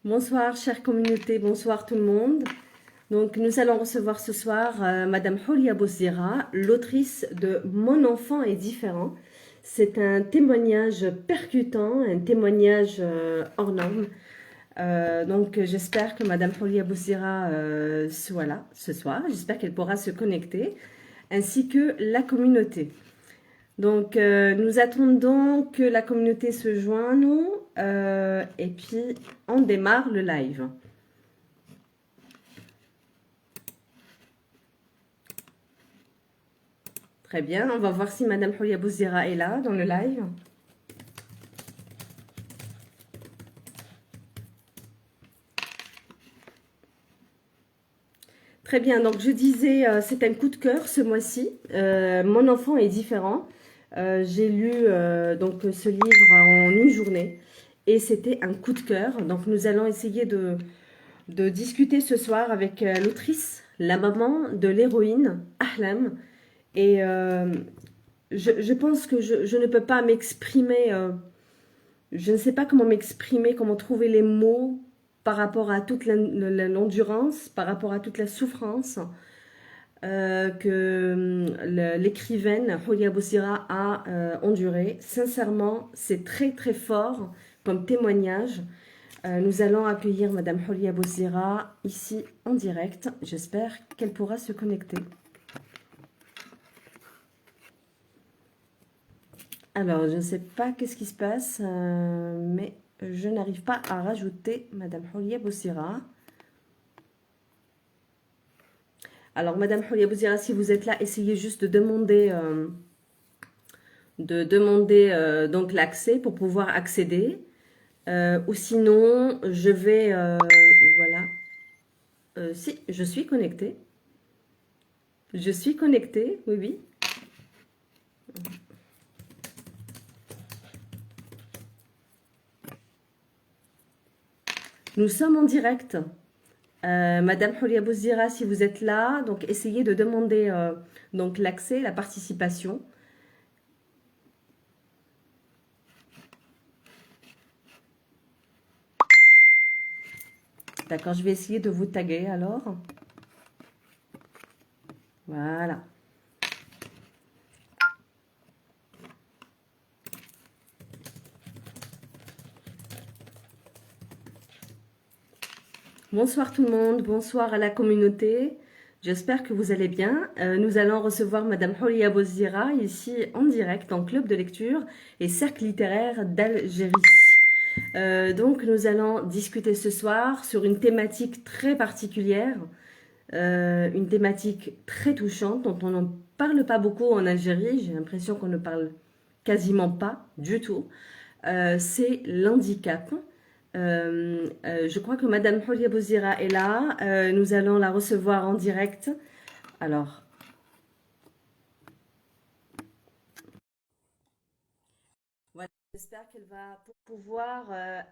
Bonsoir, chère communauté, bonsoir tout le monde. Donc, nous allons recevoir ce soir Madame Houlia Bouzdira, l'autrice de Mon enfant est différent. C'est un témoignage percutant, un témoignage hors norme. Donc, j'espère que Madame Houlia Bouzdira soit là ce soir. J'espère qu'elle pourra se connecter, ainsi que la communauté. Donc, nous attendons que la communauté se joigne et puis on démarre le live. Très bien, on va voir si Madame Houlia Bouzdira est là dans le live. Très bien, donc je disais, c'est un coup de cœur ce mois-ci. Mon enfant est différent. J'ai lu donc ce livre en une journée et c'était un coup de cœur. Donc nous allons essayer de discuter ce soir avec l'autrice, la maman de l'héroïne, Ahlam. Et je pense que je ne peux pas m'exprimer, je ne sais pas comment m'exprimer, comment trouver les mots par rapport à toute l'endurance, par rapport à toute la souffrance que l'écrivaine Houlia Bouzdira a endurée. Sincèrement, c'est très très fort comme témoignage. Nous allons accueillir Madame Houlia Bouzdira ici en direct. J'espère qu'elle pourra se connecter. Alors, je ne sais pas qu'est-ce qui se passe, mais je n'arrive pas à rajouter Madame Houlia Bouzdira. Alors, Madame Houlia Bouzdira, si vous êtes là, essayez juste de demander, donc l'accès pour pouvoir accéder. Ou sinon, je vais, voilà. Si, je suis connectée. Je suis connectée, oui, oui. Nous sommes en direct. Madame Houlia Bouzdira, si vous êtes là, donc essayez de demander donc l'accès, la participation. D'accord, je vais essayer de vous taguer alors. Voilà. Bonsoir tout le monde, bonsoir à la communauté. J'espère que vous allez bien. Nous allons recevoir Madame Houlia Bouzdira ici en direct en club de lecture et cercle littéraire d'Algérie. Donc nous allons discuter ce soir sur une thématique très particulière, une thématique très touchante dont on n'en parle pas beaucoup en Algérie. J'ai l'impression qu'on ne parle quasiment pas du tout. C'est l'handicap. Je crois que Madame Houlia Bouzdira est là. Nous allons la recevoir en direct. Alors, voilà. J'espère qu'elle va pouvoir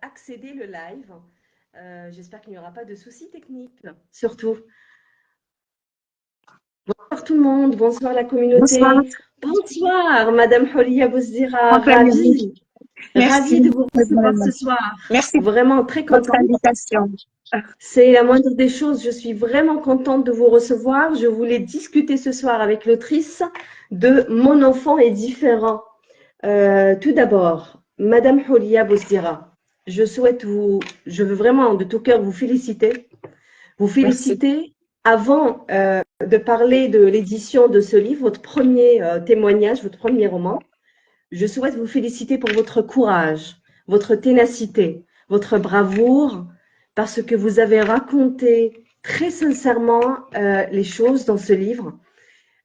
accéder le live. J'espère qu'il n'y aura pas de soucis techniques, surtout. Bonsoir tout le monde, bonsoir la Bonsoir, communauté. Bonsoir Madame Houlia Bouzdira, après-midi. ravie de Merci, vous recevoir ce soir. merci pour Vraiment très votre contente. invitation. C'est la moindre des choses. Je suis vraiment contente de vous recevoir. Je voulais discuter ce soir avec l'autrice de Mon enfant est différent. Tout d'abord, Madame Houlia Bouzdira, je veux vraiment de tout cœur vous féliciter. Vous Merci, féliciter avant de parler de l'édition de ce livre, votre premier témoignage, votre premier roman. Je souhaite vous féliciter pour votre courage, votre ténacité, votre bravoure, parce que vous avez raconté très sincèrement les choses dans ce livre.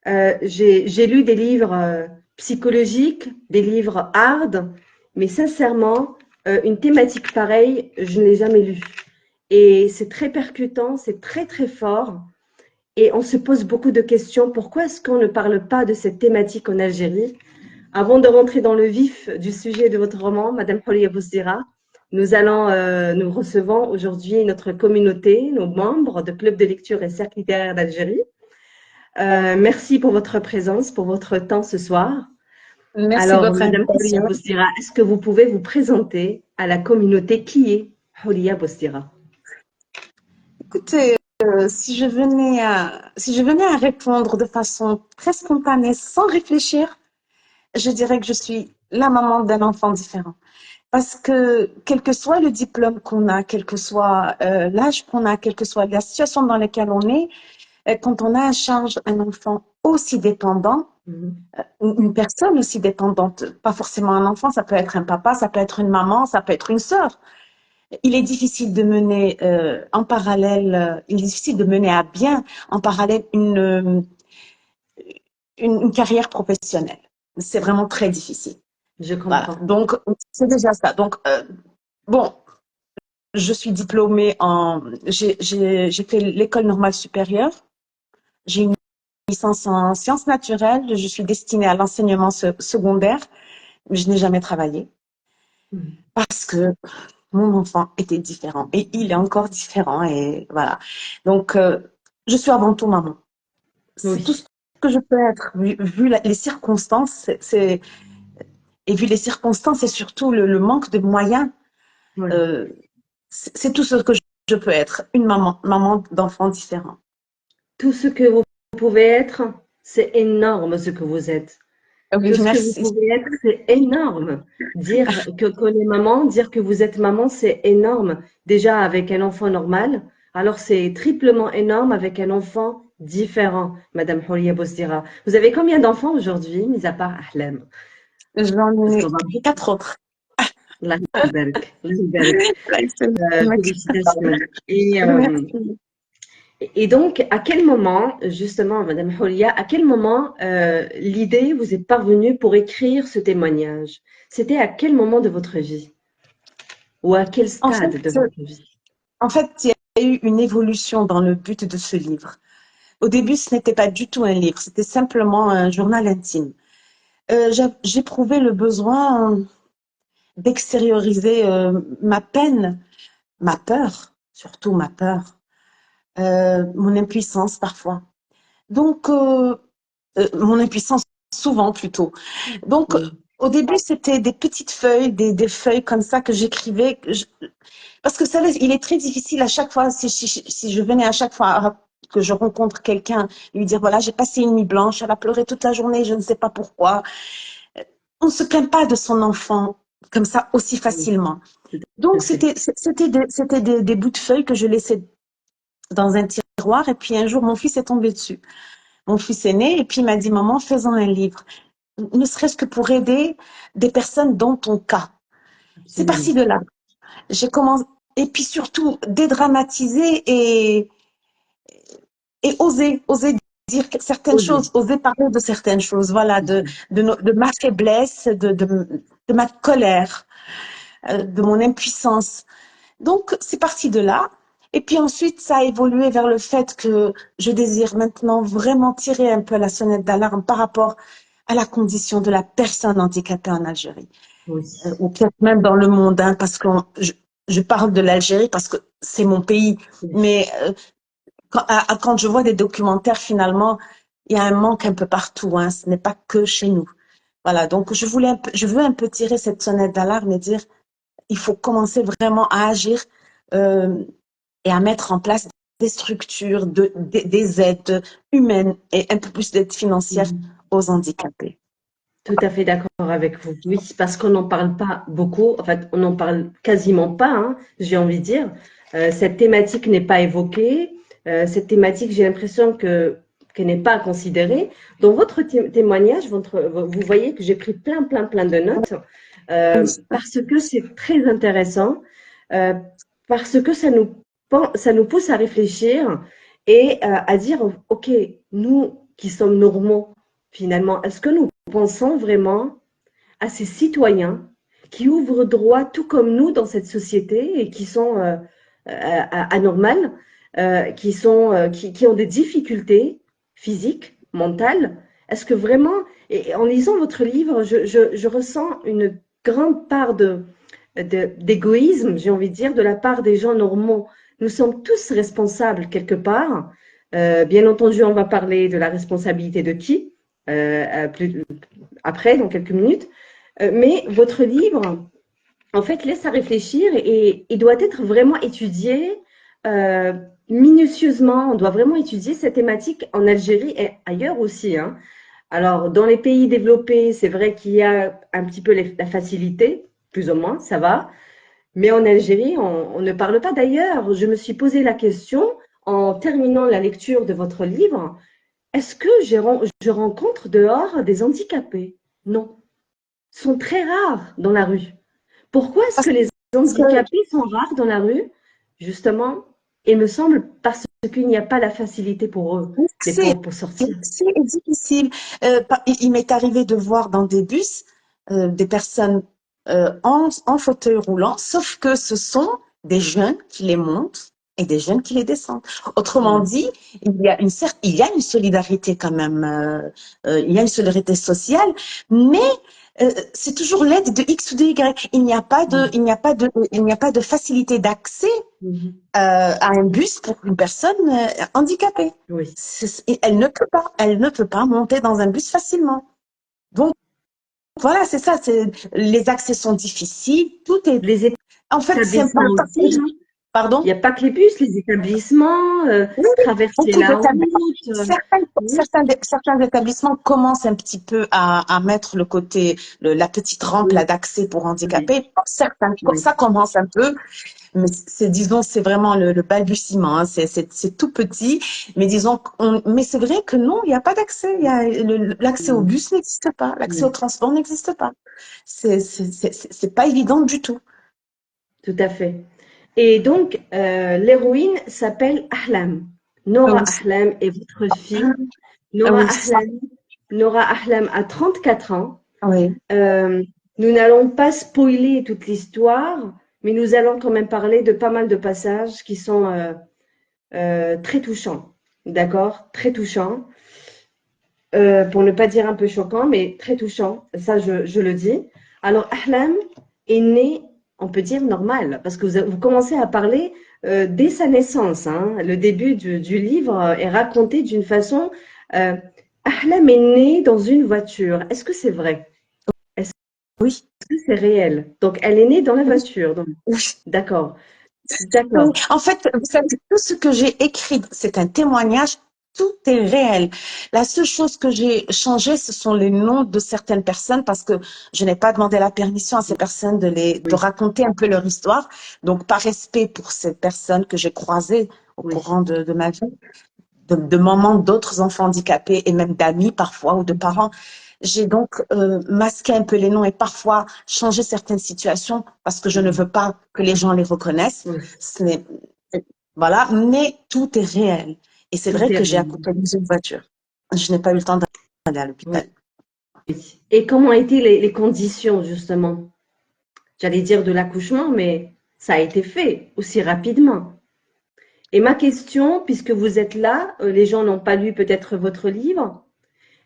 J'ai lu des livres psychologiques, des livres hard, mais sincèrement, une thématique pareille, je ne l'ai jamais lue. Et c'est très percutant, c'est très très fort. Et on se pose beaucoup de questions. Pourquoi est-ce qu'on ne parle pas de cette thématique en Algérie? Avant de rentrer dans le vif du sujet de votre roman, Madame Houlia Bouzdira, nous recevons aujourd'hui notre communauté, nos membres de Club de lecture et Cercle littéraire d'Algérie. Merci pour votre présence, pour votre temps ce soir. merci de Alors, votre Madame Houlia invitation. Bouzdira, est-ce que vous pouvez vous présenter à la communauté qui est Houlia Bouzdira? Écoutez, si je venais à répondre de façon très spontanée, sans réfléchir, je dirais que je suis la maman d'un enfant différent. Parce que quel que soit le diplôme qu'on a, quel que soit l'âge qu'on a, quelle que soit la situation dans laquelle on est, quand on a à charge un enfant aussi dépendant, une personne aussi dépendante, pas forcément un enfant, ça peut être un papa, ça peut être une maman, ça peut être une sœur. Il est difficile de mener en parallèle, il est difficile de mener à bien en parallèle une carrière professionnelle. C'est vraiment très difficile. Je Voilà. comprends. Donc, c'est déjà ça. Donc, bon, je suis diplômée j'ai fait l'école normale supérieure. J'ai une licence en sciences naturelles. Je suis destinée à l'enseignement secondaire, mais je n'ai jamais travaillé parce que mon enfant était différent et il est encore différent et voilà. Donc, je suis avant tout maman. C'est tout ce Oui, que je peux être vu les circonstances. Et vu les circonstances et surtout le manque de moyens, oui. euh, c'est tout ce que je peux être, une maman d'enfants différents. Tout ce que vous pouvez être, c'est énorme ce que vous êtes. Oui, Tout ce que vous merci. pouvez être, c'est énorme. Dire que qu'on est maman, dire que vous êtes maman, c'est énorme. Déjà avec un enfant normal, alors c'est triplement énorme avec un enfant différent, Madame Houria Bosdira. Vous avez combien d'enfants aujourd'hui, mis à part Ahlem? J'en Parce ai qu'on va... 4 autres. Allah يبارك. Allah يبارك. Félicitations. Merci. Et donc, à quel moment, justement, Madame Houria, à quel moment l'idée vous est parvenue pour écrire ce témoignage? C'était à quel moment de votre vie? Ou à quel En fait, stade de votre vie? il y a eu une évolution dans le but de ce livre. Au début, ce n'était pas du tout un livre, c'était simplement un journal intime. J'éprouvais le besoin d'extérioriser ma peine, ma peur, surtout ma peur, mon impuissance parfois. Donc, mon impuissance souvent plutôt. Donc, Oui, au début, c'était des petites feuilles, des feuilles comme ça que j'écrivais. Parce que ça, il est très difficile à chaque fois, si je venais à chaque fois que je rencontre quelqu'un, lui dire, voilà, j'ai passé une nuit blanche, elle a pleuré toute la journée, je ne sais pas pourquoi. On ne se plaint pas de son enfant comme ça aussi oui, facilement. tout à Donc, fait. c'était des bouts de feuilles que je laissais dans un tiroir. Et puis, un jour, mon fils est tombé dessus. Mon fils est né et puis il m'a dit, maman, faisons un livre. Ne serait-ce que pour aider des personnes dans ton cas. C'est parti Absolument. de là. J'ai commencé, et puis surtout, dédramatiser et oser dire certaines Osez. choses, oser parler de certaines choses, voilà, de ma faiblesse, de ma colère, de mon impuissance. Donc, c'est parti de là. Et puis ensuite, ça a évolué vers le fait que je désire maintenant vraiment tirer un peu la sonnette d'alarme par rapport à la condition de la personne handicapée en Algérie, Oui, ou peut-être même dans le monde, hein, parce que je parle de l'Algérie parce que c'est mon pays, oui. mais quand je vois des documentaires, finalement, il y a un manque un peu partout, hein, ce n'est pas que chez nous. Voilà, donc je veux un peu tirer cette sonnette d'alarme et dire, il faut commencer vraiment à agir euh, et à mettre en place des structures, des aides humaines et un peu plus d'aide financière Mhm. aux handicapés. Tout à fait d'accord avec vous. Oui, parce qu'on n'en parle pas beaucoup. En fait, on n'en parle quasiment pas, hein, j'ai envie de dire. Cette thématique n'est pas évoquée. Cette thématique, j'ai l'impression que qu'elle n'est pas considérée. Dans votre témoignage, vous voyez que j'ai pris plein de notes parce que c'est très intéressant, euh, parce que ça nous pousse à réfléchir et à dire, OK, nous qui sommes normaux, finalement, est-ce que nous pensons vraiment à ces citoyens qui ouvrent droit, tout comme nous, dans cette société et qui sont anormales, qui ont des difficultés physiques, mentales? Est-ce que vraiment, et en lisant votre livre, je ressens une grande part d'égoïsme, j'ai envie de dire, de la part des gens normaux. Nous sommes tous responsables quelque part. Bien entendu, on va parler de la responsabilité de qui plus, après, dans quelques minutes. Mais votre livre, en fait, laisse à réfléchir et doit être vraiment étudié euh, minutieusement, on doit vraiment étudier cette thématique en Algérie et ailleurs aussi, hein. Alors, dans les pays développés, c'est vrai qu'il y a un petit peu la facilité, plus ou moins, ça va. Mais en Algérie, on ne parle pas. D'ailleurs, je me suis posé la question en terminant la lecture de votre livre, est-ce que je rencontre dehors des handicapés? Non, ils sont très rares dans la rue. Pourquoi est-ce Parce que les que handicapés sont rares dans la rue? Justement, il me semble parce qu'il n'y a pas la facilité pour eux, les l'accès pauvres, pour sortir. l'accès est difficile. Il m'est arrivé de voir dans des bus des personnes en fauteuil roulant, sauf que ce sont des jeunes qui les montent et des jeunes qui les descendent. Autrement Ouais. dit, il y a une solidarité quand même, il y a une solidarité sociale, mais c'est toujours l'aide de X ou de Y. Il n'y a pas de facilité d'accès Mhm. à un bus pour une personne handicapée. Oui. Elle ne peut pas monter dans un bus facilement. Donc voilà, c'est ça. Les accès sont difficiles. Tout est, Les en fait, c'est un peu établissements le aussi, parcours. hein. Il Pardon? n'y a pas que les bus, les établissements, Oui, traverser beaucoup la d'établissements. route. Oui, Certains établissements commencent un petit peu à mettre le côté, la petite rampe là oui, d'accès pour oui, handicapés. Certains, oui. ça commence un peu. Mais disons, c'est vraiment le balbutiement, hein. C'est tout petit, mais disons, mais c'est vrai que non, il n'y a pas d'accès. L'accès au Non, bus n'existe pas, l'accès au non, transport n'existe pas. C'est pas évident du tout. tout à fait. Et donc, l'héroïne s'appelle Ahlam. Ah Nora oui, Ahlam est votre fille. ah Nora oui, ça, Ahlam, Nora Ahlam a 34 ans. oui, Euh, nous n'allons pas spoiler toute l'histoire, mais nous allons quand même parler de pas mal de passages qui sont très touchants. D'accord? Très touchants. Pour ne pas dire un peu choquant, mais très touchant. Ça, je le dis. Alors, Ahlam est né, on peut dire normal, parce que vous commencez à parler dès sa naissance, hein. Le début du livre est raconté d'une façon. euh, Ahlam est né dans une voiture. Est-ce que c'est vrai? Est-ce oui, que c'est réel? Donc, elle est née dans la oui, voiture. Donc, oui. d'accord, Oui, d'accord. en fait, vous savez, tout ce que j'ai écrit, c'est un témoignage, tout est réel. La seule chose que j'ai changé, ce sont les noms de certaines personnes parce que je n'ai pas demandé la permission à ces personnes de Oui, raconter un peu leur histoire. Donc, par respect pour ces personnes que j'ai croisées au oui. courant de ma vie, de mamans d'autres enfants handicapés et même d'amis parfois ou de Mhm. parents. J'ai donc masqué un peu les noms et parfois changé certaines situations parce que je ne veux pas que les gens les reconnaissent. Oui, Ce n'est, voilà, mais tout est réel. Et c'est tout vrai est que j'ai réel. accompagné une voiture. Je n'ai pas eu le temps d'aller à Oui. l'hôpital. Et comment étaient les conditions, justement? J'allais dire de l'accouchement, mais ça a été fait aussi rapidement. Et ma question, puisque vous êtes là, les gens n'ont pas lu peut-être votre livre,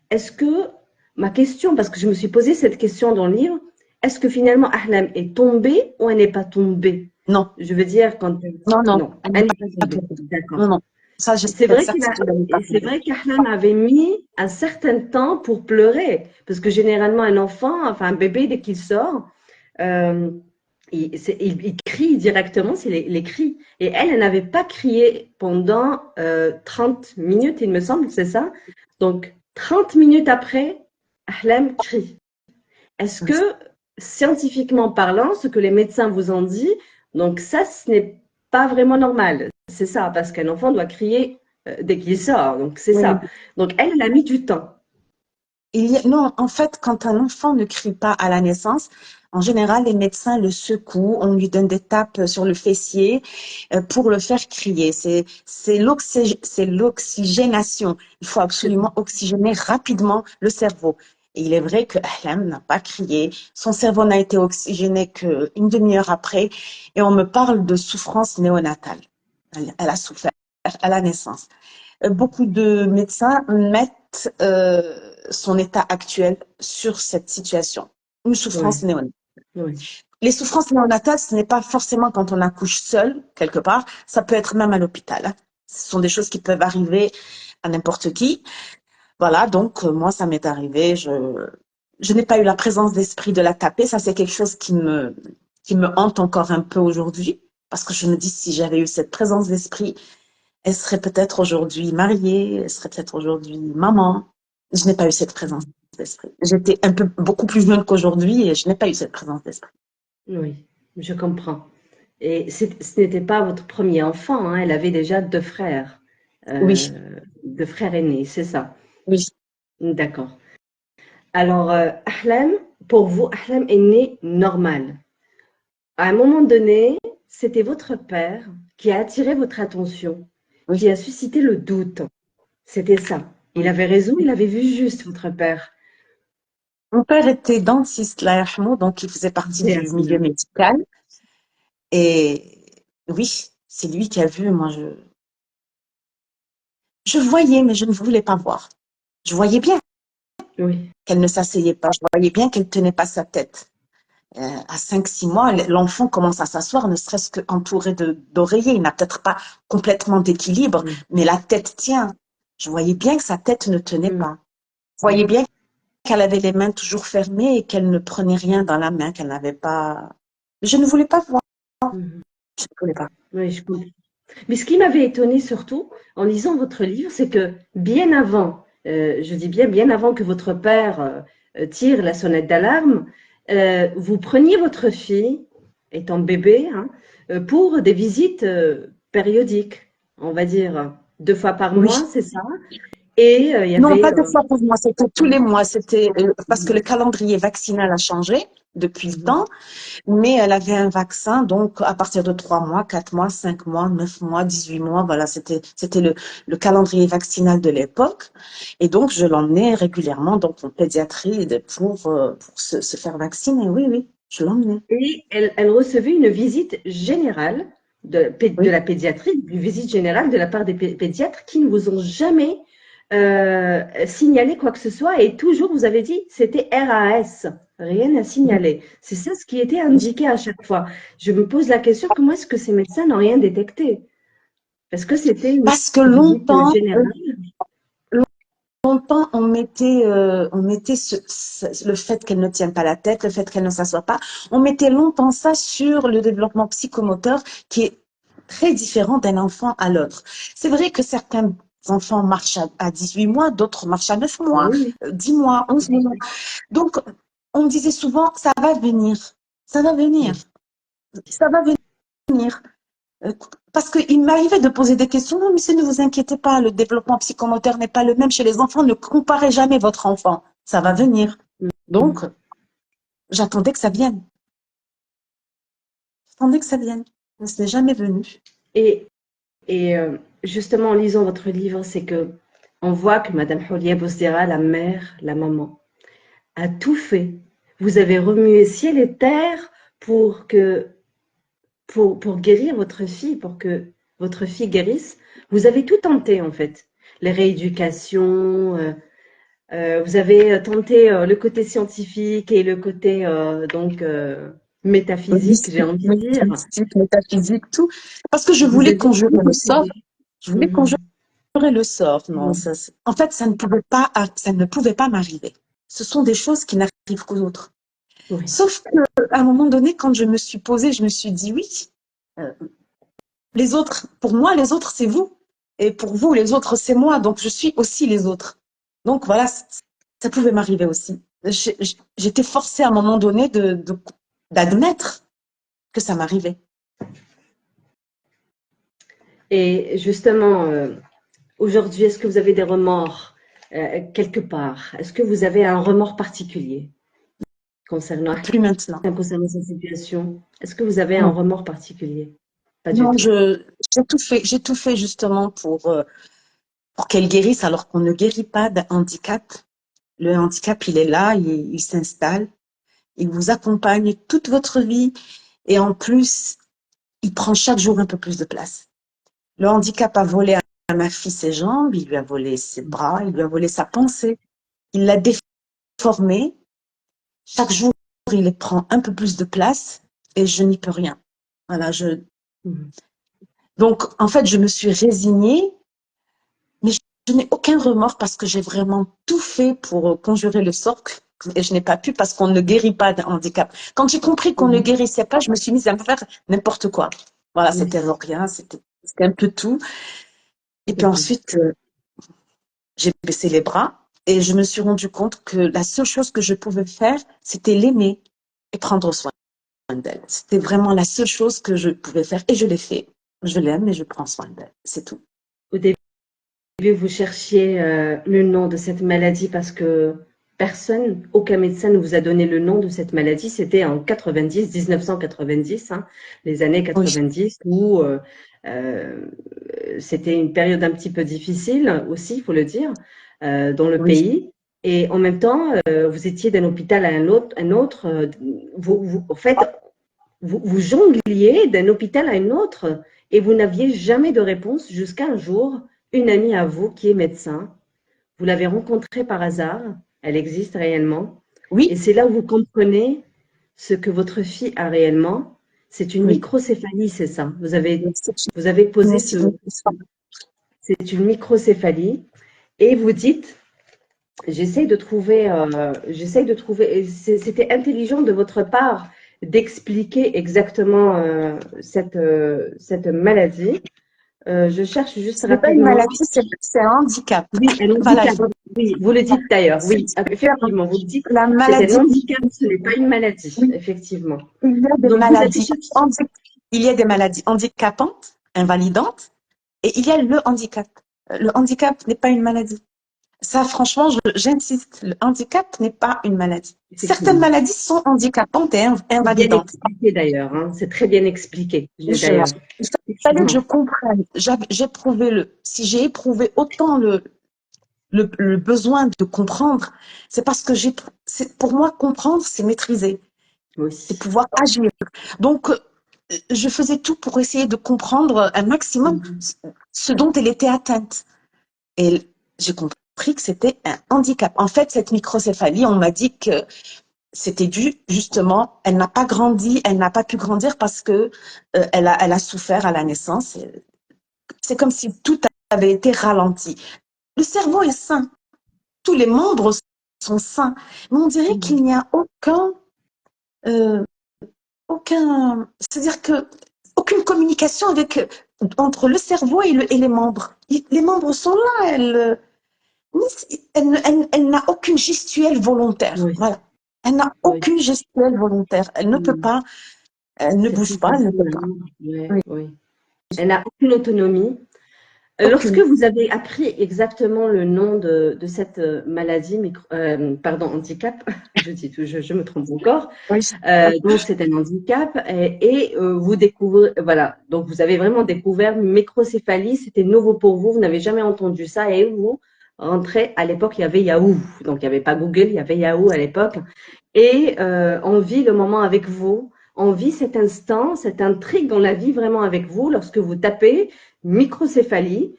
est-ce que, ma question, parce que je me suis posé cette question dans le livre, est-ce que finalement Ahlam est tombée ou elle n'est pas tombée? Non, Je veux dire, non, non, non, elle n'est elle n'est pas pas tombée. tombée. D'accord. Non, non. Ça, j'ai C'est cette vrai certitude, elle n'est pas c'est tombée. vrai qu'Ahlam avait mis un certain temps pour pleurer, parce que généralement un enfant, enfin un bébé, dès qu'il sort, euh, il crie directement, c'est les cris. Et elle n'avait pas crié pendant 30 minutes, il me semble, c'est ça? Donc, 30 minutes après, Ahlam crie. Est-ce que, scientifiquement parlant, ce que les médecins vous ont dit, donc ça, ce n'est pas vraiment normal. C'est ça, parce qu'un enfant doit crier dès qu'il sort. Donc, c'est Oui. ça. Donc, elle a mis du temps. Non, en fait, quand un enfant ne crie pas à la naissance, en général, les médecins le secouent, on lui donne des tapes sur le fessier pour le faire crier. C'est l'oxygénation. Il faut absolument oxygéner rapidement le cerveau. Et il est vrai que Ahlam n'a pas crié. Son cerveau n'a été oxygéné qu'une demi-heure après. Et on me parle de souffrance néonatale. Elle a souffert à la naissance. Beaucoup de médecins mettent son état actuel sur cette situation, une Oui, souffrance néonatale. oui, Les souffrances néonatales, ce n'est pas forcément quand on accouche seul, quelque part, ça peut être même à l'hôpital, hein. Ce sont des choses qui peuvent arriver à n'importe qui. Voilà, donc moi, ça m'est arrivé. Je n'ai pas eu la présence d'esprit de la taper. Ça, c'est quelque chose qui me hante encore un peu aujourd'hui, parce que je me dis, si j'avais eu cette présence d'esprit, Elle serait peut-être aujourd'hui mariée, elle serait peut-être aujourd'hui maman. Je n'ai pas eu cette présence d'esprit. J'étais beaucoup plus jeune qu'aujourd'hui et je n'ai pas eu cette présence d'esprit. Oui, je comprends. Et ce n'était pas votre premier enfant, hein, elle avait déjà Oui, 2 frères aînés, c'est ça? oui, D'accord. Alors, Ahlam, pour vous, Ahlam est né normal. À un moment donné, c'était votre père qui a attiré votre attention, oui, qui a suscité le doute. C'était ça. Il oui. avait raison, il avait vu juste, votre père. Mon père était dentiste, là, yarhamou, donc il faisait partie Et du milieu médical. Et oui, c'est lui qui a vu, moi je voyais, mais je ne voulais pas voir. Je voyais bien oui. qu'elle ne s'asseyait pas, je voyais bien qu'elle tenait pas sa tête. À 5, 6 mois, l'enfant commence à s'asseoir, ne serait-ce qu'entouré d'oreillers. Il n'a peut-être pas complètement d'équilibre, Mm, mais la tête tient. Je voyais bien que sa tête ne tenait mm, pas. Je voyais bien qu'elle avait les mains toujours fermées et qu'elle ne prenait rien dans la main, qu'elle n'avait pas. Je ne voulais pas voir. mm. Je ne voulais pas. Oui, je comprends. Mais ce qui m'avait étonné surtout en lisant votre livre, c'est que bien avant, je dis bien, bien avant que votre père tire la sonnette d'alarme, vous preniez votre fille, étant bébé, hein, pour des visites périodiques, on va dire 2 fois par Oui. mois, c'est ça? Et il y Non, avait. pas 2 fois par mois, c'était tous les mois. C'était parce que Mhm, le calendrier vaccinal a changé depuis le mhm, temps. Mais elle avait un vaccin, donc à partir de 3 mois, 4 mois, 5 mois, 9 mois, 18 mois, voilà, c'était le calendrier vaccinal de l'époque. Et donc, je l'emmenais régulièrement donc en pédiatrie pour se faire vacciner. Oui, oui, je l'emmenais. et elle recevait une visite générale de Oui. la pédiatrie, une visite générale de la part des pédiatres qui ne vous ont jamais signalé quoi que ce soit. Et toujours, vous avez dit, c'était RAS, rien à signaler. C'est ça ce qui était indiqué à chaque fois. Je me pose la question, comment est-ce que ces médecins n'ont rien détecté? Parce que c'était une Parce que visite longtemps, générale. longtemps, on mettait le fait qu'elle ne tienne pas la tête, le fait qu'elle ne s'assoit pas, on mettait longtemps ça sur le développement psychomoteur qui est très différent d'un enfant à l'autre. C'est vrai que certains enfants marchent à 18 mois, d'autres marchent à 9 mois, Oui, 10 mois, 11 mois. Donc, on me disait souvent, ça va venir, ça va venir, oui. ça va venir. Euh, Parce qu'il m'arrivait de poser des questions. Non, monsieur, ne vous inquiétez pas, le développement psychomoteur n'est pas le même chez les enfants. Ne comparez jamais votre enfant. Ça va venir. Donc, Mhm. j'attendais que ça vienne. J'attendais que ça vienne. Mais ce n'est jamais venu. Et, et justement, en lisant votre livre, c'est que on voit que Madame Houlia Bouzdera, la mère, la maman, a tout fait. Vous avez remué ciel et terre pour que pour guérir votre fille, pour que votre fille guérisse. Vous avez tout tenté en fait. Les rééducations, vous avez tenté le côté scientifique et le côté métaphysique, j'ai Mystique, envie de dire. métaphysique, tout. Parce que je Vous voulais avez conjurer tout le sort. essayé. Je voulais conjurer Mhm. le sort. Non, en fait, ça ne pouvait pas m'arriver. Ce sont des choses qui n'arrivent qu'aux autres. Oui. Sauf qu'à un moment donné, quand je me suis posée, je me suis dit oui, euh, les autres, pour moi, les autres, c'est vous. Et pour vous, les autres, c'est moi. Donc, je suis aussi les autres. Donc, voilà, ça pouvait m'arriver aussi. J'étais forcée à un moment donné d'admettre que ça m'arrivait. Et justement, aujourd'hui, est-ce que vous avez des remords quelque part? Est-ce que vous avez un remords particulier concernant, Plus maintenant. concernant cette situation? Est-ce que vous avez un Non, remords particulier? Pas du non, tout. j'ai tout fait justement pour qu'elle guérisse alors qu'on ne guérit pas d'un handicap. Le handicap, il est là, il s'installe, il vous accompagne toute votre vie et en plus, il prend chaque jour un peu plus de place. Le handicap a volé à ma fille ses jambes, il lui a volé ses bras, il lui a volé sa pensée, il l'a déformée. Chaque jour, il prend un peu plus de place et je n'y peux rien. Voilà, Mhm. donc en fait, je me suis résignée, mais je n'ai aucun remords parce que j'ai vraiment tout fait pour conjurer le sort et je n'ai pas pu parce qu'on ne guérit pas d'un handicap. Quand j'ai compris qu'on ne Mhm. guérissait pas, je me suis mise à me faire n'importe quoi. Voilà, Oui. c'était rien, c'était un peu tout. Et puis ensuite, j'ai baissé les bras et je me suis rendu compte que la seule chose que je pouvais faire, c'était l'aimer et prendre soin d'elle. C'était vraiment la seule chose que je pouvais faire et je l'ai fait. Je l'aime et je prends soin d'elle. C'est tout. Au début, vous cherchiez le nom de cette maladie parce que personne, aucun médecin ne vous a donné le nom de cette maladie. C'était en 90, 1990, hein, les années Oui, 90, où euh, c'était une période un petit peu difficile aussi, il faut le dire, dans le oui. pays. Et en même temps, vous étiez d'un hôpital à un autre. En fait, vous jongliez d'un hôpital à un autre et vous n'aviez jamais de réponse jusqu'à un jour, une amie à vous qui est médecin, vous l'avez rencontrée par hasard, elle existe réellement, et Oui, c'est là où vous comprenez ce que votre fille a réellement. C'est une oui. microcéphalie, c'est ça. C'est Vous avez posé une c'est une microcéphalie et vous dites, j'essaie de trouver, c'était intelligent de votre part d'expliquer exactement cette maladie. Je cherche juste ce n'est pas une rapidement. maladie, c'est un handicap. Oui, un Voilà, handicap. Oui, vous le dites d'ailleurs. c'est Oui, différent. effectivement, vous le dites. La C'est un maladie, handicap, ce n'est pas une maladie, oui, effectivement. il y a des Donc, vous avez maladies cherché. il y a des maladies handicapantes, invalidantes, et il y a le handicap. Le handicap n'est pas une maladie. Ça, franchement, j'insiste, le handicap n'est pas une maladie. Certaines Effectivement. maladies sont handicapantes et C'est bien invalidantes. expliqué d'ailleurs, hein. C'est très bien expliqué, d'ailleurs. Il fallait que je Effectivement. comprenne. Si j'ai éprouvé autant le besoin de comprendre, c'est parce que pour moi, comprendre, c'est maîtriser, Oui. c'est pouvoir agir. Donc, je faisais tout pour essayer de comprendre un maximum Mhm. ce dont elle était atteinte. Et j'ai compris que c'était un handicap. En fait, cette microcéphalie, on m'a dit que c'était dû justement, elle n'a pas grandi, elle n'a pas pu grandir parce que elle a souffert à la naissance. C'est comme si tout avait été ralenti. Le cerveau est sain, tous les membres sont sains, mais on dirait Mhm. qu'il n'y a euh, c'est-à-dire que aucune communication entre le cerveau et les membres. Les membres sont là, elle n'a aucune gestuelle volontaire. Oui, Voilà. Elle n'a oui. aucune gestuelle volontaire. Elle ne peut Mhm. pas, elle ne C'est bouge très pas, elle ne peut difficile, pas. hein. Oui, Oui, oui. Elle n'a aucune autonomie. Lorsque aucune. vous avez appris exactement le nom de cette maladie, pardon, handicap, je me trompe encore, Oui, donc c'est un handicap vous découvrez, voilà, donc vous avez vraiment découvert microcéphalie, c'était nouveau pour vous, vous n'avez jamais entendu ça et vous rentrez, à l'époque il y avait Yahoo, donc il n'y avait pas Google, il y avait Yahoo à l'époque et on vit le moment avec vous, on vit cet instant, cette intrigue, on la vit vraiment avec vous lorsque vous tapez microcéphalie,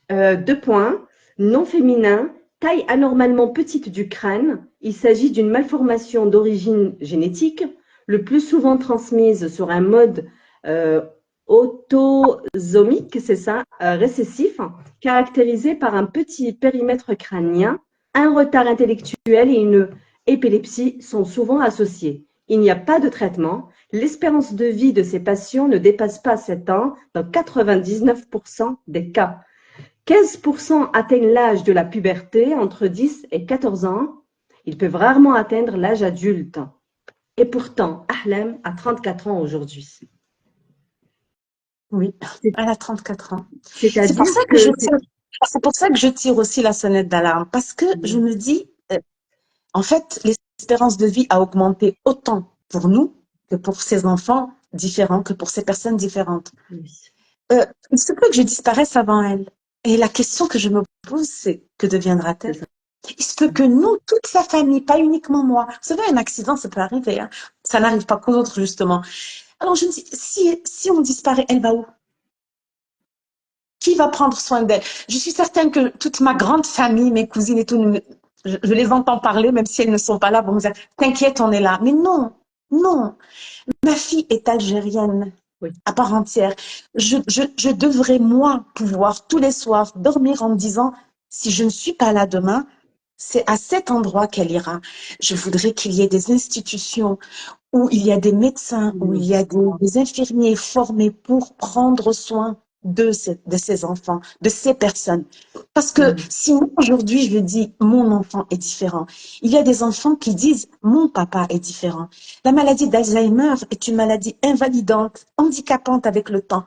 deux points, non féminin, taille anormalement petite du crâne. Il s'agit d'une malformation d'origine génétique, le plus souvent transmise sur un mode euh, autosomique, c'est ça, récessif, caractérisé par un petit périmètre crânien, un retard intellectuel et une épilepsie sont souvent associés. Il n'y a pas de traitement. L'espérance de vie de ces patients ne dépasse pas 7 ans dans 99% des cas. 15% atteignent l'âge de la puberté entre 10 et 14 ans. Ils peuvent rarement atteindre l'âge adulte. Et pourtant, Ahlem a 34 ans aujourd'hui. oui. Elle a 34 ans. C'est pour C'est-à-dire ça que que c'est pour ça que je tire aussi la sonnette d'alarme. Parce que je me dis, en fait, l'espérance de vie a augmenté autant pour nous que pour ces enfants différents, que pour ces personnes différentes. Il se peut que je disparaisse avant elle. Et la question que je me pose, c'est que c'est deviendra-t-elle? ça. Il se peut que nous, toute sa famille, pas uniquement moi. Vous savez, un accident, ça peut arriver. Hein. Ça n'arrive pas qu'aux autres, justement. Alors je me dis, si on disparaît, elle va où? Qui va prendre soin d'elle? Je suis certaine que toute ma grande famille, mes cousines et tout, je les entends parler, même si elles ne sont pas là, vont me dire, t'inquiète, on est là. Mais non, non. Ma fille est algérienne Oui. à part entière. Je devrais, moi, pouvoir tous les soirs dormir en me disant, si je ne suis pas là demain, c'est à cet endroit qu'elle ira. Je voudrais qu'il y ait des institutions où il y a des médecins, où il y a des infirmiers formés pour prendre soin de ces enfants, de ces personnes. Parce que sinon, aujourd'hui, je dis, mon enfant est différent. Il y a des enfants qui disent, mon papa est différent. La maladie d'Alzheimer est une maladie invalidante, handicapante avec le temps.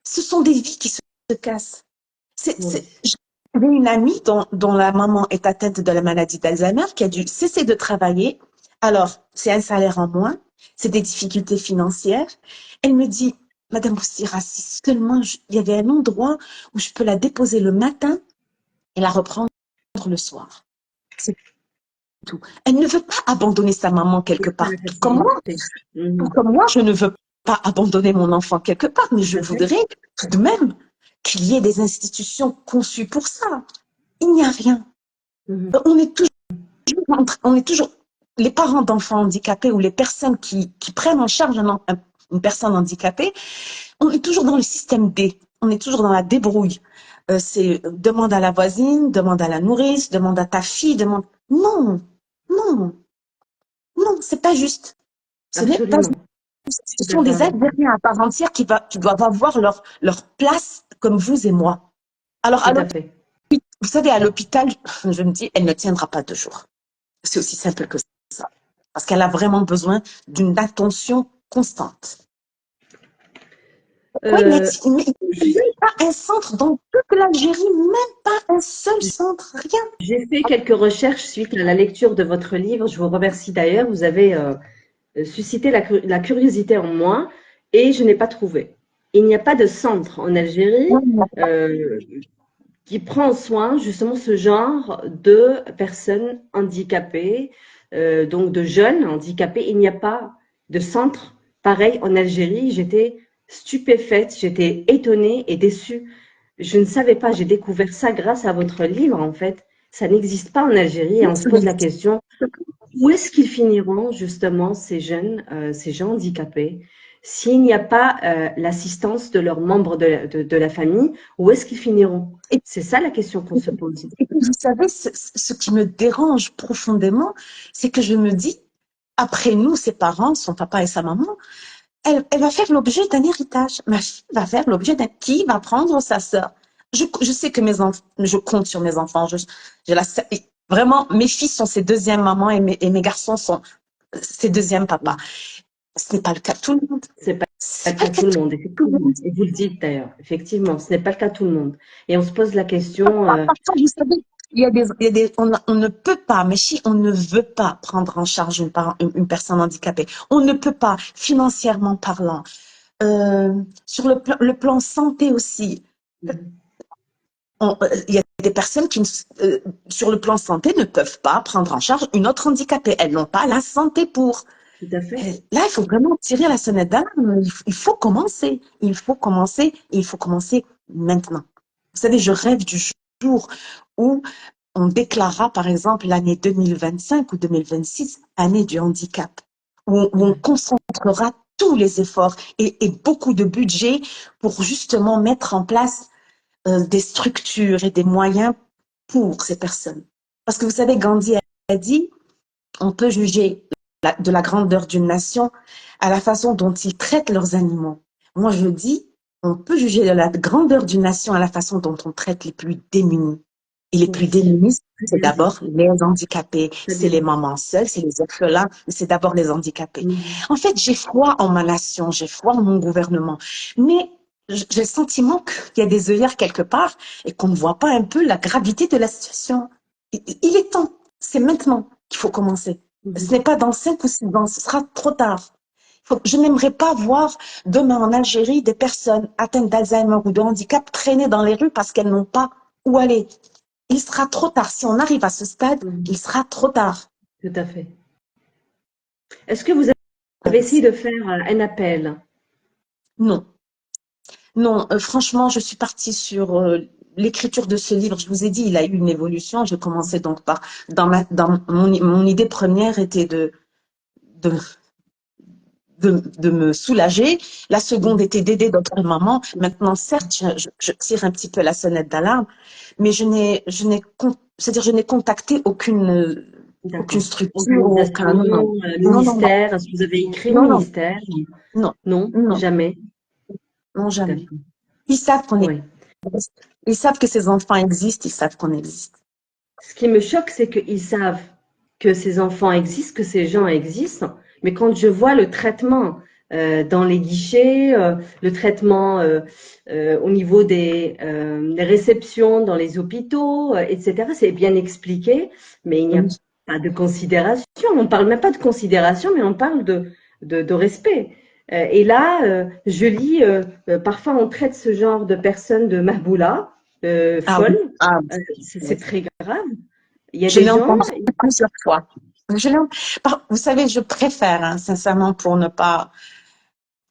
Ce sont des vies qui se cassent. Oui. J'avais une amie dont la maman est atteinte de la maladie d'Alzheimer qui a dû cesser de travailler. Alors, c'est un salaire en moins, c'est des difficultés financières. Elle me dit, Madame Boussira, si seulement il y avait un endroit où je peux la déposer le matin et la reprendre le soir. C'est tout. Elle ne veut pas abandonner sa maman quelque C'est pas part. la facilité. Comme moi, je ne veux pas abandonner mon enfant quelque part, mais je Tout à fait. voudrais tout de même qu'il y ait des institutions conçues pour ça. Il n'y a rien. On est toujours, les parents d'enfants handicapés ou les personnes qui prennent en charge une personne handicapée, on est toujours dans le système D. On est toujours dans la débrouille. C'est demande à la voisine, demande à la nourrice, demande à ta fille, demande. Non, non, non, c'est pas juste. Ce n'est pas Absolument. juste. Je Ce suis sont d'accord des avec vous. Algériens à part entière qui doivent avoir leur place comme vous et moi. Alors, Tout à fait. vous savez, à l'hôpital, je me dis, elle ne tiendra pas 2 jours. C'est aussi simple que ça. Parce qu'elle a vraiment besoin d'une attention constante. Oui, mais Euh, il n'y a même pas un centre dans toute l'Algérie, même pas un seul centre, rien. j'ai fait quelques recherches suite à la lecture de votre livre. Je vous remercie d'ailleurs. Vous avez suscité la curiosité en moi et je n'ai pas trouvé. Il n'y a pas de centre en Algérie euh, qui prend en soin justement ce genre de personnes handicapées, donc de jeunes handicapés. Il n'y a pas de centre pareil en Algérie. J'étais stupéfaite, j'étais étonnée et déçue. Je ne savais pas, j'ai découvert ça grâce à votre livre en fait. Ça n'existe pas en Algérie et on se pose la question, où est-ce qu'ils finiront justement ces gens handicapés, s'il n'y a pas l'assistance de leurs membres de la famille, où est-ce qu'ils finiront? Et, C'est ça la question qu'on se pose. et puis, vous savez, ce qui me dérange profondément, c'est que je me dis, après nous, ses parents, son papa et sa maman, elle va faire l'objet d'un héritage. Ma fille va faire l'objet d'un qui va prendre sa sœur. Je sais que je compte sur mes enfants. Vraiment, mes filles sont ses deuxièmes mamans et mes garçons sont ses deuxièmes papas. Ce n'est pas le cas de tout le monde. C'est pas le C'est pas cas le de cas tout de le tout monde, le effectivement. monde. Et vous le dites d'ailleurs, effectivement, ce n'est pas le cas de tout le monde. Et on se pose la question, Parfois, vous savez, on ne peut pas, mais si on ne veut pas prendre en charge une personne handicapée, on ne peut pas, financièrement parlant, sur le plan santé aussi. Il y a des personnes qui, sur le plan santé, ne peuvent pas prendre en charge une autre handicapée. Elles n'ont pas la santé pour. tout à fait. Là, il faut vraiment tirer la sonnette d'alarme. Il faut commencer. Il faut commencer. Et il faut commencer maintenant. Vous savez, je rêve du jour où on déclarera, par exemple, l'année 2025 ou 2026, année du handicap, où on concentrera tous les efforts et beaucoup de budget pour justement mettre en place des structures et des moyens pour ces personnes. Parce que vous savez, Gandhi a dit, on peut juger de la grandeur d'une nation à la façon dont ils traitent leurs animaux. Moi, je dis, on peut juger de la grandeur d'une nation à la façon dont on traite les plus démunis. Et les plus Oui, démunis, très c'est bien dit, d'abord les handicapés, très c'est bien les dit. mamans seules, c'est les orphelins, mais c'est d'abord les handicapés. En fait, j'ai foi en ma nation, j'ai foi en mon gouvernement, mais j'ai le sentiment qu'il y a des œillères quelque part et qu'on ne voit pas un peu la gravité de la situation. Il est temps, c'est maintenant qu'il faut commencer. Ce n'est pas dans 5 ou 6 ans, ce sera trop tard. Je n'aimerais pas voir demain en Algérie des personnes atteintes d'Alzheimer ou de handicap traîner dans les rues parce qu'elles n'ont pas où aller. Il sera trop tard. Si on arrive à ce stade, il sera trop tard. Tout à fait. Est-ce que vous avez essayé de faire un appel? Non, non. Franchement, je suis partie sur l'écriture de ce livre. Je vous ai dit, il a eu une évolution. J'ai commencé donc par mon idée première était de de me soulager. La seconde était d'aider d'autres mamans. Maintenant, certes, je tire un petit peu la sonnette d'alarme, mais c'est-à-dire, je n'ai contacté aucune D'accord. structure ou aucun, non, non, Organisation, non, non, non, ministère, est-ce que vous avez écrit au non, non, ministère? non, Non, non, jamais. non, jamais. D'accord. Ils savent qu'on Oui. existe. Ils savent que ces enfants existent, ils savent qu'on existe. Ce qui me choque, c'est qu'ils savent que ces enfants existent, que ces gens existent, mais quand je vois le traitement dans les guichets, le traitement au niveau des réceptions dans les hôpitaux, etc., c'est bien expliqué, mais il n'y a Oui. pas de considération. On ne parle même pas de considération, mais on parle de respect. Et là, je lis, parfois on traite ce genre de personnes de Mahboula, Ah oui. folles. Ah, C'est oui. très grave. Il y a Je des l'ai gens, entendu plusieurs fois. Vous savez, je préfère, hein, sincèrement, pour ne pas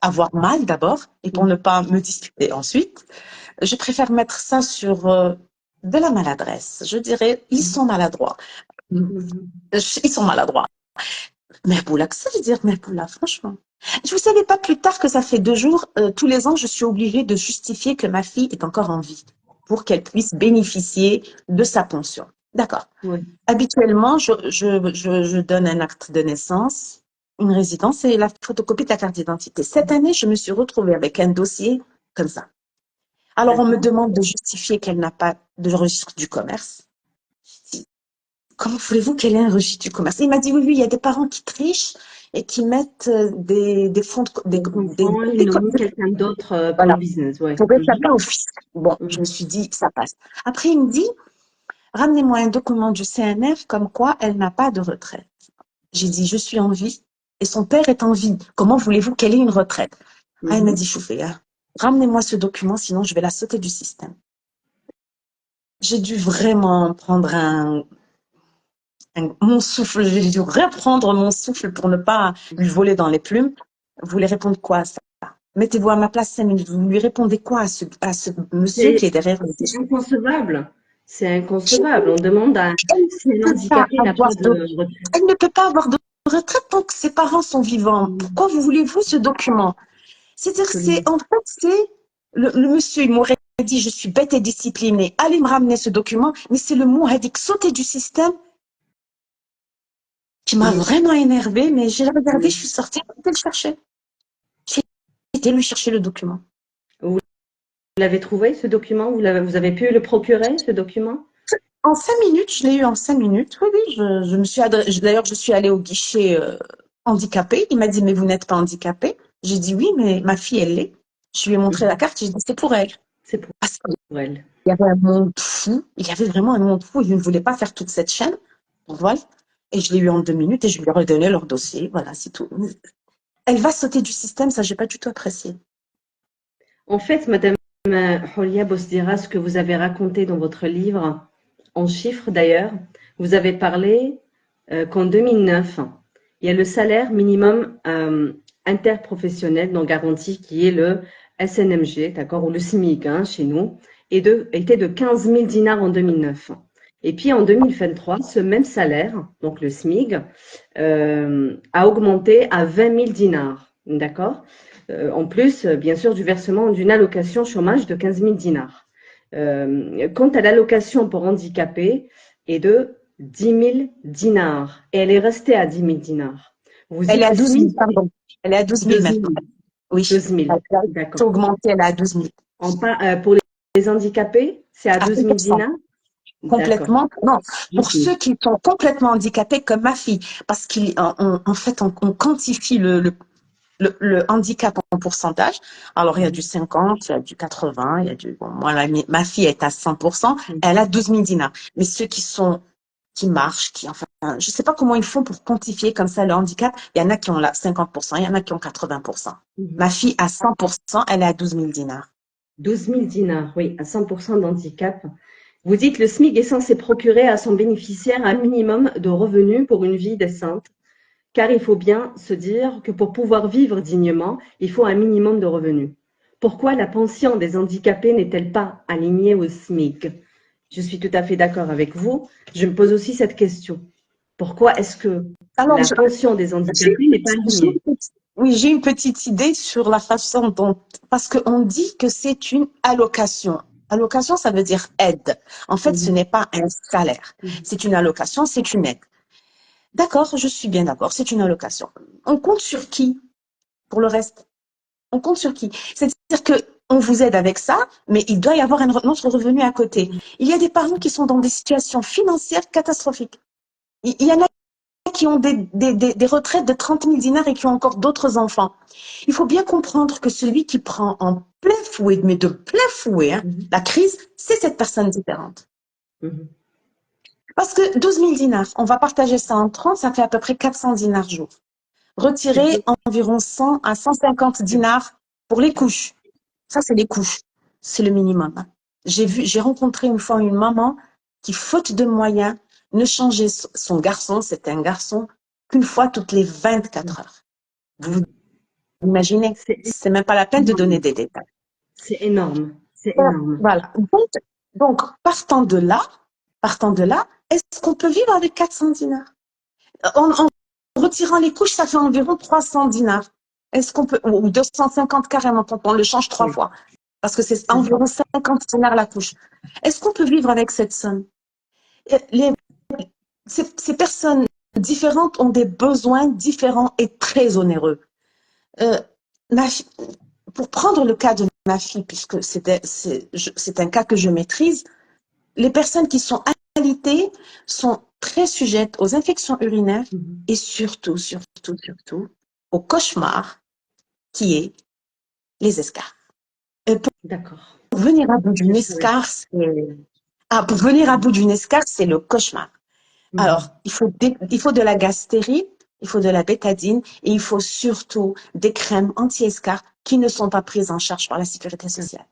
avoir mal d'abord et pour ne pas me disputer ensuite, je préfère mettre ça sur de la maladresse. Je dirais, ils sont maladroits. Ils sont maladroits. Merboula, que ça veut dire Merboula, franchement? Je ne savais pas plus tard que ça fait 2 jours, tous les ans, je suis obligée de justifier que ma fille est encore en vie pour qu'elle puisse bénéficier de sa pension. D'accord. oui. Habituellement, je donne un acte de naissance, une résidence et la photocopie de la carte d'identité. Cette année, je me suis retrouvée avec un dossier comme ça. Alors, on me D'accord. demande de justifier qu'elle n'a pas de registre du commerce. Je dis, comment voulez-vous qu'elle ait un registre du commerce? Il m'a dit, oui, oui, il y a des parents qui trichent et qui mettent des fonds, Je comprends, ils ont mis quelqu'un d'autre pour le voilà, business, oui. pour échapper au fisc. Bon, je me suis dit, ça passe. Après, il me dit, ramenez-moi un document du CNF comme quoi elle n'a pas de retraite. J'ai dit, je suis en vie et son père est en vie. Comment voulez-vous qu'elle ait une retraite? Ah, il m'a dit, Chouféa, ramenez-moi ce document, sinon je vais la sauter du système. J'ai dû vraiment prendre mon souffle, j'ai dû reprendre mon souffle pour ne pas lui voler dans les plumes. Vous voulez répondre quoi à ça? Mettez-vous à ma place 5 minutes. Vous lui répondez quoi à ce monsieur qui est derrière le C'est guichet? inconcevable. C'est inconcevable. On demande à si un Elle ne peut pas handicapé n'a avoir pas de de, retraite. elle ne peut pas avoir de retraite tant que ses parents sont vivants. Pourquoi vous voulez-vous ce document? C'est-à-dire, Absolument. en fait, le monsieur, il m'aurait dit, je suis bête et disciplinée, allez me ramener ce document, mais c'est le mot dit sauter du système qui m'a Mm. vraiment énervée, mais j'ai regardé, je Mm. suis sortie, j'ai été le chercher. J'ai été lui chercher le document. Vous l'avez trouvé, ce document? Vous avez pu le procurer, ce document? En 5 minutes, je l'ai eu en 5 minutes. Oui, oui, je me suis d'ailleurs, je suis allée au guichet handicapé. Il m'a dit, mais vous n'êtes pas handicapé? J'ai dit oui, mais ma fille, elle l'est. Je lui ai montré la Mm. carte, j'ai dit, c'est pour elle. C'est pour Parce qu'il elle. y avait un monde fou. Il y avait vraiment un monde fou. Ils ne voulaient pas faire toute cette chaîne. Voilà. Et je l'ai eu en 2 minutes et je lui ai redonné leur dossier. Voilà, c'est tout. Elle va sauter du système, ça, j'ai pas du tout apprécié. En fait, Madame Holia Bosdira, ce que vous avez raconté dans votre livre, en chiffres d'ailleurs, vous avez parlé qu'en 2009, il y a le salaire minimum interprofessionnel non garanti qui est le SNMG, d'accord, ou le SMIC hein, chez nous, était de 15 000 dinars en 2009. Et puis en 2023, ce même salaire, donc le SMIC, a augmenté à 20 000 dinars, d'accord? En plus, bien sûr, du versement d'une allocation chômage de 15 000 dinars. Quant à l'allocation pour handicapés, est de 10 000 dinars. Et elle est restée à 10 000 dinars. Vous Elle est dites à le 12 000, SMIC, pardon. Elle est à 12 000 12 000. maintenant. Oui. 12 000. Elle a D'accord. augmenté, elle est à 12 000. Pour les handicapés, c'est à À 12 000 100%. dinars? D'accord. Complètement. Non, pour 12 000. ceux qui sont complètement handicapés, comme ma fille, parce qu'en fait, on quantifie le handicap en pourcentage. Alors, il y a du 50, il y a du 80, il y a du, bon, moi, ma fille est à 100%, elle a 12 000 dinars. Mais ceux qui marchent, enfin, je sais pas comment ils font pour quantifier comme ça le handicap. Il y en a qui ont là 50%, il y en a qui ont 80%. Mhm. Ma fille a 100%, elle est à 12 000 dinars. 12 000 dinars, oui, à 100% d'handicap. Vous dites le SMIC est censé procurer à son bénéficiaire un minimum de revenus pour une vie décente, car il faut bien se dire que pour pouvoir vivre dignement, il faut un minimum de revenus. Pourquoi la pension des handicapés n'est-elle pas alignée au SMIC? Je suis tout à fait d'accord avec vous. Je me pose aussi cette question. Pourquoi est-ce que Alors, la pension des j'ai handicapés n'est pas alignée? oui, j'ai une petite idée sur la façon dont, parce qu'on dit que c'est une allocation. Allocation, ça veut dire aide. En fait, ce Mhm. n'est pas un salaire. Mhm. C'est une allocation, c'est une aide. D'accord, je suis bien d'accord, c'est une allocation. On compte sur qui pour le reste? On compte sur qui? C'est-à-dire que on vous aide avec ça, mais il doit y avoir un autre revenu à côté. Il y a des parents qui sont dans des situations financières catastrophiques. Il y en a qui ont des retraites de 30 000 dinars et qui ont encore d'autres enfants. Il faut bien comprendre que celui qui prend en plein fouet, mais de plein fouet, hein, la crise, c'est cette personne différente. Parce que 12 000 dinars, on va partager ça en 30, ça fait à peu près 400 dinars jour. Retirer environ 100 à 150 dinars pour les couches. Ça, c'est les couches. C'est le minimum. Hein. J'ai rencontré une fois une maman qui, faute de moyens, ne changeait son garçon, c'était un garçon, qu'une fois toutes les 24 heures. Vous imaginez? C'est même pas la peine de donner des détails. C'est énorme. C'est énorme. Voilà. Donc, partant de là, est-ce qu'on peut vivre avec 400 dinars? En retirant les couches, ça fait environ 300 dinars. Est-ce qu'on peut, ou 250 carrément, quand on le change 3 fois, parce que c'est environ 50 dinars la couche. Est-ce qu'on peut vivre avec cette somme? Ces personnes différentes ont des besoins différents et très onéreux. Pour prendre le cas de ma fille, puisque c'est un cas que je maîtrise, les personnes qui sont alitées sont très sujettes aux infections urinaires et surtout au cauchemar qui est les escarres. D'accord. Pour venir à bout d'une escarre, c'est le cauchemar. Alors, il faut de la gaz stérile, il faut de la bétadine et il faut surtout des crèmes anti-escarres qui ne sont pas prises en charge par la sécurité sociale.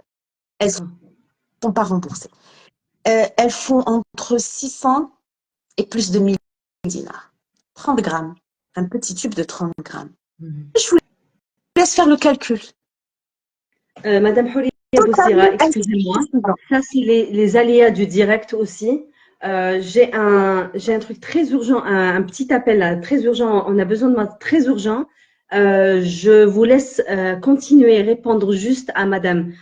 Elles ne sont pas remboursées. Elles font entre 600 et plus de 1000 dinars. 30 grammes. Un petit tube de 30 grammes. Je vous laisse faire le calcul. Madame Houria Boussira, excusez-moi. Ça, c'est les aléas du direct aussi. J'ai un truc très urgent, un petit appel là, très urgent. On a besoin de moi très urgent. Je vous laisse continuer, répondre juste à Madame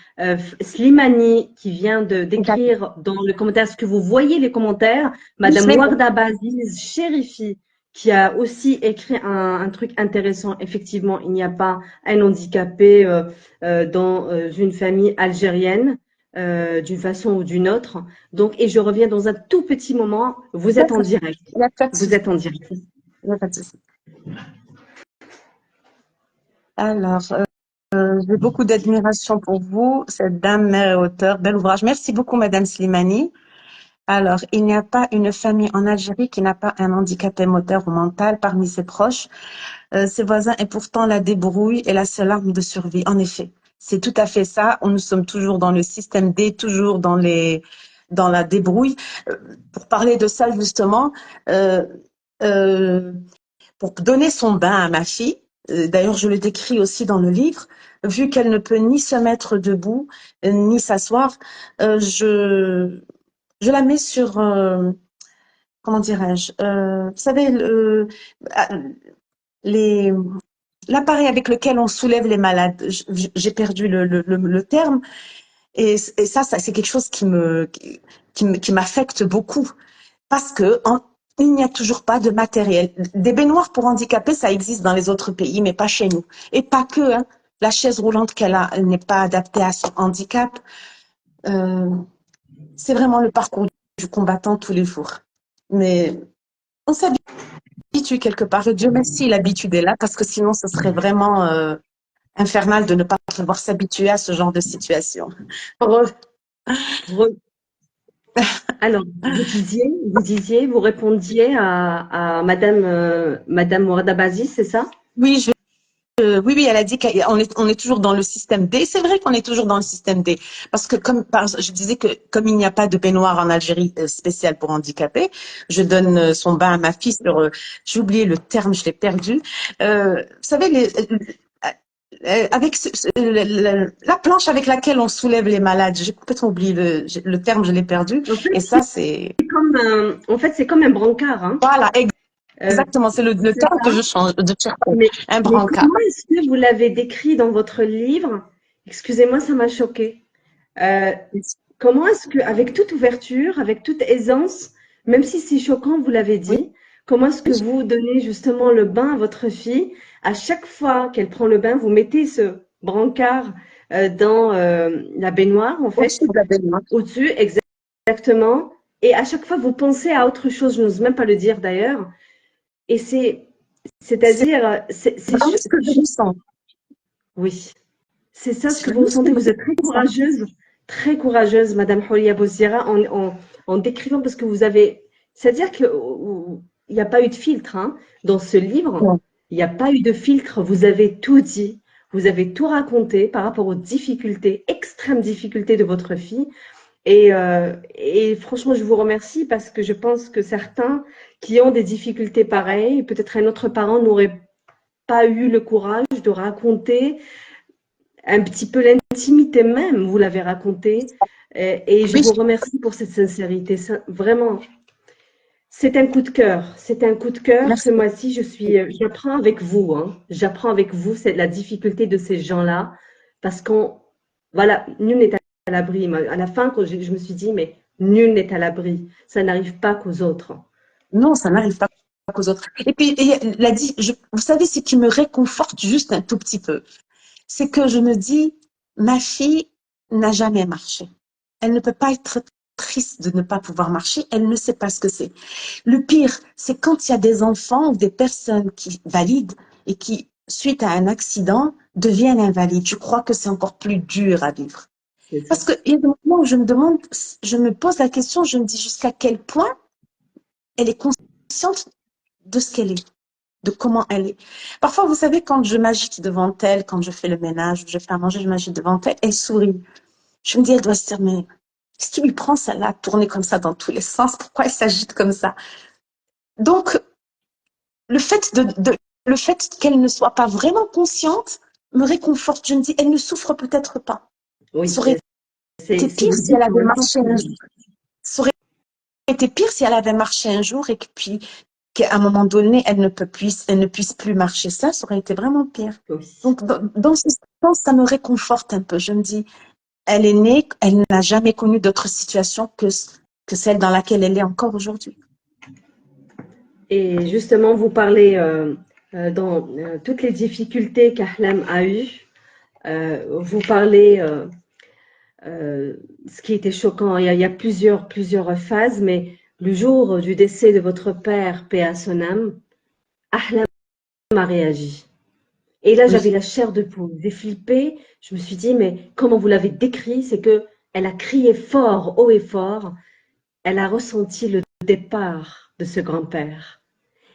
Slimani qui vient d'écrire dans le commentaire. Est-ce que vous voyez les commentaires? Madame Warda Baziz Chérifi qui a aussi écrit un truc intéressant. Effectivement, il n'y a pas un handicapé dans une famille algérienne. D'une façon ou d'une autre. Donc, et je reviens dans un tout petit moment. Vous êtes en direct. Vous êtes en direct. Il n'y a pas de souci. Alors, j'ai beaucoup d'admiration pour vous, cette dame mère et auteur. Bel ouvrage. Merci beaucoup, Madame Slimani. Alors, il n'y a pas une famille en Algérie qui n'a pas un handicapé moteur ou mental parmi ses proches, ses voisins, et pourtant la débrouille est la seule arme de survie. En effet, c'est tout à fait ça. Nous sommes toujours dans le système D, toujours dans la débrouille. Pour parler de ça, justement, pour donner son bain à ma fille, d'ailleurs, je le décris aussi dans le livre, vu qu'elle ne peut ni se mettre debout, ni s'asseoir, je la mets sur, comment dirais-je, vous savez, l'appareil avec lequel on soulève les malades. J'ai perdu le terme. Et ça, c'est quelque chose qui m'affecte beaucoup. Parce que il n'y a toujours pas de matériel. Des baignoires pour handicapés, ça existe dans les autres pays, mais pas chez nous. Et pas que, hein. La chaise roulante qu'elle a, elle n'est pas adaptée à son handicap. C'est vraiment le parcours du combattant tous les jours. Mais on s'habitue quelque part. Et Dieu merci, l'habitude est là, parce que sinon, ce serait vraiment infernal de ne pas pouvoir s'habituer à ce genre de situation. Alors, vous répondiez à Madame Warda Baziz, c'est ça? Oui, oui, elle a dit qu'on est toujours dans le système D. C'est vrai qu'on est toujours dans le système D. Parce que je disais que comme il n'y a pas de baignoire en Algérie spéciale pour handicapés, je donne son bain à ma fille sur, j'ai oublié le terme, je l'ai perdu. Vous savez, avec la planche avec laquelle on soulève les malades, j'ai complètement oublié le terme, je l'ai perdu. En fait, et ça, c'est c'est comme un brancard. Hein. Voilà, exactement. C'est le terme que je change de chercher. Un brancard. Comment est-ce que vous l'avez décrit dans votre livre? Excusez-moi, ça m'a choqué. Comment est-ce que, avec toute ouverture, avec toute aisance, même si c'est choquant, vous l'avez dit, comment est-ce que vous donnez justement le bain à votre fille? À chaque fois qu'elle prend le bain, vous mettez ce brancard dans la baignoire, en fait, Au-dessus de la baignoire. au-dessus, exactement. Et à chaque fois, vous pensez à autre chose, je n'ose même pas le dire d'ailleurs. Et C'est c'est-à-dire, vraiment ce que je ressens. oui, c'est ça ce C'est que vous vraiment ce que ressentez. je Vous êtes ressens. très courageuse, Madame Holia Bozira, en décrivant parce que vous avez, c'est-à-dire que il n'y a pas eu de filtre hein, dans ce livre. Ouais. Il n'y a pas eu de filtre. Vous avez tout dit. Vous avez tout raconté par rapport aux difficultés, extrêmes difficultés de votre fille. Et franchement, je vous remercie parce que je pense que certains qui ont des difficultés pareilles, peut-être un autre parent n'aurait pas eu le courage de raconter un petit peu l'intimité même, vous l'avez raconté. Et je Oui, vous remercie pour cette sincérité. Vraiment, c'est un coup de cœur. C'est un coup de cœur. Ce merci. mois-ci, j'apprends avec vous. Hein. J'apprends avec vous c'est la difficulté de ces gens-là. Parce qu'on, voilà, nul n'est à l'abri. À la fin, quand je me suis dit, mais nul n'est à l'abri. Ça n'arrive pas qu'aux autres. Non, ça n'arrive pas qu'aux autres. Et puis, vous savez, ce qui me réconforte juste un tout petit peu, c'est que je me dis, ma fille n'a jamais marché. Elle ne peut pas être triste de ne pas pouvoir marcher. Elle ne sait pas ce que c'est. Le pire, c'est quand il y a des enfants ou des personnes qui valident et qui, suite à un accident, deviennent invalides. Je crois que c'est encore plus dur à vivre. C'est ça. Parce qu'il y a des moments où je me demande, je me pose la question, je me dis jusqu'à quel point elle est consciente de ce qu'elle est, de comment elle est. Parfois, vous savez, quand je m'agite devant elle, quand je fais le ménage, je fais à manger, je m'agite devant elle, elle sourit. Je me dis, elle doit se dire, mais qu'est-ce qui lui prend celle-là, tourner comme ça dans tous les sens? Pourquoi elle s'agite comme ça? Donc, le fait le fait qu'elle ne soit pas vraiment consciente me réconforte. Je me dis, elle ne souffre peut-être pas. Ça Oui, aurait été si pire vous si elle dites en avait même temps marché que un jour. Ça aurait été pire si elle avait marché un jour et que puis qu'à un moment donné, elle ne puisse plus marcher. Ça aurait été vraiment pire. oui. Donc, dans ce sens, ça me réconforte un peu. Je me dis, elle est née, elle n'a jamais connu d'autre situation que celle dans laquelle elle est encore aujourd'hui. Et justement, vous parlez dans toutes les difficultés qu'Ahlam a eues. Vous parlez, ce qui était choquant, il y a plusieurs phases, mais le jour du décès de votre père, paix à son âme, Ahlam a réagi. Et là, j'avais Oui, la chair de poule. J'ai flippé. Je me suis dit, mais comment vous l'avez décrit, c'est que elle a crié fort, haut et fort. Elle a ressenti le départ de ce grand-père.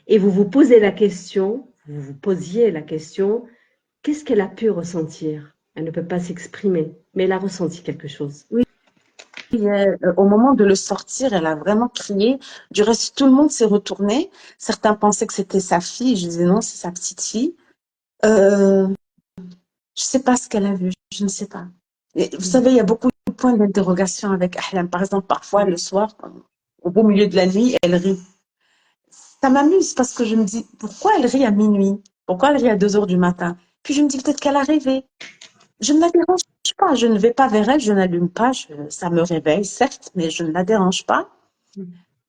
Et vous vous posez la question, vous vous posiez la question, qu'est-ce qu'elle a pu ressentir? Elle ne peut pas s'exprimer, mais elle a ressenti quelque chose. oui. Au moment de le sortir, elle a vraiment crié. Du reste, tout le monde s'est retourné. Certains pensaient que c'était sa fille. Je disais non, c'est sa petite fille. Euh, je sais pas ce qu'elle a vu. Je ne sais pas. Et vous savez, il y a beaucoup de points d'interrogation avec Ahlam. Par exemple, parfois, le soir, au beau milieu de la nuit, elle rit. Ça m'amuse parce que je me dis, pourquoi elle rit à minuit? Pourquoi elle rit à 2 heures du matin? Puis je me dis peut-être qu'elle a rêvé. Je ne la dérange pas. Je ne vais pas vers elle. Je n'allume pas. Ça me réveille, certes, mais je ne la dérange pas.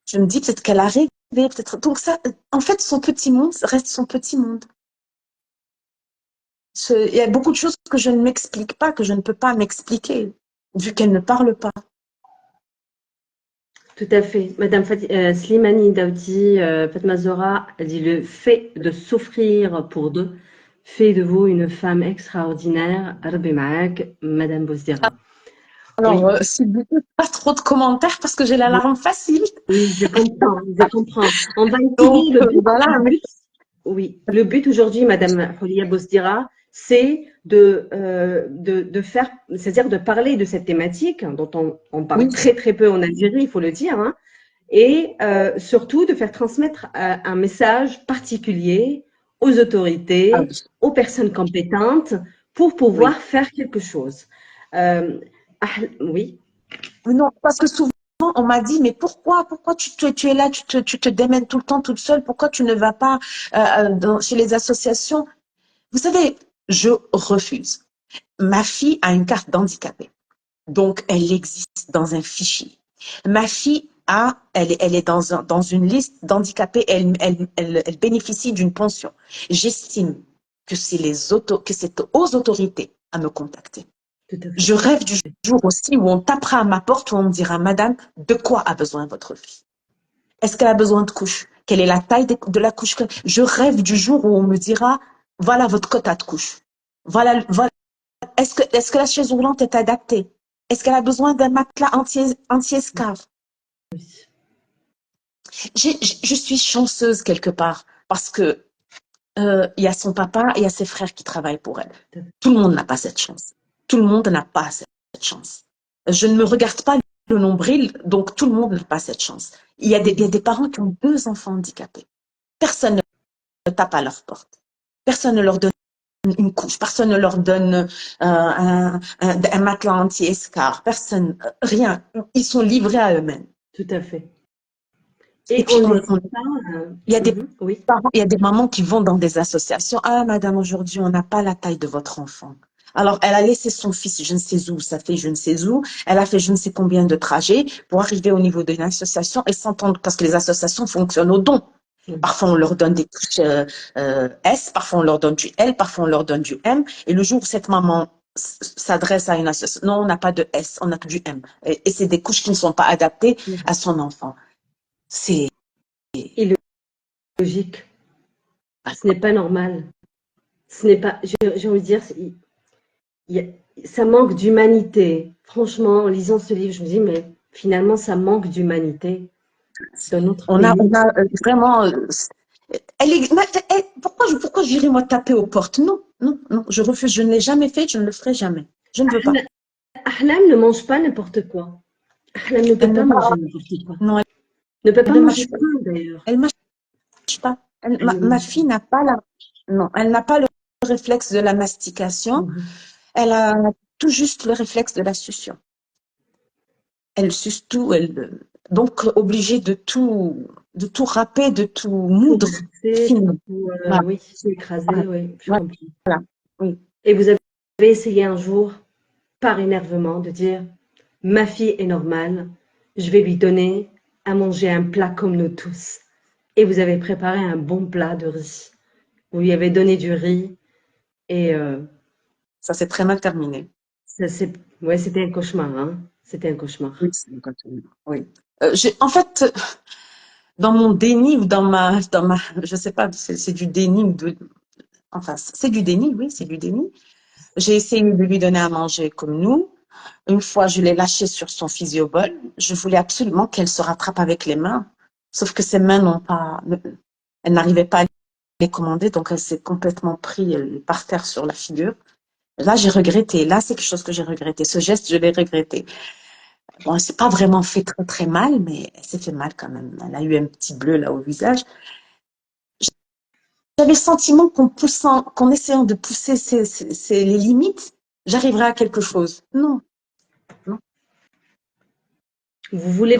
Je me dis peut-être qu'elle a rêvé, peut-être. Donc ça, en fait, son petit monde reste son petit monde. Il y a beaucoup de choses que je ne m'explique pas, que je ne peux pas m'expliquer, vu qu'elle ne parle pas. Tout à fait. Madame Slimani Daoudi, Fatma Zora a dit le fait de souffrir pour deux fait de vous une femme extraordinaire. Rabbi Maak, Madame Bouzdira. Alors, Oui, s'il vous plaît, pas trop de commentaires parce que j'ai l'alarme facile. oui, je comprends, je comprends. On va Donc, essayer voilà. le but, oui, le but aujourd'hui, Madame Holia Bosdira, c'est de faire, c'est-à-dire de parler de cette thématique dont on Oui, parle très peu en Algérie, il faut le dire, hein, et surtout de faire transmettre un message particulier aux ah autorités, oui, aux personnes compétentes pour oui. pouvoir faire quelque chose. Oui, Non, parce que souvent, on m'a dit, mais pourquoi tu es là, tu te démènes tout le temps toute seule, pourquoi tu ne vas pas chez les associations? Vous savez, je refuse. Ma fille a une carte d'handicapé. Donc, elle existe dans un fichier. Ma fille elle est dans une liste d'handicapés, elle bénéficie d'une pension. J'estime que c'est aux autorités à me contacter. tout à fait. Je rêve du jour aussi où on tapera à ma porte, où on me dira, Madame, de quoi a besoin votre fille? Est-ce qu'elle a besoin de couches? Quelle est la taille de la couche? Je rêve du jour où on me dira, voilà votre quota de couches. Voilà. Est-ce que la chaise roulante est adaptée? Est-ce qu'elle a besoin d'un matelas anti-escave? Oui, Je suis chanceuse quelque part parce que il y a son papa et il y a ses frères qui travaillent pour elle. tout à fait. Tout le monde n'a pas cette chance. Tout le monde n'a pas cette chance. Je ne me regarde pas le nombril, donc tout le monde n'a pas cette chance. Il y a des parents qui ont 2 enfants handicapés. Personne ne tape à leur porte. Personne ne leur donne une couche. Personne ne leur donne un matelas anti-escar. Personne, rien. Ils sont livrés à eux-mêmes. Tout à fait. Et Et puis, on ne sait pas. il y a des Oui. parents, il y a des mamans qui vont dans des associations. Ah, madame, aujourd'hui, on n'a pas la taille de votre enfant. Alors, elle a laissé son fils, je ne sais où, ça fait je ne sais où. Elle a fait je ne sais combien de trajets pour arriver au niveau d'une association et s'entendre, parce que les associations fonctionnent au don. Parfois, on leur donne des couches S, parfois, on leur donne du L, parfois, on leur donne du M. Et le jour où cette maman s'adresse à une association, non, on n'a pas de S, on n'a que du M. Et c'est des couches qui ne sont pas adaptées à son enfant. C'est Illogique. Ce n'est pas normal. Ce n'est pas. J'ai envie de dire, ça manque d'humanité. Franchement, en lisant ce livre, je me dis, mais finalement, ça manque d'humanité dans notre pays. on a vraiment. Pourquoi j'irai moi taper aux portes? Non, non, non, je refuse. Je ne l'ai jamais fait, je ne le ferai jamais. Je ne veux pas. Ahlam ne mange pas n'importe quoi. Ahlam ne peut Elle ne pas va, manger n'importe quoi. non, Ne peut elle pas ne manger mâche pas. pain, d'ailleurs. Elle mâche pas. Elle ne Ma mange fille n'a pas non, elle n'a pas le réflexe de la pas. mastication. Elle a tout juste le réflexe de la succion. Elle suce tout. Donc obligée de tout râper, de tout Tout moudre mixé, finement. tout, Voilà, oui, tout écrasé, voilà, oui, je voilà. comprends. Oui. Et vous avez essayé un jour, par énervement, de dire, ma fille est normale, je vais lui donner à manger un plat comme nous tous. Et vous avez préparé un bon plat de riz. Vous lui avez donné du riz et Ça s'est très mal terminé. ça, ouais, c'était un cauchemar, hein. C'était un cauchemar. Oui, c'est une continuité. Oui. En fait, dans mon déni ou je sais pas, c'est du déni enfin, c'est du déni, oui, c'est du déni. J'ai essayé de lui donner à manger comme nous. Une fois, je l'ai lâché sur son physiobol. Je voulais absolument qu'elle se rattrape avec les mains. Sauf que ses mains elle n'arrivait pas à les commander, donc elle s'est complètement pris par terre sur la figure. Là, j'ai regretté. Là, c'est quelque chose que j'ai regretté. Ce geste, je l'ai regretté. Bon, elle s'est pas vraiment fait très très mal, mais elle s'est fait mal quand même. Elle a eu un petit bleu là au visage. J'avais le sentiment qu'en essayant de pousser les limites, j'arriverais à quelque chose. Non, non. Vous voulez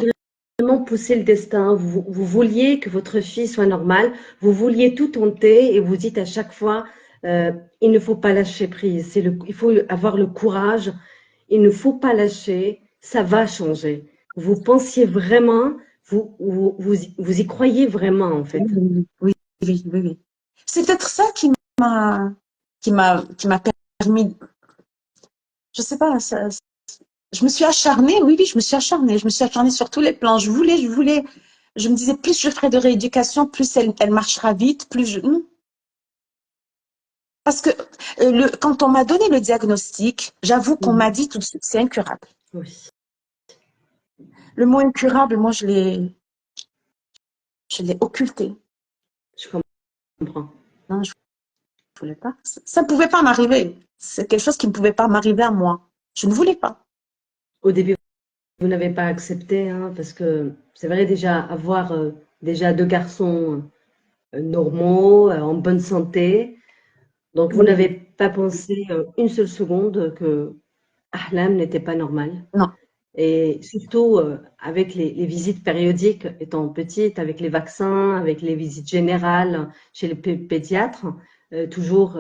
vraiment pousser le destin, vous vouliez que votre fille soit normale, vous vouliez tout tenter et vous dites à chaque fois, il ne faut pas lâcher prise, il faut avoir le courage, il ne faut pas lâcher, ça va changer. Vous pensiez vraiment, vous y croyez vraiment en Oui, fait. oui, oui, oui, oui, oui. C'est peut-être ça m'a, qui m'a permis, je sais pas, je me suis acharnée, oui, oui, je me suis acharnée. Je me suis acharnée sur tous les plans. Je me disais, plus je ferai de rééducation, plus elle marchera vite, non. Parce que quand on m'a donné le diagnostic, j'avoue qu'on m'a dit tout de suite, c'est incurable. Oui, Le mot incurable, moi, je l'ai occulté. je comprends. Non, je ne voulais pas. Ça ne pouvait pas m'arriver. C'est quelque chose qui ne pouvait pas m'arriver à moi. Je ne voulais pas. Au début, vous n'avez pas accepté, hein, parce que c'est vrai déjà avoir déjà deux garçons normaux, en bonne santé. Donc, vous n'avez Oui, pas pensé une seule seconde que Ahlam n'était pas normal. non. Et surtout, avec les visites périodiques, étant petite, avec les vaccins, avec les visites générales chez les pédiatres, toujours,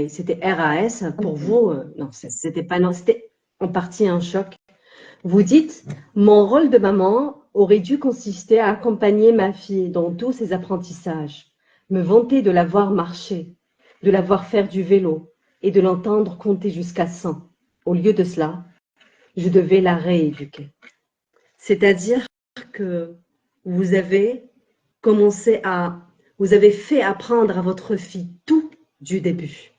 c'était RAS. Pour vous, non, c'était pas, non, c'était en partie un choc. Vous dites, mon rôle de maman aurait dû consister à accompagner ma fille dans tous ses apprentissages, me vanter de la voir marcher, de la voir faire du vélo et de l'entendre compter jusqu'à 100. au lieu de cela, je devais la rééduquer. C'est-à-dire que vous avez vous avez fait apprendre à votre fille tout du début.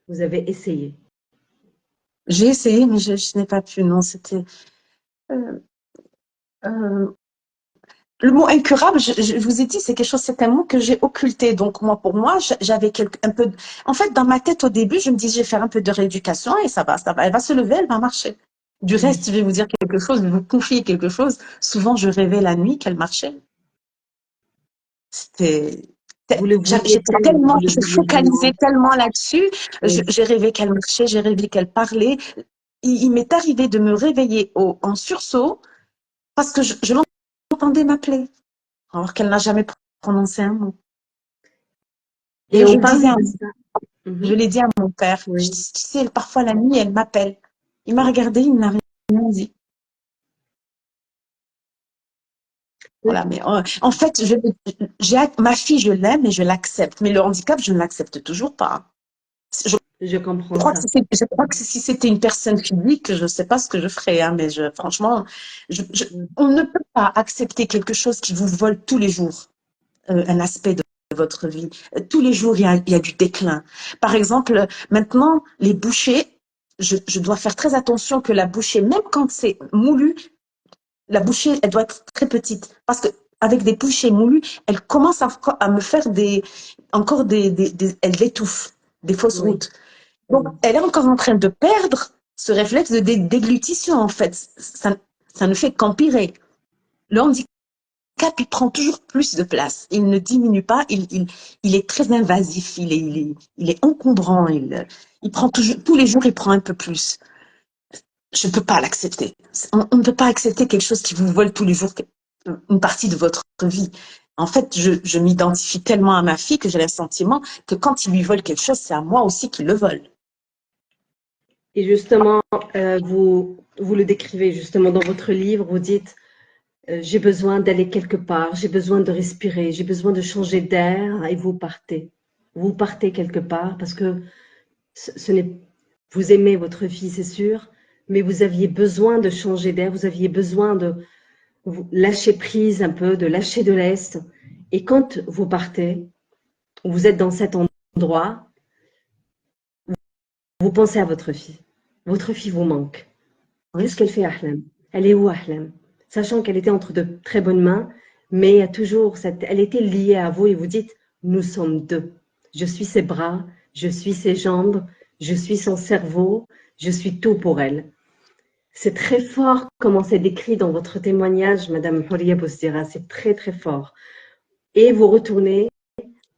Vous avez essayé. J'ai essayé, mais je n'ai pas pu, non, c'était... euh, euh, le mot incurable, je vous ai dit, c'est quelque chose, c'est un mot que j'ai occulté. Donc, moi, pour moi, j'avais un peu... En fait, dans ma tête, au début, je me disais, je vais faire un peu de rééducation et ça va. Elle va se lever, elle va marcher. Du reste, je vais vous dire quelque chose, je vais vous confier quelque chose. Souvent, je rêvais la nuit qu'elle marchait. C'était... Vous le vouliez J'étais tellement, tellement, vous le je vouliez focalisais vraiment. tellement là-dessus. Oui. J'ai rêvé qu'elle marchait, j'ai rêvé qu'elle parlait. Il m'est arrivé de me réveiller en sursaut parce que je l'entendais m'appeler, alors qu'elle n'a jamais prononcé un mot. Et Et on parle de ça. je l'ai dit à mon père. Je Oui. dis, tu sais, parfois la nuit, elle m'appelle. Il m'a regardé, il n'a rien dit. Voilà, mais en fait, ma fille, je l'aime et je l'accepte. Mais le handicap, je ne l'accepte toujours pas. Je Je comprends crois que ça. je crois que si c'était une personne physique, je ne sais pas ce que je ferais, hein, mais franchement, on ne peut pas accepter quelque chose qui vous vole tous les jours, un aspect de votre vie. Tous les jours, il y a du déclin. Par exemple, maintenant, les bouchées, je dois faire très attention que la bouchée, même quand c'est moulu, la bouchée, elle doit être très petite. Parce que avec des bouchées moulues, elle commence à me faire elle étouffe, des fausses Oui. routes. Donc, elle est encore en train de perdre ce réflexe de déglutition, en fait. Ça ne fait qu'empirer. Le handicap, il prend toujours plus de place. Il ne diminue pas. Il est très invasif. Il est encombrant. Il prend toujours, tous les jours, il prend un peu plus. Je ne peux pas l'accepter. On ne peut pas accepter quelque chose qui vous vole tous les jours une partie de votre vie. En fait, je m'identifie tellement à ma fille que j'ai le sentiment que quand il lui vole quelque chose, c'est à moi aussi qu'il le vole. Et justement, vous le décrivez justement dans votre livre, vous dites, j'ai besoin d'aller quelque part, j'ai besoin de respirer, j'ai besoin de changer d'air et vous partez. Vous partez quelque part parce que ce n'est, vous aimez votre fille, c'est sûr, mais vous aviez besoin de changer d'air, vous aviez besoin de lâcher prise un peu, de lâcher de l'est. Et quand vous partez, vous êtes dans cet endroit, vous pensez à votre fille. Votre fille vous manque. Oui. Qu'est-ce qu'elle fait, Ahlam? Elle est où, Ahlam? Sachant qu'elle était entre de très bonnes mains, mais il y a toujours elle était liée à vous et vous dites, nous sommes deux. Je suis ses bras, je suis ses jambes, je suis son cerveau, je suis tout pour elle. C'est très fort comment c'est décrit dans votre témoignage, Madame Houria Bouzdira. C'est très, très fort. Et vous retournez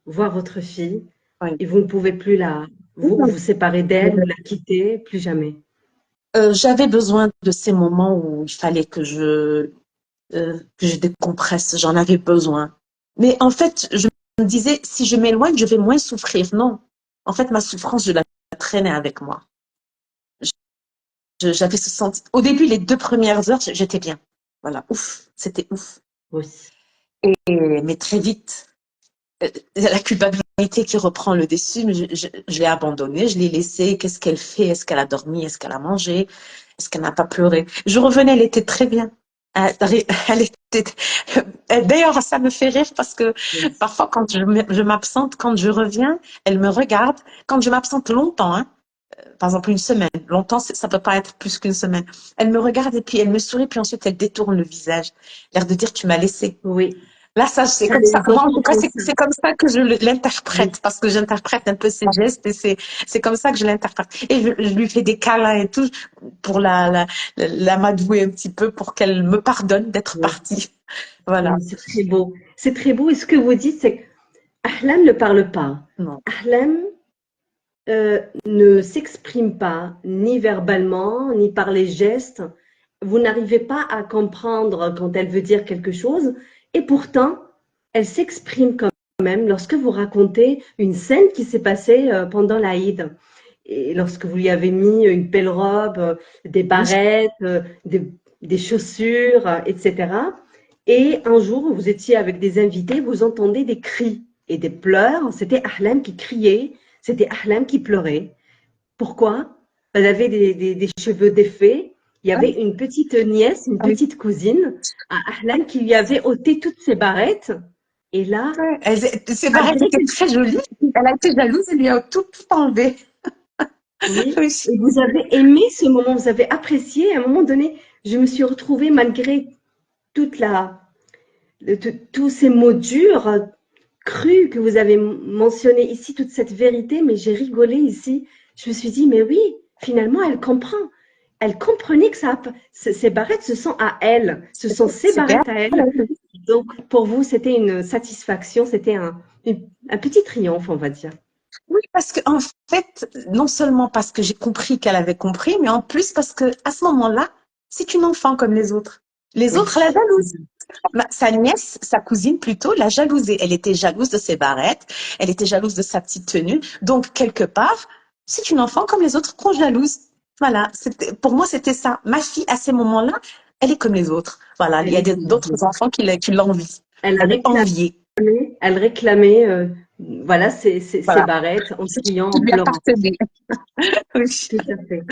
voir votre fille Oui. et vous ne pouvez plus vous séparer d'elle ou la quitter, plus jamais. J'avais besoin de ces moments où il fallait que je décompresse. J'en avais besoin. Mais en fait, je me disais, si je m'éloigne, je vais moins souffrir. Non. En fait, ma souffrance, je la traînais avec moi. J'avais ce sentiment. Au début, les 2 premières heures, j'étais bien. Voilà, ouf, c'était ouf. Oui. Mais très vite, la culpabilité qui reprend le dessus, mais je l'ai abandonnée, je l'ai laissée. Qu'est-ce qu'elle fait? Est-ce qu'elle a dormi? Est-ce qu'elle a mangé? Est-ce qu'elle n'a pas pleuré? Je revenais, elle était très bien. Elle était... D'ailleurs, ça me fait rire parce que Oui. parfois, quand je m'absente, quand je reviens, elle me regarde. Quand je m'absente longtemps, hein, par exemple une semaine, longtemps, ça peut pas être plus qu'une semaine. Elle me regarde et puis elle me sourit, puis ensuite elle détourne le visage, l'air de dire tu m'as laissé. Oui. Là, ça, c'est Ça, comme ça. les Moi, en tout enfants cas, font ça. c'est comme ça que je Oui. l'interprète, parce que j'interprète un peu ses gestes et c'est comme ça que je l'interprète. Et je lui fais des câlins et tout pour l'amadouer un petit peu pour qu'elle me pardonne d'être Oui. partie. Voilà. Oui, c'est très beau. C'est très beau. Et ce que vous dites, c'est que Ahlam ne parle pas. Non. Ahlam ne s'exprime pas, ni verbalement, ni par les gestes. Vous n'arrivez pas à comprendre quand elle veut dire quelque chose. Et pourtant, elle s'exprime quand même lorsque vous racontez une scène qui s'est passée pendant l'Aïd. Et lorsque vous lui avez mis une belle robe, des Oui. barrettes, des chaussures, etc. Et un jour, vous étiez avec des invités, vous entendez des cris et des pleurs. C'était Ahlam qui criait, c'était Ahlam qui pleurait. Pourquoi? elle avait des cheveux défaits. Il y avait une petite nièce, une Oui. petite cousine à Ahlan qui lui avait ôté toutes ses barrettes. Et là, Ses barrettes malgré étaient très jolies. Elle a été jalouse, elle lui a tout enlevé. oui, Oui. et vous avez aimé ce moment, vous avez apprécié. À un moment donné, je me suis retrouvée malgré toute tous ces mots durs, crus que vous avez mentionnés ici, toute cette vérité, mais j'ai rigolé ici. Je me suis dit, mais oui, finalement, elle comprend. Elle comprenait que ces barrettes, ce sont à elle, ce sont ses C'était barrettes à elle. Donc, pour vous, c'était une satisfaction, c'était un petit triomphe, on va dire. oui, parce que en fait, non seulement parce que j'ai compris qu'elle avait compris, mais en plus parce que à ce moment-là, c'est une enfant comme les autres. Les Oui. autres la jalousent. Sa nièce, sa cousine plutôt, l'a jalousée. Elle était jalouse de ses barrettes, elle était jalouse de sa petite tenue. Donc, quelque part, c'est une enfant comme les autres qu'on jalouse. Voilà, pour moi, c'était ça. Ma fille, à ces moments-là, elle est comme les autres. Voilà, il Elle y a est comme les d'autres autres. enfants qui l'envient. Elle a Elle est enviée. elle réclamait, voilà, ses Voilà, barrettes en ce criant, qui en lui pleurant. appartenait. Oui. Tout à fait.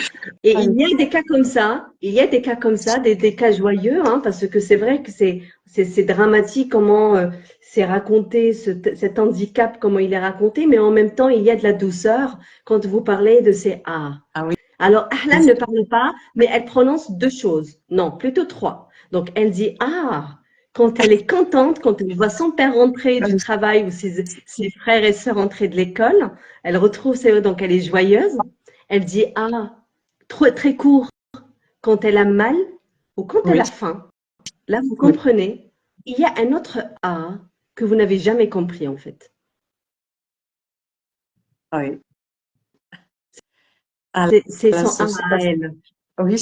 Et il y a des cas comme ça, il y a des cas comme ça, des cas joyeux, hein, parce que c'est vrai que c'est dramatique comment c'est raconté, cet handicap, comment il est raconté, mais en même temps, il y a de la douceur quand vous parlez de ces A. Ah oui. Alors, Ahlan ne parle pas, mais elle prononce deux choses. Non, plutôt trois. Donc, elle dit ah quand elle est contente, quand elle voit son père rentrer du travail ou ses frères et sœurs rentrer de l'école, elle retrouve donc elle est joyeuse. Elle dit ah trop, très court quand elle a mal ou quand elle Oui. a faim. Là, vous Oui. comprenez. Il y a un autre ah que vous n'avez jamais compris en fait. Oui. Ah, C'est là, son ah à elle. oui,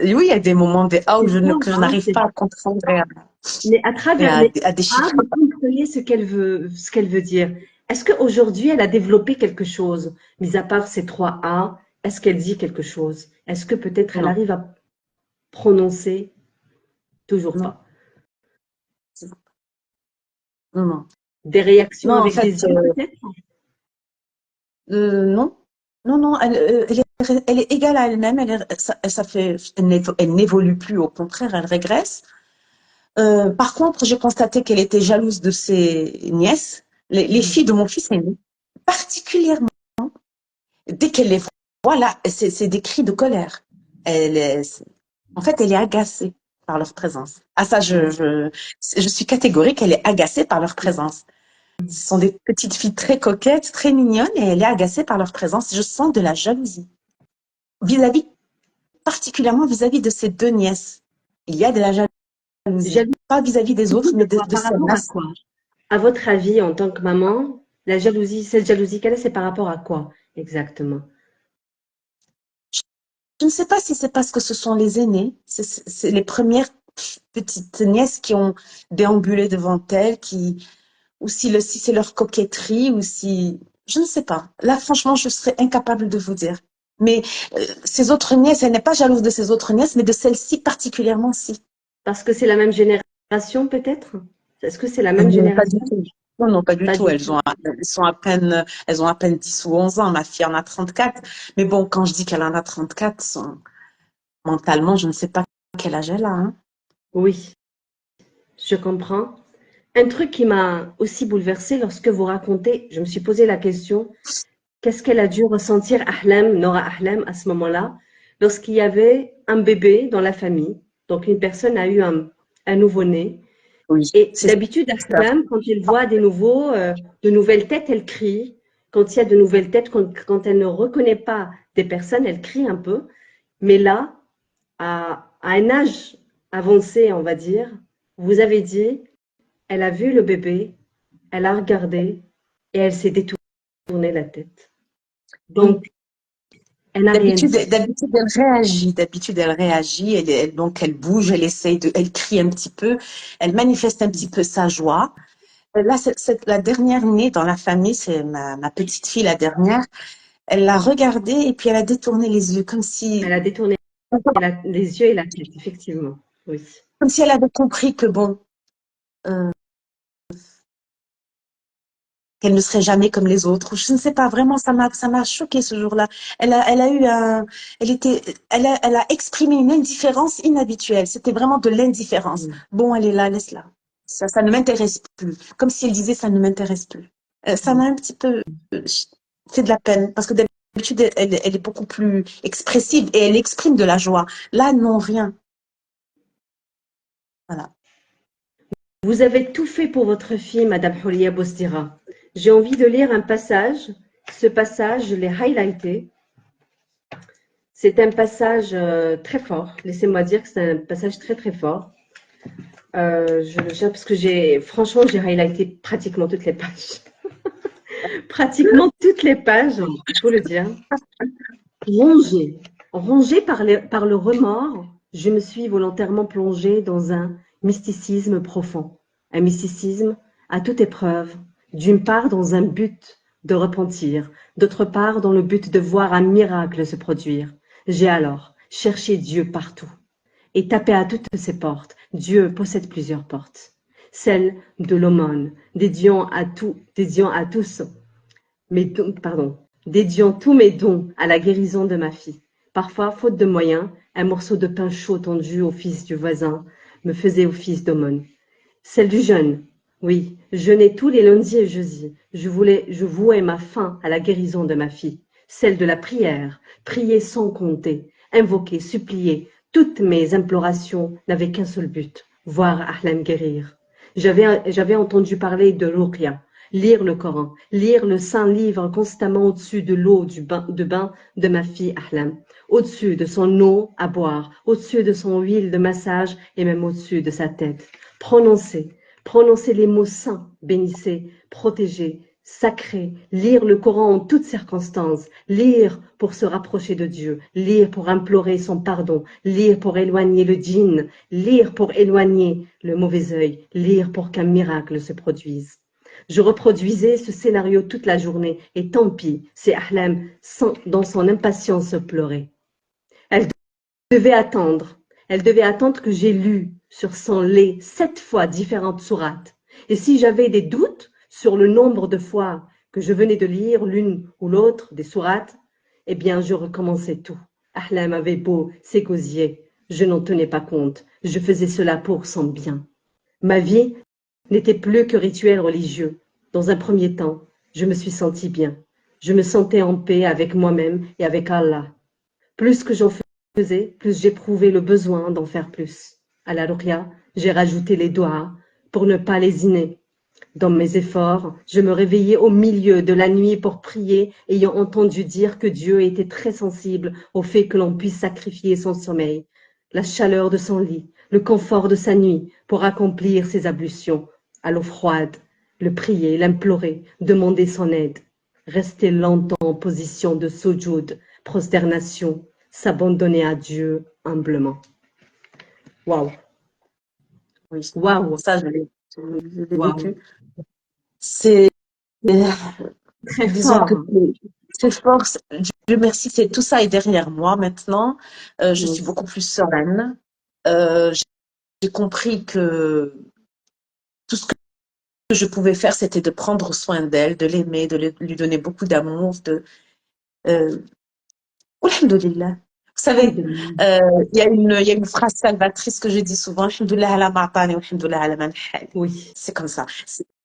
oui, il y a des moments des ah où C'est son que je ah, n'arrive pas à comprendre mais à et travers les à A, déchiffrer. vous comprenez ce qu'elle veut dire. Est-ce qu'aujourd'hui, elle a développé quelque chose, mis à part ces trois A? Est-ce qu'elle dit quelque chose? Est-ce que peut-être elle Non, arrive à prononcer? Toujours non, pas. non, non. Des réactions Non, en avec fait, des yeux, peut-être? non, non, non, elle est égale à elle-même. Elle n'évolue plus, au contraire, elle régresse. Par contre, j'ai constaté qu'elle était jalouse de ses nièces, les filles de mon fils aîné, particulièrement. Dès qu'elle les voit, là, c'est des cris de colère. Elle est, en fait, elle est agacée par leur présence. Ah ça, je suis catégorique, elle est agacée par leur présence. Ce sont des petites filles très coquettes, très mignonnes, et elle est agacée par leur présence. Je sens de la jalousie. Vis-à-vis, particulièrement vis-à-vis de ses deux nièces. Il y a de la jalousie. Jalousie Pas vis-à-vis des autres, mais de quoi? de Par ses rapport à nièces. quoi? À votre avis, en tant que maman, la jalousie, cette jalousie qu'elle a, c'est par rapport à quoi exactement? Je ne sais pas si c'est parce que ce sont les aînés, c'est les premières petites nièces qui ont déambulé devant elle, ou si c'est leur coquetterie, ou si, je ne sais pas. Là, franchement, je serais incapable de vous dire. Mais ces autres nièces, elle n'est pas jalouse de ces autres nièces, mais de celle-ci particulièrement, si. Parce que c'est la même génération, peut-être? Est-ce que c'est la même Non, pas du génération? tout. Non, non, pas du Pas tout. du tout. Elles ont à peine 10 ou 11 ans. Ma fille en a 34. Mais bon, quand je dis qu'elle en a 34, mentalement, je ne sais pas quel âge elle a, hein. Oui, je comprends. Un truc qui m'a aussi bouleversée lorsque vous racontez, je me suis posé la question, qu'est-ce qu'elle a dû ressentir Ahlam, Nora Ahlam, à ce moment-là, lorsqu'il y avait un bébé dans la famille, donc une personne a eu un nouveau-né, Oui, et c'est d'habitude, ça. Ahlam, quand elle voit de nouvelles têtes, elle crie. Quand il y a de nouvelles têtes, quand elle ne reconnaît pas des personnes, elle crie un peu. Mais là, à un âge avancé, on va dire, vous avez dit, elle a vu le bébé, elle a regardé et elle s'est détournée la tête. Oui. Donc, elle n'a rien dit. D'habitude, elle réagit. D'habitude, elle réagit. Donc, elle bouge, elle crie un petit peu. Elle manifeste un petit peu sa joie. Là, la dernière née dans la famille, c'est ma petite fille, la dernière. Elle l'a regardée et puis elle a détourné les yeux, Elle a détourné les yeux et la tête, effectivement. Oui. comme si elle avait compris que bon, euh, qu'elle ne serait jamais comme les autres. Je ne sais pas, vraiment, ça m'a choqué ce jour-là. Elle a eu elle a exprimé une indifférence inhabituelle. C'était vraiment de l'indifférence. Bon, elle est là, laisse-la. Ça ne m'intéresse plus. Comme si elle disait, ça ne m'intéresse plus. Ça m'a un petit peu fait de la peine parce que d'habitude, elle est beaucoup plus expressive et elle exprime de la joie. Là, non, rien. Voilà. Vous avez tout fait pour votre fille, Madame Houlia Bostira. J'ai envie de lire un passage. Ce passage, je l'ai highlighté. C'est un passage très fort. Laissez-moi dire que c'est un passage très très fort. Parce que franchement, j'ai highlighté pratiquement toutes les pages. Pratiquement toutes les pages, il faut le dire. Rongée par le remords, je me suis volontairement plongée dans un mysticisme profond. Un mysticisme à toute épreuve, d'une part dans un but de repentir, d'autre part dans le but de voir un miracle se produire. J'ai alors cherché Dieu partout et tapé à toutes ses portes. Dieu possède plusieurs portes. Celle de l'aumône, dédiant à tous dédiant tous mes dons à la guérison de ma fille. Parfois, faute de moyens, un morceau de pain chaud tendu au fils du voisin me faisait office d'aumône. Celle du jeûne. Oui, jeûnais tous les lundis et jeudis. Je vouais ma faim à la guérison de ma fille. Celle de la prière. Prier sans compter. Invoquer, supplier. Toutes mes implorations n'avaient qu'un seul but. Voir Ahlam guérir. J'avais entendu parler de Ruqya. Lire le Coran, lire le saint livre constamment au-dessus de l'eau de bain de ma fille Ahlam, au-dessus de son eau à boire, au-dessus de son huile de massage et même au-dessus de sa tête. Prononcer les mots saints, bénissez, protégez, sacrés, lire le Coran en toutes circonstances, lire pour se rapprocher de Dieu, lire pour implorer son pardon, lire pour éloigner le djinn, lire pour éloigner le mauvais œil, lire pour qu'un miracle se produise. Je reproduisais ce scénario toute la journée et tant pis, c'est Ahlam dans son impatience pleurait. Elle devait attendre. Elle devait attendre que j'ai lu sur son lait 7 fois différentes sourates. Et si j'avais des doutes sur le nombre de fois que je venais de lire l'une ou l'autre des sourates, eh bien, je recommençais tout. Ahlam avait beau s'égosier, je n'en tenais pas compte. Je faisais cela pour son bien. Ma vie n'était plus que rituel religieux. Dans un premier temps, je me suis sentie bien. Je me sentais en paix avec moi-même et avec Allah. Plus que j'en faisais, plus j'éprouvais le besoin d'en faire plus. À la ruqya, j'ai rajouté les doigts pour ne pas lésiner. Dans mes efforts, je me réveillais au milieu de la nuit pour prier, ayant entendu dire que Dieu était très sensible au fait que l'on puisse sacrifier son sommeil, la chaleur de son lit, le confort de sa nuit pour accomplir ses ablutions, à l'eau froide, le prier, l'implorer, demander son aide, rester longtemps en position de sujoud, prosternation, s'abandonner à Dieu humblement. Waouh! Oui, Waouh! ça, je l'ai Waouh! vécu. C'est, Très disons que fort. c'est fort. Dieu merci, c'est tout ça est derrière moi maintenant. Je suis Yes. beaucoup plus sereine. Euh, j'ai compris que tout ce que je pouvais faire, c'était de prendre soin d'elle, de l'aimer, lui donner beaucoup d'amour. Euh, Alhamdulillah. Vous savez, il y a une phrase salvatrice que je dis souvent, Alhamdulillah ala ma'tani wa alhamdulillah ala man hal. Oui. C'est comme ça.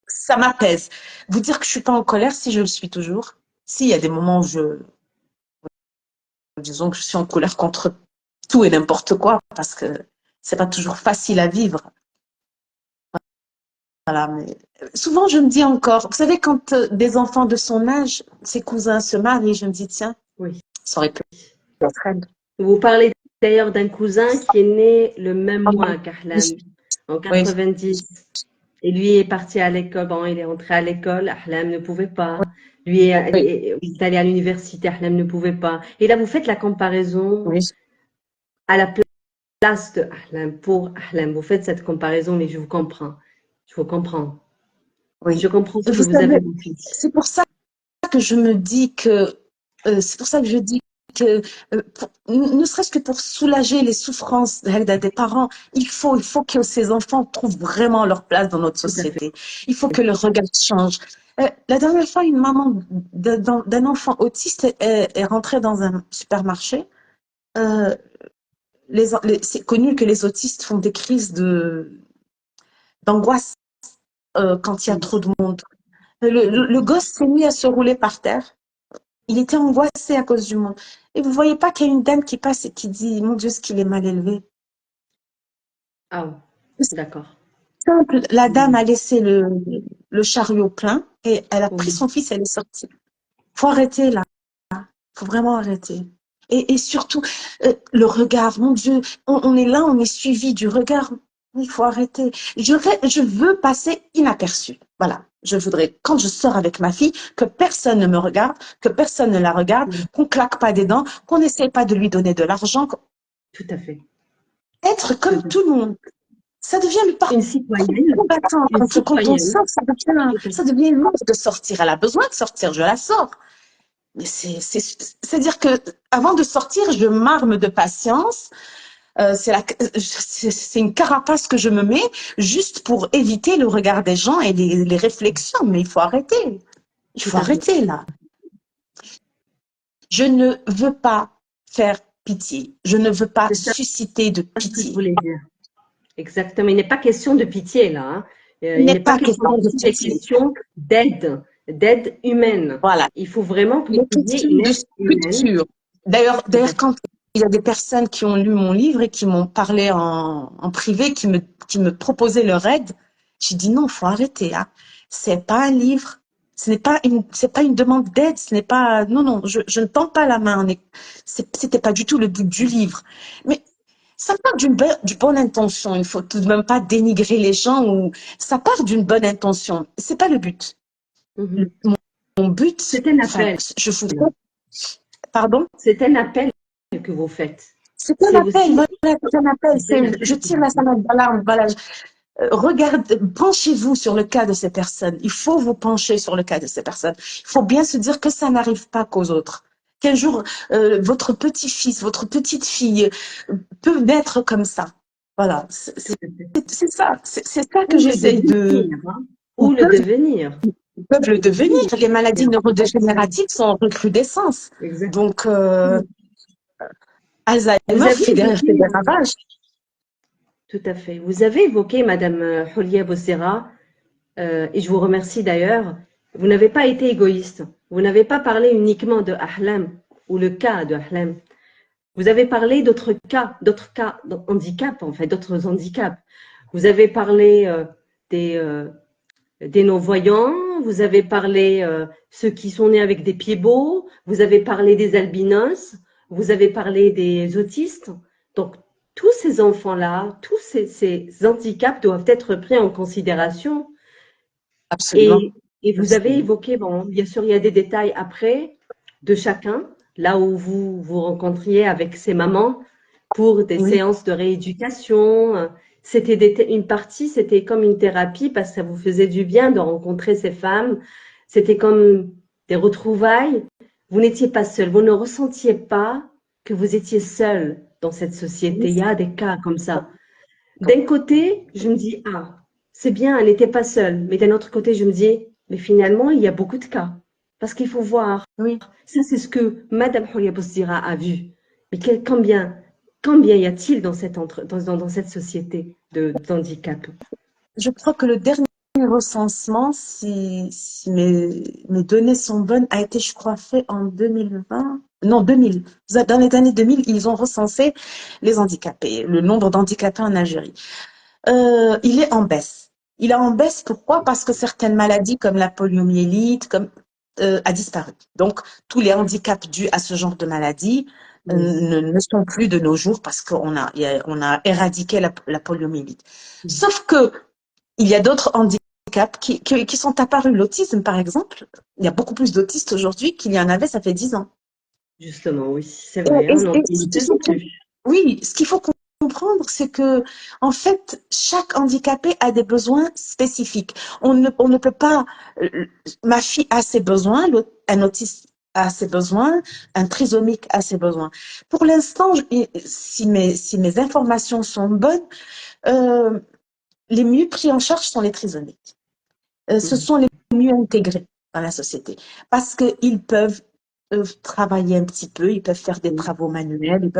Ça m'apaise. Vous dire que je suis pas en colère si je le suis toujours. S'il y a des moments où disons que je suis en colère contre tout et n'importe quoi, parce que c'est pas toujours facile à vivre. Voilà, mais souvent je me dis encore, vous savez, quand des enfants de son âge, ses cousins se marient, je me dis, tiens, Oui. ça aurait pu être elle. Vous parlez d'ailleurs d'un cousin qui est né le même mois qu'Ahlam, en Oui, 90. Et lui est parti à l'école. Bon, il est entré à l'école. Ahlam ne pouvait pas. Lui oui, est allé à l'université. Ahlam ne pouvait pas. Et là, vous faites la comparaison oui, à la place de Ahlam pour Ahlam. Vous faites cette comparaison, mais je vous comprends. Je vous comprends. Je oui. comprends ce que Vous vous avez savez, vécu. c'est pour ça que je me dis que, c'est pour ça que je dis ne serait-ce que pour soulager les souffrances des parents, il faut que ces enfants trouvent vraiment leur place dans notre Tout à fait. société. Il faut que le regard change. La dernière fois, une maman d'un enfant autiste est rentrée dans un supermarché. Euh, c'est connu que les autistes font des crises d'angoisse quand il y a Oui, trop de monde. Le gosse s'est mis à se rouler par terre. Il était angoissé à cause du monde. Et vous voyez pas qu'il y a une dame qui passe et qui dit, mon Dieu, ce qu'il est mal élevé. ah, d'accord. Simple, la dame Oui, a laissé le chariot plein et elle a pris oui, son fils, elle est sortie. Faut arrêter là, faut vraiment arrêter. Et surtout, le regard, mon Dieu, on est là, on est suivi du regard. Il faut arrêter. Je veux passer inaperçu. Voilà. Je voudrais, quand je sors avec ma fille, que personne ne me regarde, que personne ne la regarde, oui, qu'on claque pas des dents, qu'on n'essaie pas de lui donner de l'argent. tout à fait. Être Tout comme à tout le monde. Ça devient le Une parcours du citoyenne, combattant. une Quand on citoyenne. sort, Tout à ça fait. devient une marque de sortir. Elle a besoin de sortir, je la sors. Mais c'est-à-dire que avant de sortir, je m'arme de patience. C'est une carapace que je me mets juste pour éviter le regard des gens et les réflexions. Mais il faut arrêter. Il Tout faut à fait. arrêter là. Je ne veux pas faire pitié. Je ne veux pas C'est ça susciter de ce que je pitié. voulais dire. Exactement. Il n'est pas question de pitié là, hein. Il Il n'est n'est pas pas question question de de pitié, il est pitié. question d'aide, d'aide humaine. Voilà. Il faut vraiment Il est qu'il y ait question une de aide humaine. structure. Tout à D'ailleurs, fait. quand il y a des personnes qui ont lu mon livre et qui m'ont parlé en privé, qui me proposaient leur aide, j'ai dit non, faut arrêter, hein. C'est pas un livre. C'est pas une demande d'aide. Ce n'est pas, non, non, je ne tends pas la main. C'était pas du tout le but du livre. Mais ça part d'une bonne intention. Il faut tout de même pas dénigrer les gens ou, ça part d'une bonne intention. C'est pas le but. Mhm. Mon but, C'est un enfin, appel. je voudrais, pardon? C'est un appel que vous faites. C'est un C'est appel, aussi voilà, c'est un appel. c'est un Je appel que tire vous la faites. sonnette d'alarme, voilà. Penchez-vous sur le cas de ces personnes. Il faut vous pencher sur le cas de ces personnes. Il faut bien se dire que ça n'arrive pas qu'aux autres. Qu'un jour, votre petit-fils, votre petite-fille peut naître comme ça. Voilà, Tout à fait. c'est ça. C'est ça que Ou le j'essaye de... devenir, hein. Ou Ou le devenir. peuvent le devenir. Les maladies Exactement. neurodégénératives sont en recrudescence. Exactement. Donc, Vous Alzheimer avez fait évoqué, des ravages. tout à fait, vous avez évoqué, Madame Holia Bossera, et je vous remercie d'ailleurs, vous n'avez pas été égoïste. Vous n'avez pas parlé uniquement de Ahlam ou le cas de Ahlam. Vous avez parlé d'autres cas de handicap, en fait, d'autres handicaps. Vous avez parlé des, euh, des non-voyants, vous avez parlé ceux qui sont nés avec des pieds beaux, vous avez parlé des albinos, vous avez parlé des autistes. Donc, tous ces enfants-là, tous ces handicaps doivent être pris en considération. Absolument. Et vous avez Absolument. évoqué, bon, bien sûr, il y a des détails après de chacun, là où vous vous rencontriez avec ces mamans pour des Oui, séances de rééducation. C'était une partie, c'était comme une thérapie parce que ça vous faisait du bien de rencontrer ces femmes. C'était comme des retrouvailles. Vous n'étiez pas seul, vous ne ressentiez pas que vous étiez seul dans cette société. oui, Il y a des cas comme ça. D'un côté, je me dis, ah, c'est bien, elle n'était pas seule. Mais d'un autre côté, je me dis, mais finalement, il y a beaucoup de cas. Parce qu'il faut voir. oui. Ça, c'est ce que Madame Horia Bouzdira a vu. Mais combien y a-t-il dans dans cette société d'handicap? Je crois que le dernier recensement, si mes données sont bonnes, a été, je crois, fait en 2020. Non, 2000. Dans les années 2000, ils ont recensé les handicapés, le nombre d'handicapés en Algérie. Il est en baisse. Il est en baisse, pourquoi? Parce que certaines maladies comme la poliomyélite a disparu. Donc, tous les handicaps dus à ce genre de maladie Oui. ne sont plus de nos jours parce on a éradiqué la poliomyélite. Mhm. Sauf que il y a d'autres handicaps qui sont apparus. L'autisme, par exemple, il y a beaucoup plus d'autistes aujourd'hui qu'il y en avait, ça fait 10 ans. Justement, oui, c'est vrai, hein, on n'en parle de plus en plus. Oui, ce qu'il faut comprendre, c'est que, en fait, chaque handicapé a des besoins spécifiques. On ne peut pas, ma fille a ses besoins, un autiste a ses besoins, un trisomique a ses besoins. Pour l'instant, si mes informations sont bonnes, euh, les mieux pris en charge sont les trisomiques. Ce sont les mieux intégrés dans la société parce qu'ils peuvent travailler un petit peu, ils peuvent faire des travaux manuels,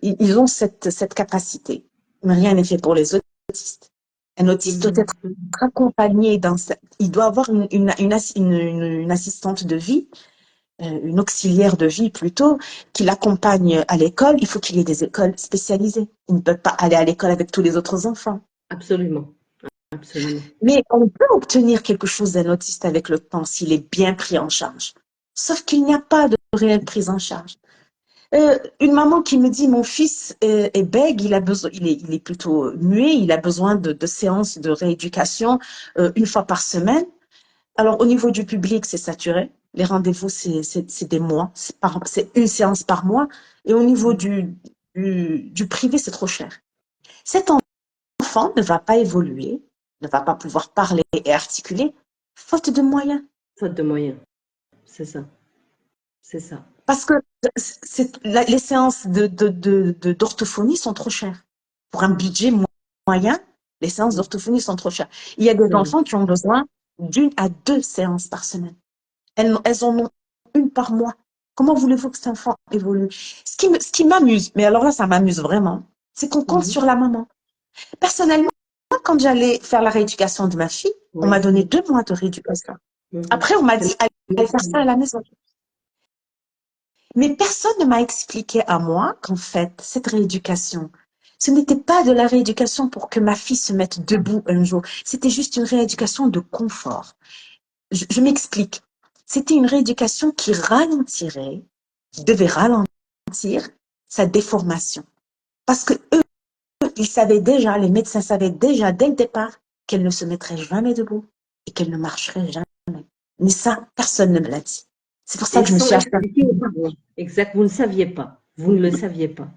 ils ont cette capacité. Mais rien n'est fait pour les autistes. Un autiste doit être accompagné il doit avoir une assistante de vie, une auxiliaire de vie plutôt, qui l'accompagne à l'école. Il faut qu'il y ait des écoles spécialisées. Il ne peut pas aller à l'école avec tous les autres enfants. Absolument. Absolument. Mais on peut obtenir quelque chose d'un autiste avec le temps s'il est bien pris en charge. Sauf qu'il n'y a pas de réelle prise en charge. Une maman qui me dit mon fils est bègue, il est plutôt muet, il a besoin de séances de rééducation une fois par semaine. Alors au niveau du public, c'est saturé. Les rendez-vous, c'est des mois, c'est une séance par mois. Et au niveau du privé, c'est trop cher. Cet enfant ne va pas évoluer, ne va pas pouvoir parler et articuler, faute de moyens. Faute de moyens, c'est ça. C'est ça. Parce que les séances d'orthophonie sont trop chères. Pour un budget moyen, les séances d'orthophonie sont trop chères. Il y a des enfants qui ont besoin d'1 à 2 séances par semaine. Elles en ont une par mois. Comment voulez-vous que cet enfant évolue? Ce qui m'amuse, mais alors là, ça m'amuse vraiment, c'est qu'on compte sur la maman. Personnellement, quand j'allais faire la rééducation de ma fille, on m'a donné 2 mois de rééducation. Après, on m'a dit, allez faire ça à la maison. Mais personne ne m'a expliqué à moi qu'en fait, cette rééducation, ce n'était pas de la rééducation pour que ma fille se mette debout un jour. C'était juste une rééducation de confort. Je m'explique. C'était une rééducation qui devait ralentir sa déformation. Parce que eux, ils savaient déjà, les médecins savaient déjà dès le départ qu'elle ne se mettrait jamais debout et qu'elle ne marcherait jamais. Mais ça, personne ne me l'a dit. C'est pour ça que je me suis acharnée. Exact, vous ne saviez pas. Vous ne le saviez pas.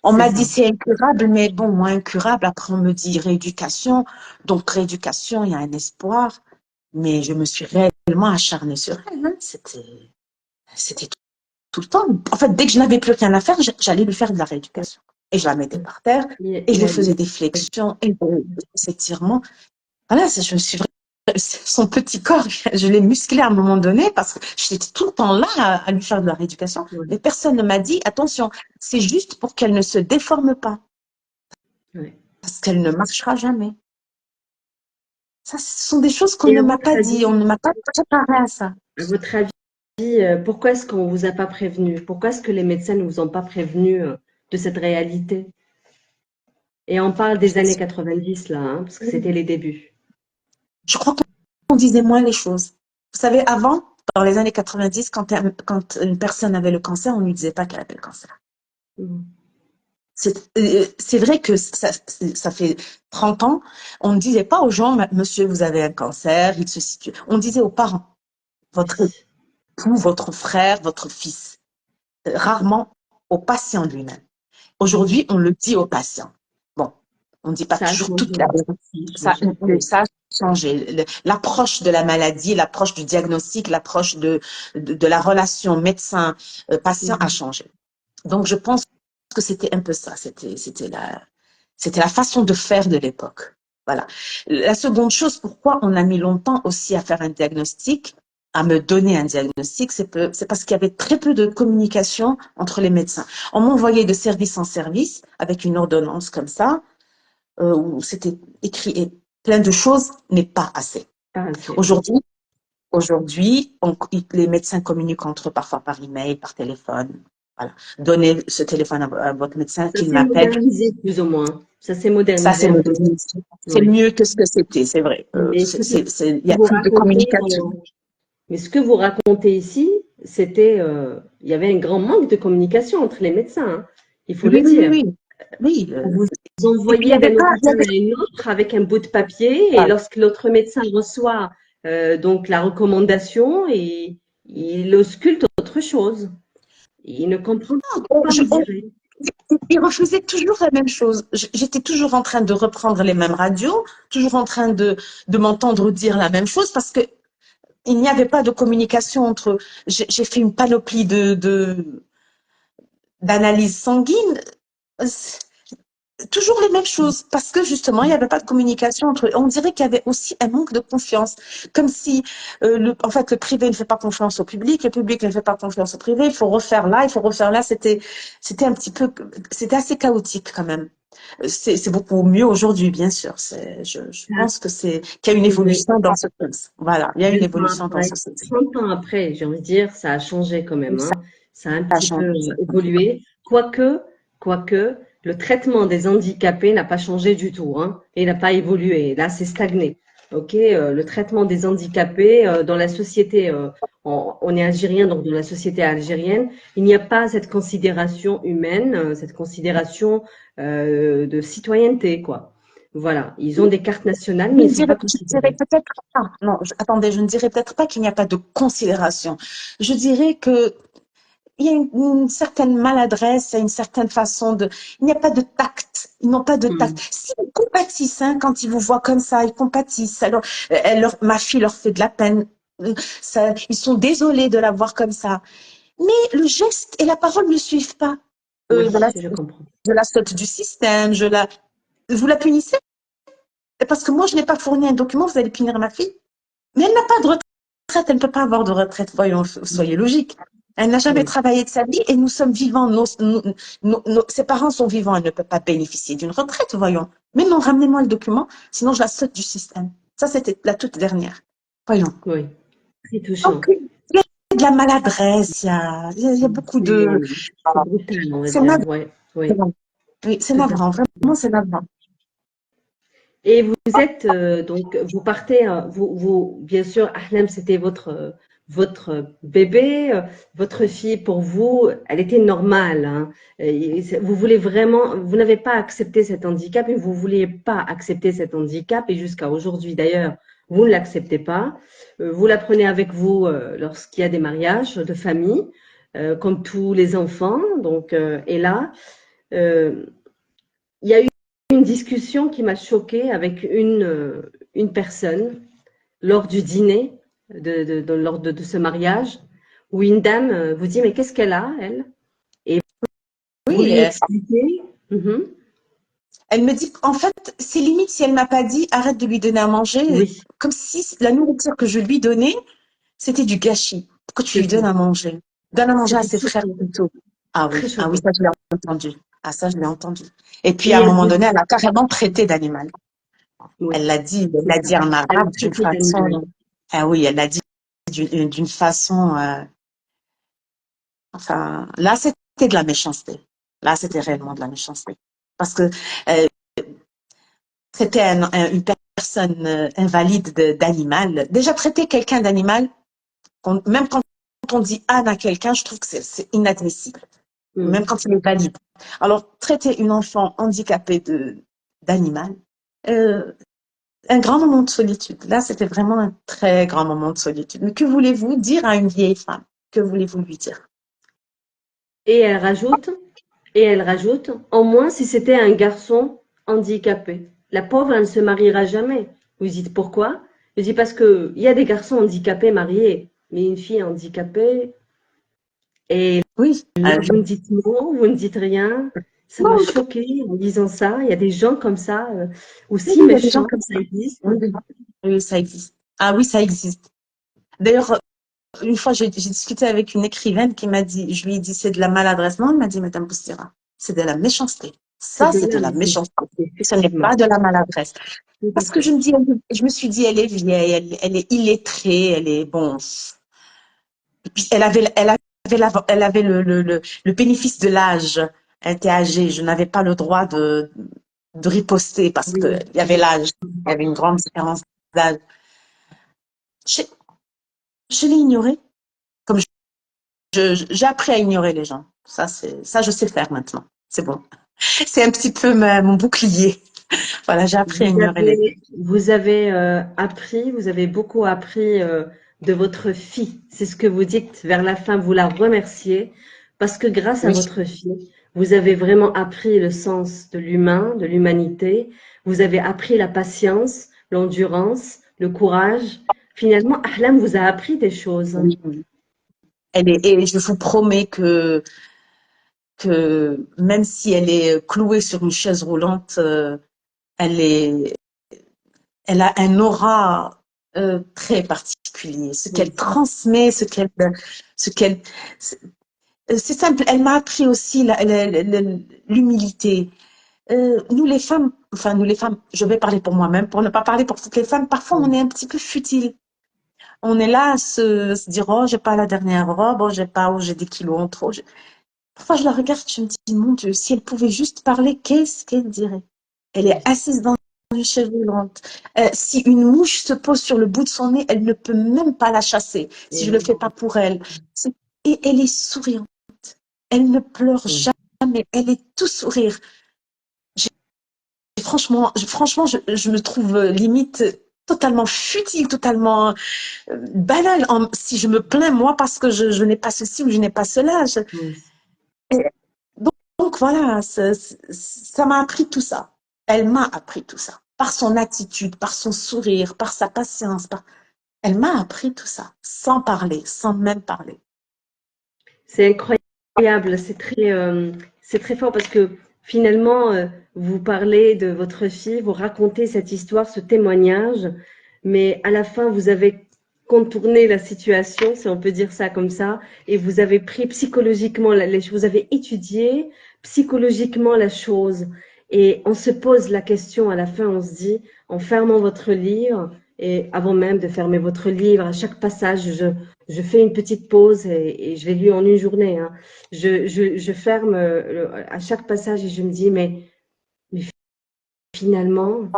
On m'a dit c'est incurable, mais bon, moi, incurable, après on me dit rééducation. Donc, rééducation, il y a un espoir. Mais je me suis réellement acharnée sur elle. Hein. C'était tout le temps. En fait, dès que je n'avais plus rien à faire, j'allais lui faire de la rééducation. Et je la mettais par terre, et je lui faisais des flexions et des étirements. Voilà, je me suis son petit corps, je l'ai musclé à un moment donné parce que j'étais tout le temps là à lui faire de la rééducation. Mais personne ne m'a dit, attention, c'est juste pour qu'elle ne se déforme pas. Parce qu'elle ne marchera jamais. Ça, ce sont des choses qu'on ne m'a pas dit, on ne m'a pas préparé à ça. À votre avis, pourquoi est-ce qu'on ne vous a pas prévenu? Pourquoi est-ce que les médecins ne vous ont pas prévenu de cette réalité? Et on parle des années 90 là, hein, parce que c'était les débuts. Je crois qu'on disait moins les choses. Vous savez, avant, dans les années 90, quand une personne avait le cancer, on ne lui disait pas qu'elle avait le cancer. C'est vrai que ça fait 30 ans, on ne disait pas aux gens, monsieur, vous avez un cancer, il se situe. On disait aux parents, votre époux, votre frère, votre fils. Rarement au patient lui-même. Aujourd'hui, on le dit au patient. Bon, on ne dit pas toujours toute la vérité. Ça a changé. L'approche de la maladie, l'approche du diagnostic, l'approche de la relation médecin-patient a changé. Donc, je pense que c'était un peu ça. C'était la façon de faire de l'époque. Voilà. La seconde chose, pourquoi on a mis longtemps aussi à faire un diagnostic, à me donner un diagnostic, c'est parce qu'il y avait très peu de communication entre les médecins. On m'envoyait de service en service avec une ordonnance comme ça, où c'était écrit et plein de choses, mais pas assez. Aujourd'hui, les médecins communiquent entre eux parfois par email, par téléphone. Voilà. Donnez ce téléphone à votre médecin qu'il m'appelle. Ça s'est modernisé plus ou moins. Ça s'est modernisé. Ça s'est modernisé. C'est mieux que ce que c'était, c'est vrai. Il y a plus de communication. Mais ce que vous racontez ici, c'était, il y avait un grand manque de communication entre les médecins. Hein. Il faut le dire. Oui. Vous envoyez d'un hôpital à un autre avec un bout de papier et lorsque l'autre médecin reçoit donc la recommandation, il ausculte autre chose. Il ne comprend pas. Il refusait toujours la même chose. J'étais toujours en train de reprendre les mêmes radios, toujours en train de m'entendre dire la même chose parce que il n'y avait pas de communication entre. J'ai fait une panoplie d'analyses sanguines. Toujours les mêmes choses, parce que justement, il n'y avait pas de communication entre eux. On dirait qu'il y avait aussi un manque de confiance, comme si, en fait, le privé ne fait pas confiance au public, le public ne fait pas confiance au privé, il faut refaire là, il faut refaire là. C'était un petit peu, c'était assez chaotique quand même. C'est beaucoup mieux aujourd'hui, bien sûr. Je pense que qu'il y a une Oui, évolution dans ce sens. Voilà, il y a une 20 ans évolution dans ce après, sens. 30 ans après, j'ai envie de dire, ça a changé quand même, Ça hein. Ça a un a petit peu changé. évolué. Quoique, le traitement des handicapés n'a pas changé du tout, hein, et n'a pas évolué. Là, c'est stagné. Ok, le traitement des handicapés dans la société, on est algérien, donc dans la société algérienne, il n'y a pas cette considération humaine, cette considération de citoyenneté, quoi. Voilà, ils ont des cartes nationales, mais ils ne sont pas Je dirais considérés. peut-être pas. Non, attendez, je ne dirais peut-être pas qu'il n'y a pas de considération. Je dirais que il y a une certaine maladresse, il y a une certaine façon de. Il n'y a pas de tact. Ils n'ont pas de tact. Hmm. Si ils compatissent, hein, quand ils vous voient comme ça, ils compatissent. Alors, ma fille leur fait de la peine. Ils sont désolés de la voir comme ça. Mais le geste et la parole ne suivent pas. Oui, Je je comprends. la saute du système, vous la punissez. Parce que moi, je n'ai pas fourni un document, vous allez punir ma fille. Mais elle n'a pas de retraite, elle ne peut pas avoir de retraite, voyons, soyez logique. Elle n'a jamais Oui, travaillé de sa vie et nous sommes vivants, ses parents sont vivants, elle ne peut pas bénéficier d'une retraite, voyons. Mais non, ramenez-moi le document, sinon je la saute du système. Ça, c'était la toute dernière. Voyons. oui, très touchant. Donc, il y a de la maladresse, il y a beaucoup de. C'est brutal, on va C'est dire. navrant. Oui, oui, Oui, c'est tout à navrant, fait. vraiment, c'est navrant. Et vous êtes donc vous partez, bien sûr, Ahlem, c'était votre bébé, votre fille pour vous, elle était normale, hein. Vous voulez vraiment, vous n'avez pas accepté cet handicap et vous vouliez pas accepter cet handicap et jusqu'à aujourd'hui d'ailleurs, vous ne l'acceptez pas. Vous la prenez avec vous lorsqu'il y a des mariages de famille, comme tous les enfants. Donc et là. euh, il y a eu une discussion qui m'a choquée avec une personne lors du dîner, lors de ce mariage, où une dame vous dit, mais qu'est-ce qu'elle a, elle? Et vous Oui, lui expliquez. Mhm. elle me dit, en fait, c'est limite si elle m'a pas dit, arrête de lui donner à manger, Oui, comme si la nourriture que je lui donnais, c'était du gâchis. Pourquoi tu c'est lui donnes ça. à manger? Donne à manger à C'était ses frères choquant, plutôt. très Ah oui, choquant. ça je l'ai entendu. Ah ça je l'ai entendu. Et puis à Et un elle moment vous donné, dit, elle a carrément traité d'animal. oui, Elle c'est l'a ça. dit en Elle arabe vous d'une traitez d'animal. façon. Ah oui, elle l'a dit d'une façon. Enfin, là c'était de la méchanceté. Là c'était réellement de la méchanceté. Parce que euh, c'était une personne invalide d'animal. Déjà traiter quelqu'un d'animal, même quand on dit âne à quelqu'un, je trouve que c'est inadmissible. Même Mm. quand il est valide. Alors, traiter une enfant handicapée d'animal, euh, un grand moment de solitude. Là, c'était vraiment un très grand moment de solitude. Mais que voulez-vous dire à une vieille femme? Que voulez-vous lui dire? Et elle rajoute, au moins si c'était un garçon handicapé. La pauvre, elle ne se mariera jamais. Vous dites pourquoi? Je dis parce que il y a des garçons handicapés mariés, mais une fille handicapée, et Oui, là, vous ne dites non, vous ne dites rien. Ça m'a non, choquée en disant ça. Il y a des gens comme ça, oui, aussi il y a des gens méchants, comme ça ça. existe. Oui, oui, oui, ça existe. Ah oui, ça existe. D'ailleurs, une fois, j'ai discuté avec une écrivaine qui m'a dit, je lui ai dit, c'est de la maladresse. Non, elle m'a dit, Madame Boustira, c'est de la méchanceté. C'est Ça, de c'est de là, la méchanceté. Ce n'est effectivement. pas de la maladresse. Tout à Parce que fait. je me suis dit, elle est vieille, elle est illettrée, elle est bon. Et puis, elle avait le bénéfice de l'âge. Elle était âgée. Je n'avais pas le droit de riposter parce Oui, qu'il y avait l'âge. Il y avait une grande différence d'âge. Je, je l'ai ignoré. Comme j'ai appris à ignorer les gens. Ça, je sais faire maintenant. C'est bon. C'est un petit peu mon bouclier. Voilà, j'ai appris à ignorer les gens. vous avez appris, vous avez beaucoup appris de votre fille. C'est ce que vous dites vers la fin, vous la remerciez parce que grâce à Oui, votre fille, vous avez vraiment appris le sens de l'humain, de l'humanité. Vous avez appris la patience, l'endurance, le courage, finalement, Ahlam vous a appris des choses. Oui, oui. Et je vous promets que même si elle est clouée sur une chaise roulante, elle est, elle a un aura très particulier. Ce qu'elle Oui. transmet, ce qu'elle, c'est simple. Elle m'a appris aussi l'humilité. Nous les femmes, enfin nous les femmes, je vais parler pour moi-même, pour ne pas parler pour toutes les femmes. Parfois, on est un petit peu futile. On est là à se dire, oh, j'ai pas la dernière robe, oh, j'ai des kilos en trop. Parfois, je la regarde, je me dis, mon Dieu, si elle pouvait juste parler, qu'est-ce qu'elle dirait? Elle est assise dans une chaise roulante. Si une mouche se pose sur le bout de son nez, elle ne peut même pas la chasser si Et je le oui, fais pas pour elle. Et elle est souriante. Elle ne pleure oui. jamais. Elle est tout sourire. Franchement, je me trouve limite totalement futile, totalement banale si je me plains moi parce que je n'ai pas ceci ou je n'ai pas cela. Oui. Et donc voilà, ça m'a appris tout ça. Elle m'a appris tout ça. Par son attitude, par son sourire, par sa patience. Elle m'a appris tout ça, sans parler, sans même parler. C'est incroyable, c'est très fort parce que finalement, vous parlez de votre fille, vous racontez cette histoire, ce témoignage, mais à la fin, vous avez contourné la situation, si on peut dire ça comme ça, et vous avez pris psychologiquement, vous avez étudié psychologiquement la chose. Et on se pose la question à la fin, on se dit, en fermant votre livre, et avant même de fermer votre livre, à chaque passage, je fais une petite pause et je l'ai lu en une journée. Hein. Je ferme à chaque passage et je me dis, mais finalement,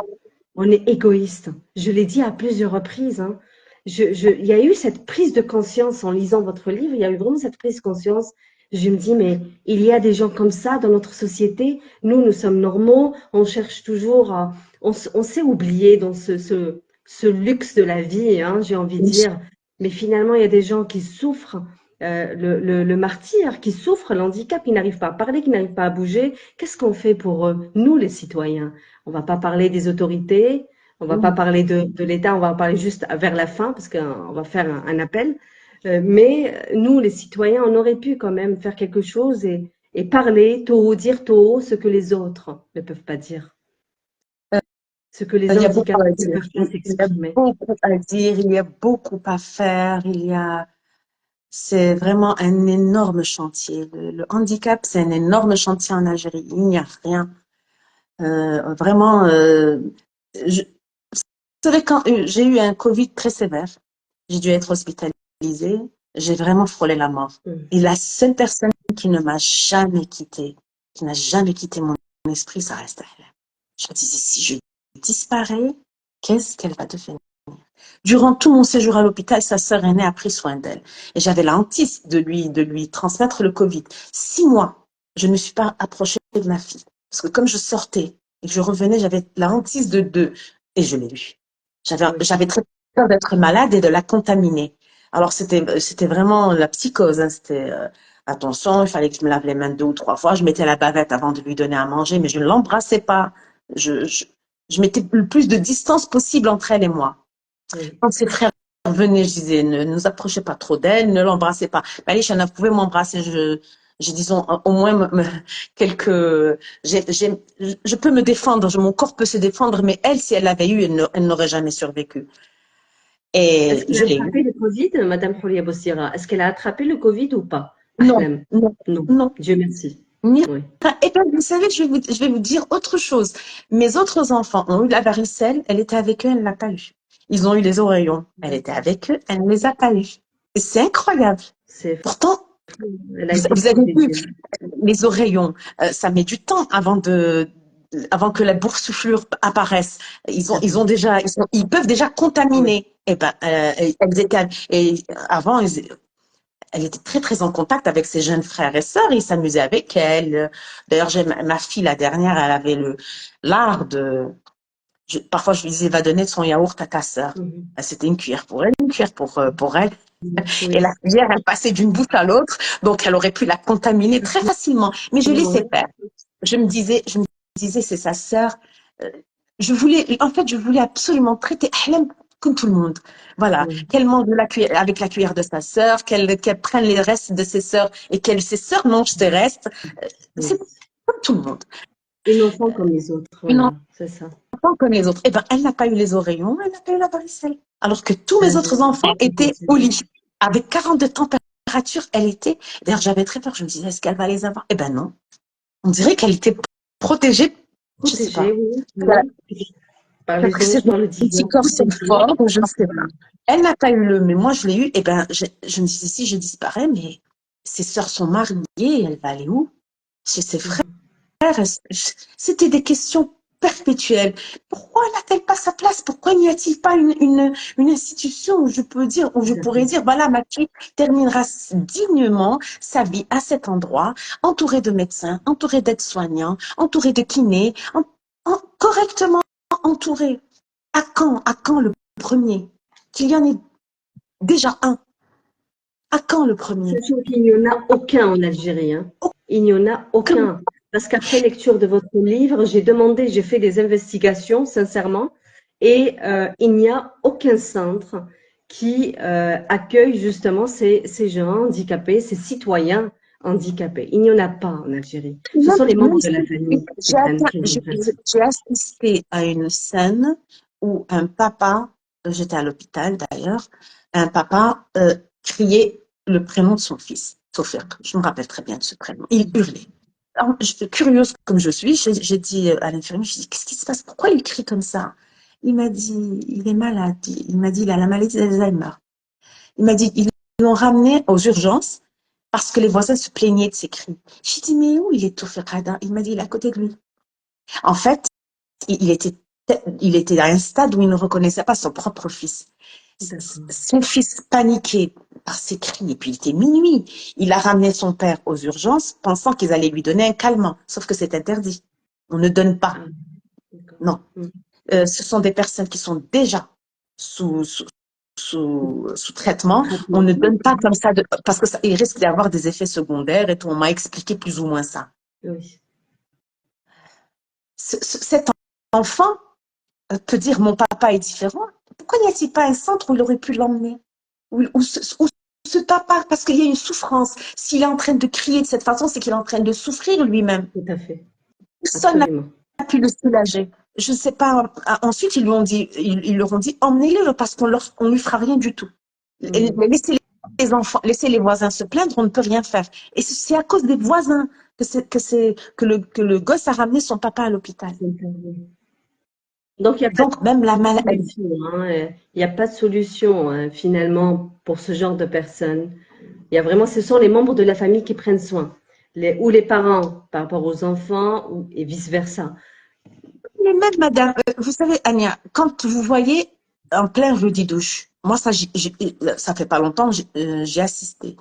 on est égoïste. Je l'ai dit à plusieurs reprises. Hein. Il y a eu cette prise de conscience en lisant votre livre, il y a eu vraiment cette prise de conscience. Je me dis, mais il y a des gens comme ça dans notre société. Nous sommes normaux. On cherche toujours à. On s'est oublié dans ce luxe de la vie, hein, j'ai envie de dire. Mais finalement, il y a des gens qui souffrent le martyre, qui souffrent l'handicap, qui n'arrivent pas à parler, qui n'arrivent pas à bouger. Qu'est-ce qu'on fait pour eux, nous, les citoyens? On va pas parler des autorités, on va pas parler de l'État, on va en parler juste vers la fin parce qu'on va faire un appel. Mais nous, les citoyens, on aurait pu quand même faire quelque chose et parler tôt haut, dire tôt haut ce que les autres ne peuvent pas dire, ce que les Il y a beaucoup handicapés à ne dire. peuvent pas Il y a s'exprimer. beaucoup à dire, il y a beaucoup à faire, c'est vraiment un énorme chantier. Le handicap, c'est un énorme chantier en Algérie. Il n'y a rien. Vraiment, vous savez, quand j'ai eu un Covid très sévère, j'ai dû être hospitalisée, j'ai vraiment frôlé la mort. Mm. Et la seule personne qui ne m'a jamais quittée, qui n'a jamais quitté mon esprit, ça reste elle. Je me disais, si je disparais, qu'est-ce qu'elle va devenir? Durant tout mon séjour à l'hôpital, sa sœur aînée a pris soin d'elle. Et j'avais la hantise de lui transmettre le Covid. 6 mois, je ne me suis pas approchée de ma fille. Parce que comme je sortais et que je revenais, j'avais la hantise et je l'ai eu. Oui. J'avais très peur d'être malade et de la contaminer. Alors c'était vraiment la psychose. Hein. C'était attention, il fallait que je me lave les mains 2 ou 3 fois. Je mettais la bavette avant de lui donner à manger, mais je ne l'embrassais pas. Je, je, je mettais le plus de distance possible entre elle et moi. Oui. Quand ses frères venaient, je disais, ne nous approchez pas trop d'elle, ne l'embrassez pas. Allez, Chana, vous pouvez m'embrasser. J'ai disons, au moins quelques. Je peux me défendre, mon corps peut se défendre, mais elle, si elle l'avait eu, elle n'aurait jamais survécu. Est-ce Et qu'elle a je l'ai eu. attrapé le Covid, Madame Khoulia Bossira? Est-ce qu'elle a attrapé le Covid ou pas? Non, Ahlam. non, Non. non. Dieu merci. Mira. Oui. Et bien, vous savez, je vais vous dire autre chose. Mes autres enfants ont eu la varicelle, elle était avec eux, elle ne l'a pas eu. Ils ont eu les oreillons, elle était avec eux, elle ne les a pas eu. Et c'est incroyable. C'est Pourtant, Elle a été vous avez vu, protégée. les oreillons, ça met du temps avant que la boursouflure apparaisse. Ils peuvent déjà Oui. contaminer. Et ben, avant, elle était très très en contact avec ses jeunes frères et sœurs. Ils s'amusaient avec elle. D'ailleurs, j'ai ma fille la dernière, elle avait l'art de. Parfois, je lui disais, va donner son yaourt à ta sœur. Mhm. C'était une cuillère pour elle, une cuillère pour elle. Et la Oui. cuillère, elle passait d'une bouche à l'autre, donc elle aurait pu la contaminer très facilement. Mais je laissais Oui. faire. Je me disais, c'est sa sœur. Euh, en fait, je voulais absolument traiter Ahlam comme tout le monde. Voilà, Oui, qu'elle mange avec la cuillère de sa sœur, qu'elle prenne les restes de ses sœurs et ses sœurs mangent ses restes. C'est oui. comme tout le monde. Une enfant comme les autres, Une voilà, c'est ça. enfant comme les autres. Eh ben, elle n'a pas eu les oreillons, elle n'a pas eu la varicelle. Alors que tous mes Ben, autres enfants étaient c'est au bien. lit. Avec 40 de température, elle était. D'ailleurs, j'avais très peur. Je me disais, est-ce qu'elle va les avoir? Eh ben non. On dirait qu'elle était protégée. Je sais Protégée, pas. oui, Voilà. oui. Par Parce les que ses anges, par le divin. anticorps sont Protégée. forts, ou je ne sais pas. Elle n'a pas eu mais moi je l'ai eu. Eh ben, je me disais, si je disparais, mais ses sœurs sont mariées, elle va aller où? Chez ses frères. Mhm. C'était des questions perpétuelles. Pourquoi n'a-t-elle pas sa place? Pourquoi n'y a-t-il pas une institution où je peux dire, où je Tout à pourrais fait. dire, voilà, ma fille terminera dignement sa vie à cet endroit, entourée de médecins, entourée d'aides-soignants, entourée de kinés, correctement entourée. À quand le premier? Qu'il y en ait déjà un. À quand le premier? Sachant qu'il n'y en a aucun en Algérie, hein. Il n'y en a Aucun. aucun. Parce qu'après lecture de votre livre, j'ai fait des investigations, sincèrement, et il n'y a aucun centre qui accueille justement ces gens handicapés, ces citoyens handicapés. Il n'y en a pas en Algérie. Ce sont les membres Même de la famille qui prennent soin. j'ai assisté à une scène où un papa, j'étais à l'hôpital d'ailleurs, un papa criait le prénom de son fils, Tofik. Je me rappelle très bien de ce prénom. Il hurlait. Alors, curieuse comme je suis, j'ai dit à l'infirmière, je dis, qu'est-ce qui se passe? Pourquoi il crie comme ça? Il m'a dit, il est malade. Il m'a dit, il a la maladie d'Alzheimer. Il m'a dit, ils l'ont ramené aux urgences parce que les voisins se plaignaient de ses cris. J'ai dit, mais où il est Tofik Hadda? Il m'a dit, il est à côté de lui. En fait, il était, il était à un stade où il ne reconnaissait pas son propre fils. D'accord. Son fils paniquait par ses cris, et puis il était minuit. Il a ramené son père aux urgences, pensant qu'ils allaient lui donner un calmant, sauf que c'est interdit. On ne donne pas. Ah, d'accord. Non. Mm. Ce sont des personnes qui sont déjà sous, sous, sous traitement. On Traitement. ne donne pas comme ça, parce que ça, il risque d'avoir des effets secondaires et tout. On m'a expliqué plus ou moins ça. Oui. Cet enfant peut dire mon papa est différent. Pourquoi n'y a-t-il pas un centre où il aurait pu l'emmener? Où ce papa, parce qu'il y a une souffrance. S'il est en train de crier de cette façon, c'est qu'il est en train de souffrir lui-même. Tout à fait. Personne n'a Absolument. pu le soulager. Je ne sais pas. Ensuite, ils leur ont dit, emmenez-le parce on lui fera rien du tout. Mm. Laissez les enfants, laissez les voisins se plaindre, on ne peut rien faire. Et c'est à cause des voisins que le gosse a ramené son papa à l'hôpital. C'est interdit. Donc, il n'y a pas Donc, même la de maladie. solution, hein. Il n'y a pas de solution, hein, finalement, pour ce genre de personnes. Il y a vraiment, ce sont les membres de la famille qui prennent soin, ou les parents par rapport aux enfants, et vice-versa. Mais même, madame, vous savez, Anya, quand vous voyez en plein jeudi douche, moi, ça fait pas longtemps, j'ai assisté.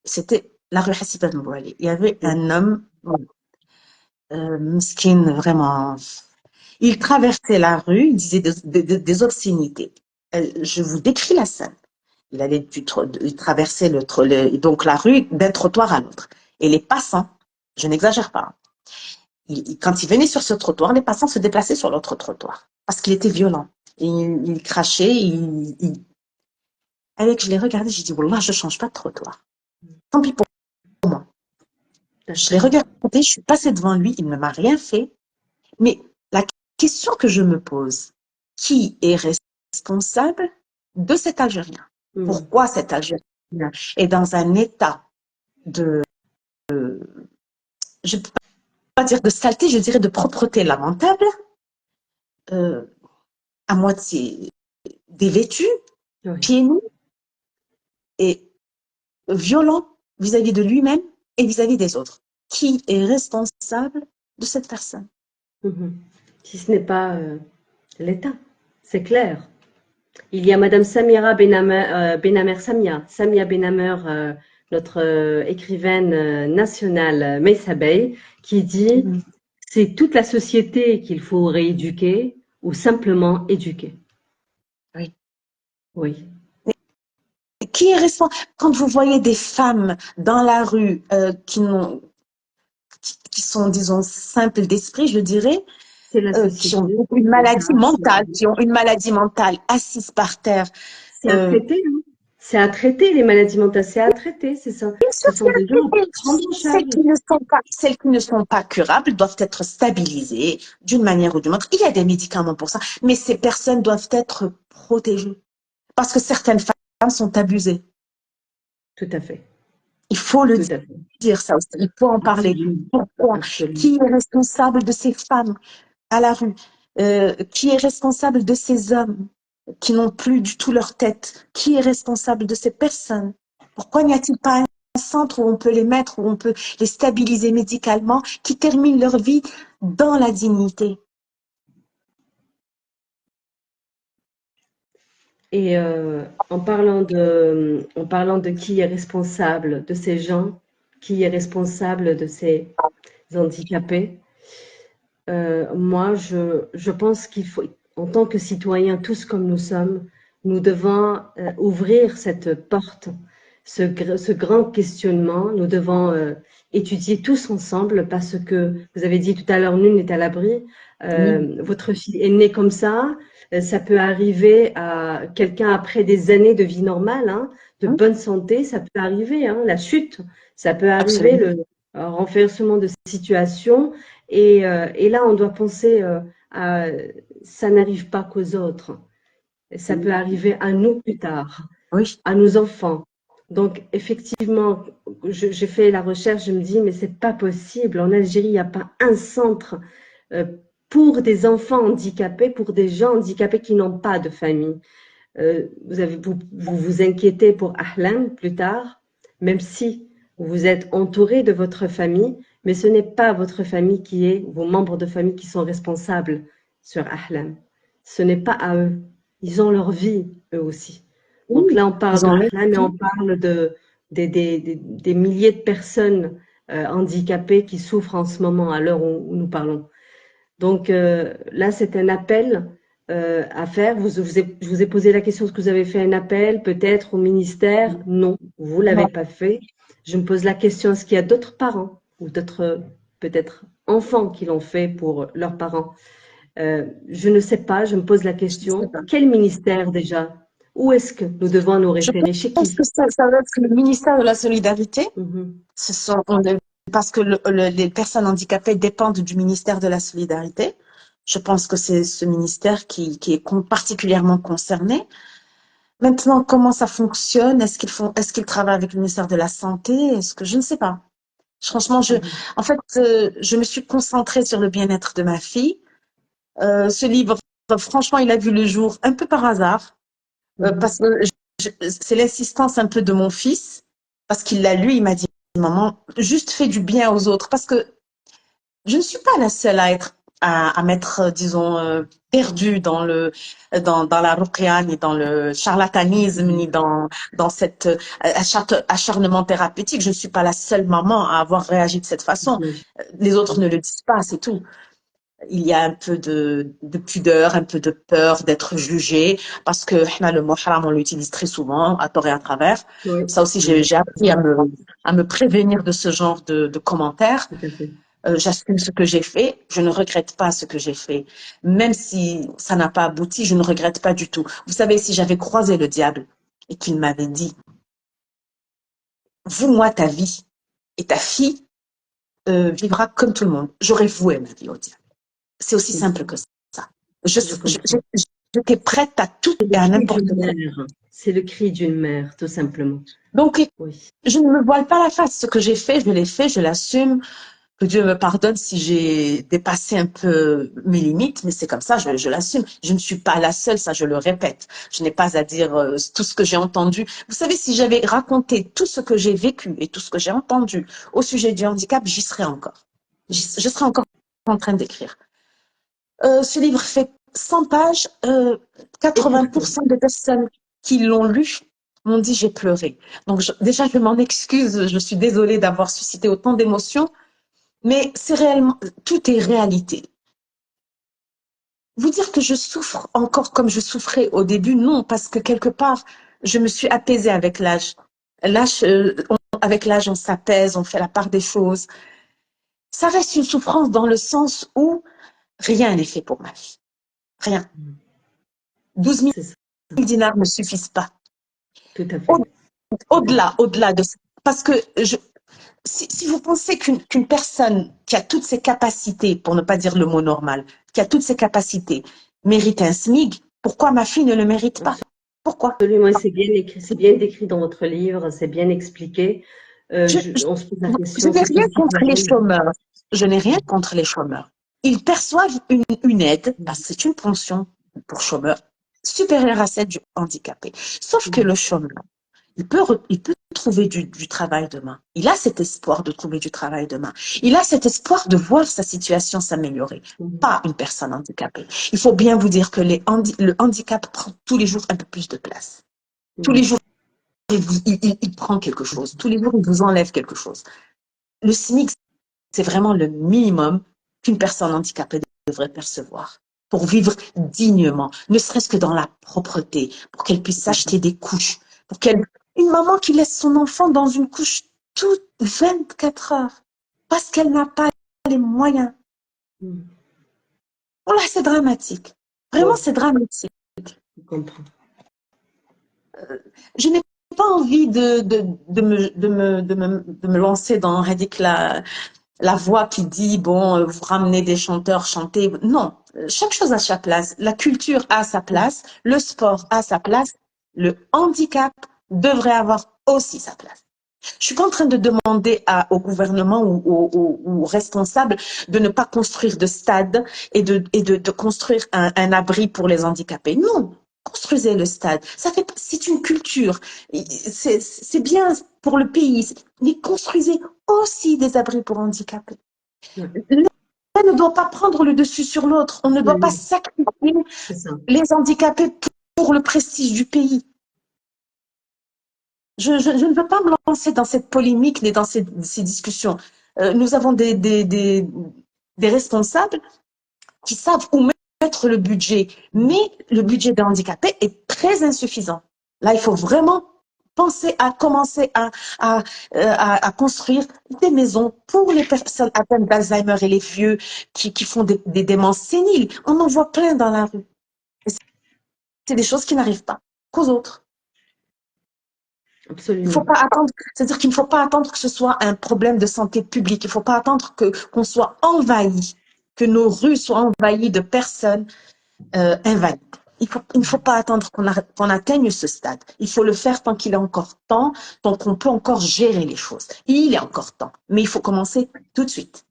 C'était la rue Hassid Ben Mouali. Il y avait Oui, un homme, miskin, vraiment. Il traversait la rue, il disait des obscénités. Je vous décris la scène. Il traversait donc la rue d'un trottoir à l'autre. Et les passants, je n'exagère pas, quand il venait sur ce trottoir, les passants se déplaçaient sur l'autre trottoir parce qu'il était violent. Il crachait. Avec, je l'ai regardé, j'ai dit, Wallah, je ne change pas de trottoir. Tant pis pour moi. Je l'ai d'accord. regardé, je suis passée devant lui, il ne m'a rien fait. Mais la question que je me pose, qui est responsable de cet Algérien? Mm. Pourquoi cet Algérien est dans un état de, je ne peux pas dire de saleté, je dirais de propreté lamentable, euh, à moitié dévêtu, Oui. pieds nus et violent vis-à-vis de lui-même et vis-à-vis des autres. Qui est responsable de cette personne? Mhm. Si ce n'est pas l'État, c'est clair. Il y a Madame Samira Benamer Samia Benamer, notre écrivaine nationale Meissa Bey, qui dit Mm. c'est toute la société qu'il faut rééduquer ou simplement éduquer. Oui. Oui, Qui est responsable? Quand vous voyez des femmes dans la rue qui sont, disons, simples d'esprit, je dirais, C'est la qui ont société, une c'est maladie ça. mentale, qui ont une maladie mentale assises par terre. C'est à Euh, traiter, hein. C'est à traiter, les maladies mentales, c'est à traiter, c'est ça. Bien Ce sûr, sont des gens à prendre en charge. celles qui ne sont pas curables doivent être stabilisées d'une manière ou d'une autre. Il y a des médicaments pour ça, mais ces personnes doivent être protégées parce que certaines femmes sont abusées. Tout à fait, Il faut le tout à fait. dire ça aussi. Il faut en parler. Absolument, Pourquoi? absolument. Qui est responsable de ces femmes à la rue? Qui est responsable de ces hommes qui n'ont plus du tout leur tête? Qui est responsable de ces personnes? Pourquoi n'y a-t-il pas un centre où on peut les mettre, où on peut les stabiliser médicalement, qui terminent leur vie dans la dignité? Et en parlant de qui est responsable de ces gens, qui est responsable de ces handicapés, moi, je pense qu'il faut, en tant que citoyens, tous comme nous sommes, nous devons ouvrir cette porte, ce grand questionnement. Nous devons étudier tous ensemble parce que, vous avez dit tout à l'heure, nul n'est à l'abri. Oui, Votre fille est née comme ça peut arriver à quelqu'un après des années de vie normale, hein, de hein, bonne santé, ça peut arriver, hein, la chute, ça peut arriver, absolument. le renversement de situation. Et là, on doit penser à ça n'arrive pas qu'aux autres. Ça peut arriver à nous plus tard, Oui, à nos enfants. Donc, effectivement, j'ai fait la recherche, je me dis, mais c'est pas possible. En Algérie, il n'y a pas un centre euh, pour des enfants handicapés, pour des gens handicapés qui n'ont pas de famille. Vous inquiétez pour Ahlam plus tard, même si vous êtes entouré de votre famille, mais ce n'est pas votre famille qui est, vos membres de famille qui sont responsables sur Ahlam. Ce n'est pas à eux. Ils ont leur vie, eux aussi. Donc oui, là, on parle ils de ont leur Ahlam et vie. on parle des milliers de personnes handicapées qui souffrent en ce moment, à l'heure où nous parlons. Donc là, c'est un appel à faire. Je vous ai posé la question, est-ce que vous avez fait un appel peut-être au ministère? Non, vous ne l'avez Non, pas fait. Je me pose la question, est-ce qu'il y a d'autres parents ou d'autres peut-être enfants qui l'ont fait pour leurs parents? Je ne sais pas, je me pose la je ne sais question. pas. Quel ministère déjà? Où est-ce que nous devons nous Je référer? Chez pense qui? que ça va être le ministère de la Solidarité. Mhm. Ce sont, parce que les personnes handicapées dépendent du ministère de la Solidarité. Je pense que c'est ce ministère qui est particulièrement concerné. Maintenant, comment ça fonctionne? Est-ce qu'ils travaillent avec le ministère de la Santé? Est-ce que je ne sais pas. Franchement, Mhm. en fait, je me suis concentrée sur le bien-être de ma fille. Ce livre, franchement, il a vu le jour un peu par hasard, Mhm. parce que c'est l'insistance un peu de mon fils, parce qu'il l'a lu, il m'a dit, maman, juste fais du bien aux autres, parce que je ne suis pas la seule à m'être, disons, perdue dans la ruqya, ni dans le charlatanisme, ni dans cet acharnement thérapeutique. Je ne suis pas la seule maman à avoir réagi de cette façon. J'imagine. Les autres ne le disent pas, c'est tout. Il y a un peu de pudeur, un peu de peur d'être jugé, parce que le mot haram, on l'utilise très souvent, à tort et à travers. Oui, Ça aussi, oui, j'ai appris à me prévenir de ce genre de commentaires. tout à fait. J'assume ce que j'ai fait. Je ne regrette pas ce que j'ai fait. Même si ça n'a pas abouti, je ne regrette pas du tout. Vous savez, si j'avais croisé le diable et qu'il m'avait dit, vous, moi, ta vie et ta fille vivra comme tout le monde, j'aurais voué ma vie au diable. C'est Je aussi simple comprends. que ça. Je comprends. J'étais prête à tout C'est et le à cri n'importe d'une quoi. mère. C'est le cri d'une mère, tout simplement. Donc, Oui. je ne me voile pas la face. Ce que j'ai fait, je l'ai fait, je l'assume. Que Dieu me pardonne si j'ai dépassé un peu mes limites, mais c'est comme ça, je l'assume. Je ne suis pas la seule, ça je le répète. Je n'ai pas à dire tout ce que j'ai entendu. Vous savez, si j'avais raconté tout ce que j'ai vécu et tout ce que j'ai entendu au sujet du handicap, j'y serais encore. Je serais encore en train d'écrire. Ce livre fait 100 pages. Et pourtant, 80% des personnes qui l'ont lu m'ont dit j'ai pleuré. Donc déjà, je m'en excuse. Je suis désolée d'avoir suscité autant d'émotions. Mais c'est réellement, tout est réalité. Vous dire que je souffre encore comme je souffrais au début, non, parce que quelque part, je me suis apaisée avec l'âge. Avec l'âge, on s'apaise, on fait la part des choses. Ça reste une souffrance dans le sens où Rien n'est fait pour ma fille. Rien. 12 000 dinars ne suffisent pas. Tout à fait. Au-delà de ça. Parce que si vous pensez qu'une personne qui a toutes ses capacités, pour ne pas dire le mot normal, qui a toutes ses capacités, mérite un SMIG, pourquoi ma fille ne le mérite pas? Pourquoi? Absolument, c'est bien écrit, c'est bien décrit dans votre livre, c'est bien expliqué. On se pose la Je question, n'ai c'est rien possible contre les chômeurs. Je n'ai rien contre les chômeurs. Ils perçoivent une aide, parce que c'est une pension pour chômeurs, supérieure à celle du handicapé. Sauf que le chômeur, il peut trouver du travail demain. Il a cet espoir de trouver du travail demain. Il a cet espoir de voir sa situation s'améliorer. Pas une personne handicapée. Il faut bien vous dire que le handicap prend tous les jours un peu plus de place. Tous les jours, il prend quelque chose. Tous les jours, il vous enlève quelque chose. Le SMIC, c'est vraiment le minimum qu'une personne handicapée devrait percevoir pour vivre dignement, ne serait-ce que dans la propreté, pour qu'elle puisse s'acheter des couches, pour une maman qui laisse son enfant dans une couche toutes 24 heures parce qu'elle n'a pas les moyens. Voilà, c'est dramatique. Vraiment, c'est dramatique. Je comprends. Je n'ai pas envie de me lancer dans la voix qui dit, bon, vous ramenez des chanteurs chanter. Non, chaque chose a sa place. La culture a sa place, le sport a sa place, le handicap devrait avoir aussi sa place. Je suis pas en train de demander au gouvernement ou aux responsables de ne pas construire de stade et de construire un abri pour les handicapés. Non, construisez le stade. C'est une culture. C'est bien pour le pays. Mais construisez aussi des abris pour handicapés. L'un ne doit pas prendre le dessus sur l'autre. On ne doit pas sacrifier les handicapés pour le prestige du pays. Je ne veux pas me lancer dans cette polémique ni dans ces discussions. Nous avons des responsables qui savent où mettre le budget, mais le budget des handicapés est très insuffisant. Là, il faut vraiment penser à commencer à construire des maisons pour les personnes atteintes d'Alzheimer et les vieux qui font des démences séniles. On en voit plein dans la rue. C'est des choses qui n'arrivent pas qu'aux autres. Absolument. Il faut pas attendre, c'est-à-dire qu'il ne faut pas attendre que ce soit un problème de santé publique. Il ne faut pas attendre qu'on soit envahi, que nos rues soient envahies de personnes invalides. Il ne faut pas attendre qu'on atteigne ce stade. Il faut le faire tant qu'il est encore temps, tant qu'on peut encore gérer les choses. Il est encore temps, mais il faut commencer tout de suite.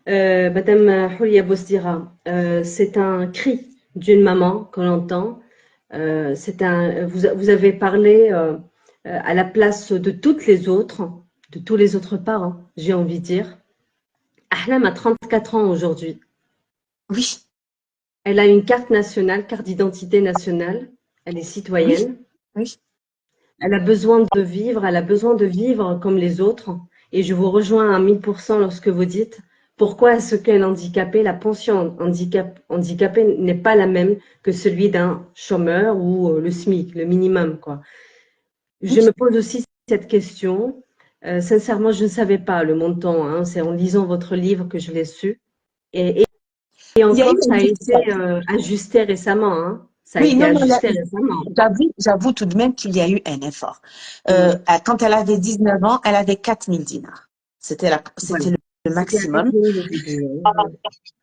Madame Houlia Bouzdira, c'est un cri d'une maman qu'on entend. Vous avez parlé à la place de toutes les autres, de tous les autres parents, j'ai envie de dire. Ahlam a 34 ans aujourd'hui. Oui. Elle a une carte nationale, carte d'identité nationale. Elle est citoyenne. Oui. Elle a besoin de vivre, elle a besoin de vivre comme les autres. Et je vous rejoins à 1000% lorsque vous dites pourquoi est-ce qu'un handicapé, la pension handicapé n'est pas la même que celui d'un chômeur ou le SMIC, le minimum, quoi. Je me pose aussi cette question. Sincèrement, je ne savais pas le montant, hein. C'est en lisant votre livre que je l'ai su. Et encore, ça a été ajusté récemment, hein. Ça a été ajusté récemment. J'avoue tout de même qu'il y a eu un effort. Quand elle avait 19 ans, elle avait 4000 dinars. C'était le maximum.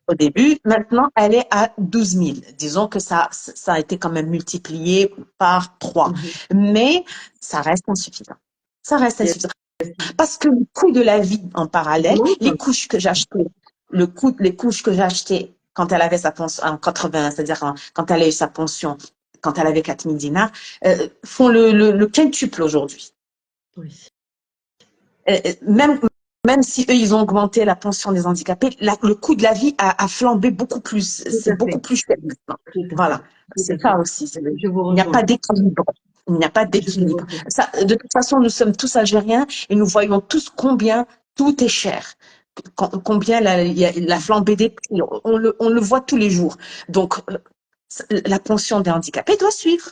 Au début, maintenant, elle est à 12 000. Disons que ça a été quand même multiplié par 3. Mais ça reste insuffisant. Ça reste insuffisant. Parce que le coût de la vie en parallèle, les couches que j'achetais, les couches que j'achetais quand elle avait sa pension en 80, c'est-à-dire quand elle a eu sa pension, quand elle avait 4000 dinars, font le quintuple aujourd'hui. Oui. Même si eux, ils ont augmenté la pension des handicapés, le coût de la vie a flambé beaucoup plus. C'est beaucoup plus cher maintenant. Voilà. C'est ça aussi. Il n'y a pas d'équilibre. Il n'y a pas d'équilibre. De toute façon, nous sommes tous Algériens et nous voyons tous combien tout est cher. Combien la flambée des prix. On le voit tous les jours. Donc, la pension des handicapés doit suivre.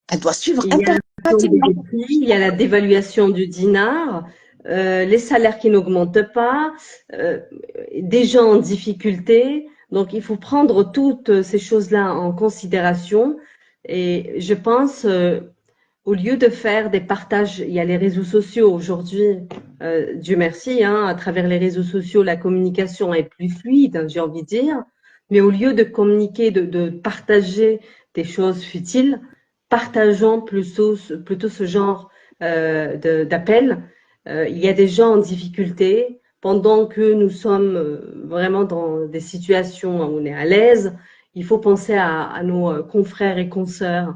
Elle doit suivre impérativement. Il y a la dévaluation du dinar. les salaires qui n'augmentent pas, des gens en difficulté. Donc, il faut prendre toutes ces choses-là en considération. Et je pense, au lieu de faire des partages, il y a les réseaux sociaux aujourd'hui, Dieu merci, hein, à travers les réseaux sociaux, la communication est plus fluide, j'ai envie de dire. Mais au lieu de communiquer, de partager des choses futiles, partageons plutôt ce genre d'appels. Il y a des gens en difficulté. Pendant que nous sommes vraiment dans des situations où on est à l'aise, il faut penser à nos confrères et consoeurs,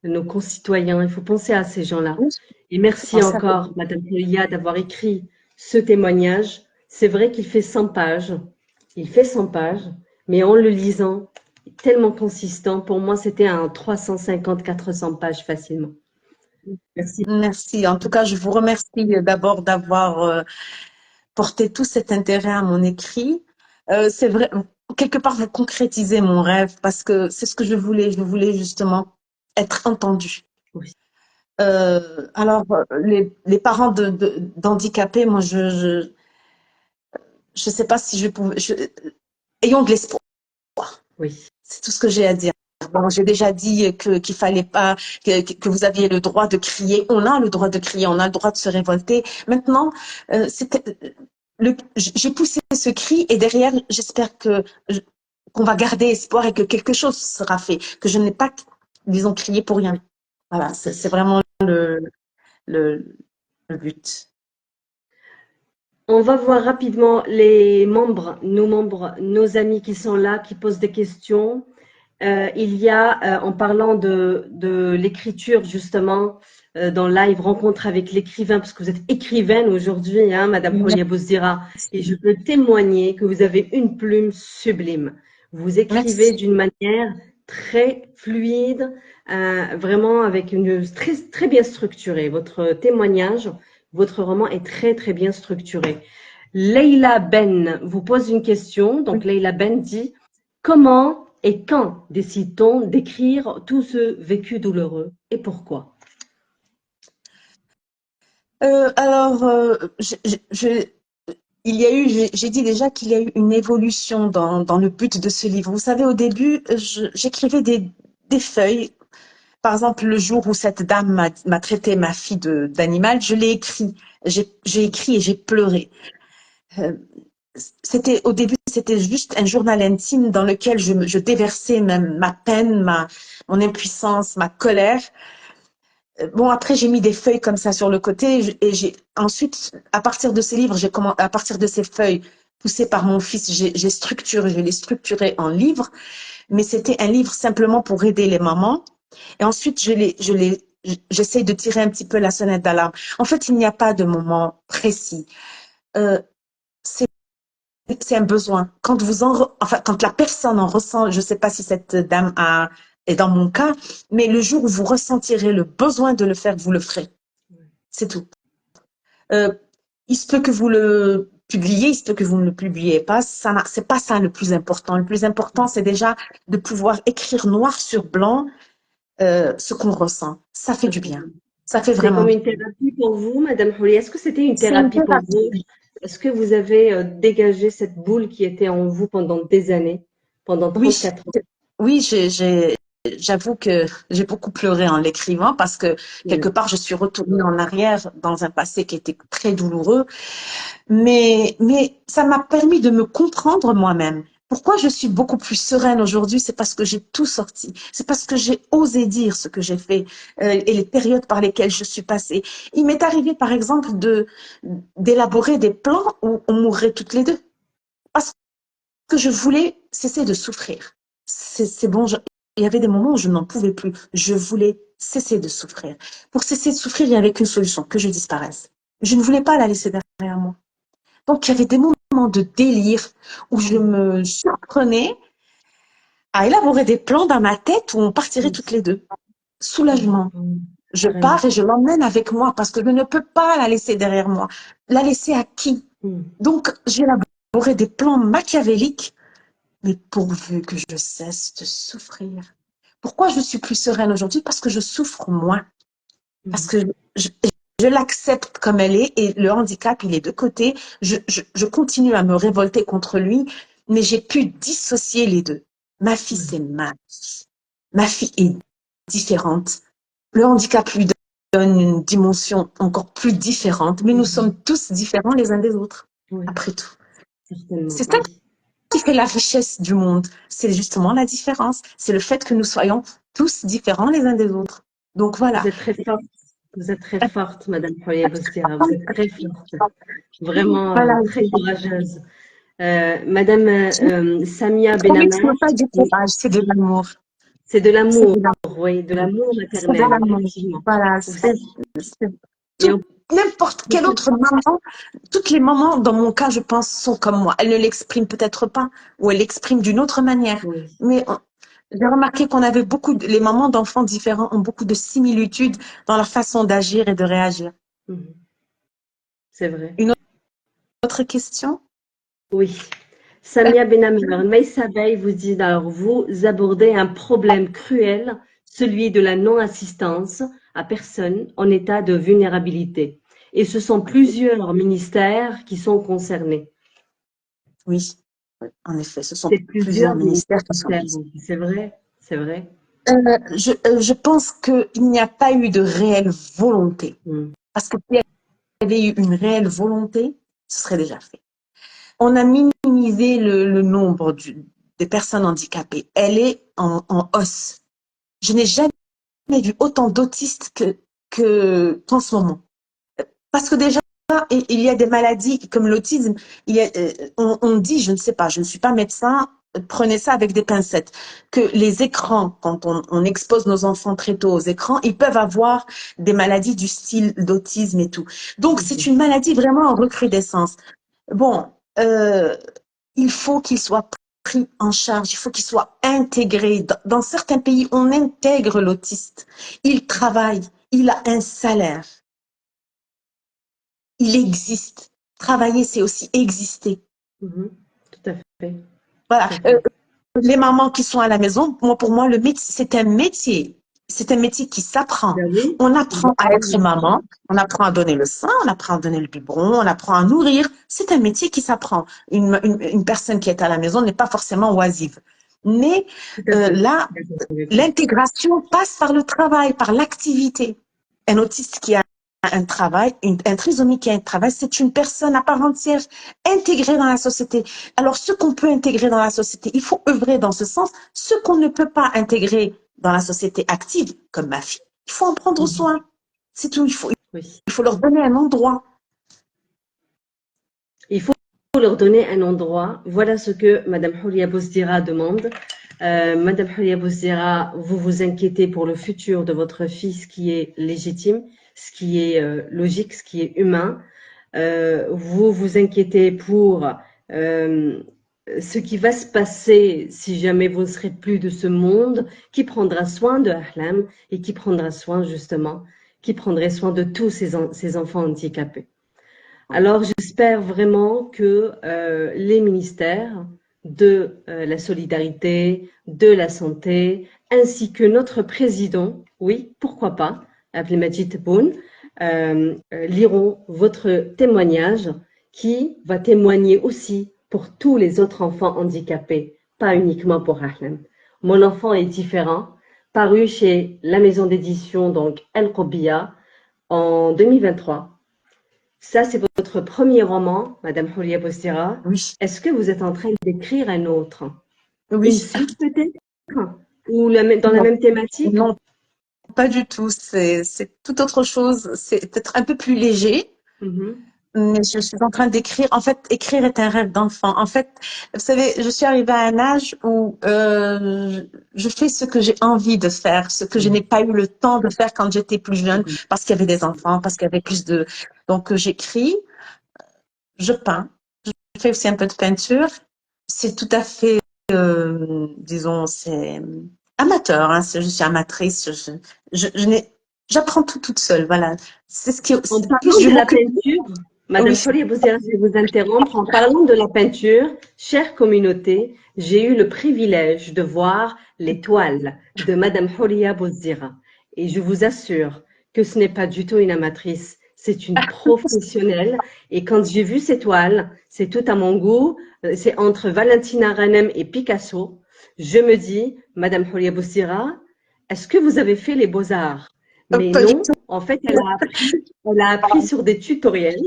nos concitoyens. Il faut penser à ces gens-là. Oui, Et merci penser à encore, Madame Julia, d'avoir écrit ce témoignage. C'est vrai qu'il fait 100 pages. Il fait 100 pages, mais en le lisant, tellement consistant. Pour moi, c'était un 350-400 pages facilement. Merci. merci. En tout cas, je vous remercie d'abord d'avoir porté tout cet intérêt à mon écrit. C'est vrai, quelque part, vous concrétisez mon rêve parce que c'est ce que je voulais. Je voulais justement être entendue. Oui. Alors, les parents d'handicapés, moi, je sais pas si je pouvais. Ayons de l'espoir. Oui. C'est tout ce que j'ai à dire. Bon, j'ai déjà dit qu'il fallait pas que vous aviez le droit de crier. On a le droit de crier, on a le droit de se révolter. Maintenant, j'ai poussé ce cri et derrière, j'espère qu'on va garder espoir et que quelque chose sera fait, que je n'ai pas, disons, crié pour rien. Voilà, c'est vraiment le, le but. On va voir rapidement nos membres, nos amis qui sont là, qui posent des questions. Il y a, en parlant de l'écriture, justement, dans Live Rencontre avec l'écrivain, parce que vous êtes écrivaine aujourd'hui, hein, Madame Holia Bouzdira, et je peux témoigner que vous avez une plume sublime. Vous écrivez Merci. d'une manière très fluide, vraiment avec très, très bien structurée. Votre témoignage, votre roman est très, très bien structuré. Leila Ben vous pose une question. Donc, Leila Ben dit, comment et quand décide-t-on d'écrire tout ce vécu douloureux et pourquoi? Alors, il y a eu, j'ai dit déjà qu'il y a eu une évolution dans le but de ce livre. Vous savez, au début, j'écrivais des feuilles. Par exemple, le jour où cette dame m'a traité ma fille d'animal, je l'ai écrit. J'ai écrit et j'ai pleuré. Euh, au début, c'était juste un journal intime dans lequel je déversais ma peine, mon impuissance, ma colère. Bon, après, j'ai mis des feuilles comme ça sur le côté et ensuite, à partir de ces livres, à partir de ces feuilles poussées par mon fils, je l'ai structuré en livre, mais c'était un livre simplement pour aider les mamans. Et ensuite, j'essaie de tirer un petit peu la sonnette d'alarme. En fait, il n'y a pas de moment précis. Euh, c'est c'est un besoin. Quand la personne en ressent, je ne sais pas si cette dame est dans mon cas, mais le jour où vous ressentirez le besoin de le faire, vous le ferez. C'est tout. Euh, il se peut que vous le publiez, il se peut que vous ne le publiez pas. C'est pas ça le plus important. Le plus important, c'est déjà de pouvoir écrire noir sur blanc ce qu'on ressent. Ça fait du bien. Ça fait C'est vraiment comme du une bien. thérapie pour vous, Madame Holly. Est-ce que c'était une C'est une thérapie pour vous? thérapie. Est-ce que vous avez dégagé cette boule qui était en vous pendant des années, pendant Oui, 34 ans? oui, j'avoue que j'ai beaucoup pleuré en l'écrivant parce que quelque part, je suis retournée en arrière dans un passé qui était très douloureux. Mais ça m'a permis de me comprendre moi-même. Pourquoi je suis beaucoup plus sereine aujourd'hui? C'est parce que j'ai tout sorti. C'est parce que j'ai osé dire ce que j'ai fait et les périodes par lesquelles je suis passée. Il m'est arrivé, par exemple, d'élaborer des plans où on mourrait toutes les deux. Parce que je voulais cesser de souffrir. C'est bon, il y avait des moments où je n'en pouvais plus. Je voulais cesser de souffrir. Pour cesser de souffrir, il n'y avait qu'une solution, que je disparaisse. Je ne voulais pas la laisser derrière moi. Donc, il y avait des moments de délire où je me surprenais à élaborer des plans dans ma tête où on partirait toutes les deux. Soulagement. Je Vraiment. pars et je l'emmène avec moi parce que je ne peux pas la laisser derrière moi. La laisser à qui? Donc, j'ai élaboré des plans machiavéliques, mais pourvu que je cesse de souffrir. Pourquoi je suis plus sereine aujourd'hui? Parce que je souffre moins. Parce que je l'accepte comme elle est et le handicap, il est de côté. Je continue à me révolter contre lui, mais j'ai pu dissocier les deux. Ma fille, c'est ma fille. Ma fille est différente. Le handicap lui donne une dimension encore plus différente, mais nous sommes tous différents les uns des autres, Oui, après tout. certainement, C'est ça oui. qui fait la richesse du monde. C'est justement la différence. C'est le fait que nous soyons tous différents les uns des autres. Donc voilà. Vous êtes très forte. Vous êtes très forte, Madame Horia Bostira. Vous êtes très forte. Vraiment Voilà. très courageuse. Madame Samia Je trouvais que ce Benamas, n'est pas du courage, c'est de l'amour. c'est de C'est l'amour, de l'amour. oui, de l'amour C'est de maternel, l'amour. effectivement. Voilà. Et on N'importe quelle autre maman, toutes les mamans, dans mon cas, je pense, sont comme moi. Elles ne l'expriment peut-être pas, ou elles l'expriment d'une autre manière. oui, Mais j'ai remarqué qu'on avait les mamans d'enfants différents ont beaucoup de similitudes dans leur façon d'agir et de réagir. mhm, c'est vrai. Une autre question? Oui. Samia Benamer, Maïssa Bey vous dit alors, vous abordez un problème cruel, celui de la non-assistance à personne en état de vulnérabilité. Et ce sont plusieurs ministères qui sont concernés. Oui, en effet, ce sont C'est plusieurs plusieurs ministères qui sont ministères, concernés. c'est vrai, c'est vrai. Je pense qu'il n'y a pas eu de réelle volonté. Mm. Parce que s'il y avait eu une réelle volonté, ce serait déjà fait. On a minimisé le nombre des personnes handicapées. Elle est en hausse. Je n'ai jamais vu autant d'autistes qu'en ce moment. Parce que déjà, il y a des maladies comme l'autisme. On dit, je ne sais pas, je ne suis pas médecin, prenez ça avec des pincettes, que les écrans, quand on expose nos enfants très tôt aux écrans, ils peuvent avoir des maladies du style d'autisme et tout. Donc, c'est une maladie vraiment en recrudescence. Bon, il faut qu'il soit pris en charge, il faut qu'il soit intégré. Dans certains pays, on intègre l'autiste. Il travaille, il a un salaire, il existe. Travailler, c'est aussi exister. Mhm. Tout à fait, Voilà. tout à fait. Les mamans qui sont à la maison, pour moi, le métier, c'est un métier. C'est un métier qui s'apprend. Ben oui, On ben apprend à être oui. maman, on apprend à donner le sein, on apprend à donner le biberon, on apprend à nourrir. C'est un métier qui s'apprend. Une personne qui est à la maison n'est pas forcément oisive. Mais Tout à fait. là, D'accord avec vous. l'intégration passe par le travail, par l'activité. Un autiste qui a un travail, un trisomique qui a un travail, c'est une personne à part entière intégrée dans la société. Alors, ce qu'on peut intégrer dans la société, il faut œuvrer dans ce sens. Ce qu'on ne peut pas intégrer dans la société active, comme ma fille, il faut en prendre Mhm. soin. C'est tout. Oui. Il faut leur donner un endroit. Il faut leur donner un endroit. Voilà ce que Madame Houria Bouzdira demande. Madame Houria Bouzdira, vous vous inquiétez pour le futur de votre fils qui est légitime, ce qui est logique, ce qui est humain. Vous vous inquiétez pour ce qui va se passer si jamais vous ne serez plus de ce monde, qui prendra soin de Ahlam et qui prendra soin justement, qui prendrait soin de tous ces enfants handicapés. Alors, j'espère vraiment que les ministères de la solidarité, de la santé, ainsi que notre président, oui, pourquoi pas, Abdelmajid Tebboune, liront votre témoignage qui va témoigner aussi pour tous les autres enfants handicapés, pas uniquement pour Ahlam. Mon enfant est différent, paru chez la maison d'édition, donc El Qobia, en 2023. Ça, c'est votre premier roman, Madame Houria Bostira. Oui, Est-ce que vous êtes en train d'écrire un autre? Une oui. suite peut-être? Ou dans la Non, même thématique? non, pas du tout. C'est tout autre chose. C'est peut-être un peu plus léger. Mhm. Mais je suis en train d'écrire. En fait, écrire est un rêve d'enfant. En fait, vous savez, je suis arrivée à un âge où je fais ce que j'ai envie de faire, ce que je n'ai pas eu le temps de faire quand j'étais plus jeune, parce qu'il y avait des enfants, parce qu'il y avait plus de. Donc, j'écris, je peins, je fais aussi un peu de peinture. C'est tout à fait, disons, c'est amateur. Hein, je suis amatrice. J'apprends tout toute seule. Voilà. C'est ce qui. En En plus, parlant je de la m'occupe. peinture, Madame Oui. Houria Bostira, je vais vous interrompre. En parlant de la peinture, chère communauté, j'ai eu le privilège de voir les toiles de Madame Houria Bostira. Et je vous assure que ce n'est pas du tout une amatrice. C'est une professionnelle. Et quand j'ai vu ces toiles, c'est tout à mon goût. C'est entre Valentina Ranem et Picasso. Je me dis, Madame Houria Boussira, est-ce que vous avez fait les beaux-arts? Mais Pas du non, en fait, elle a appris sur des tutoriels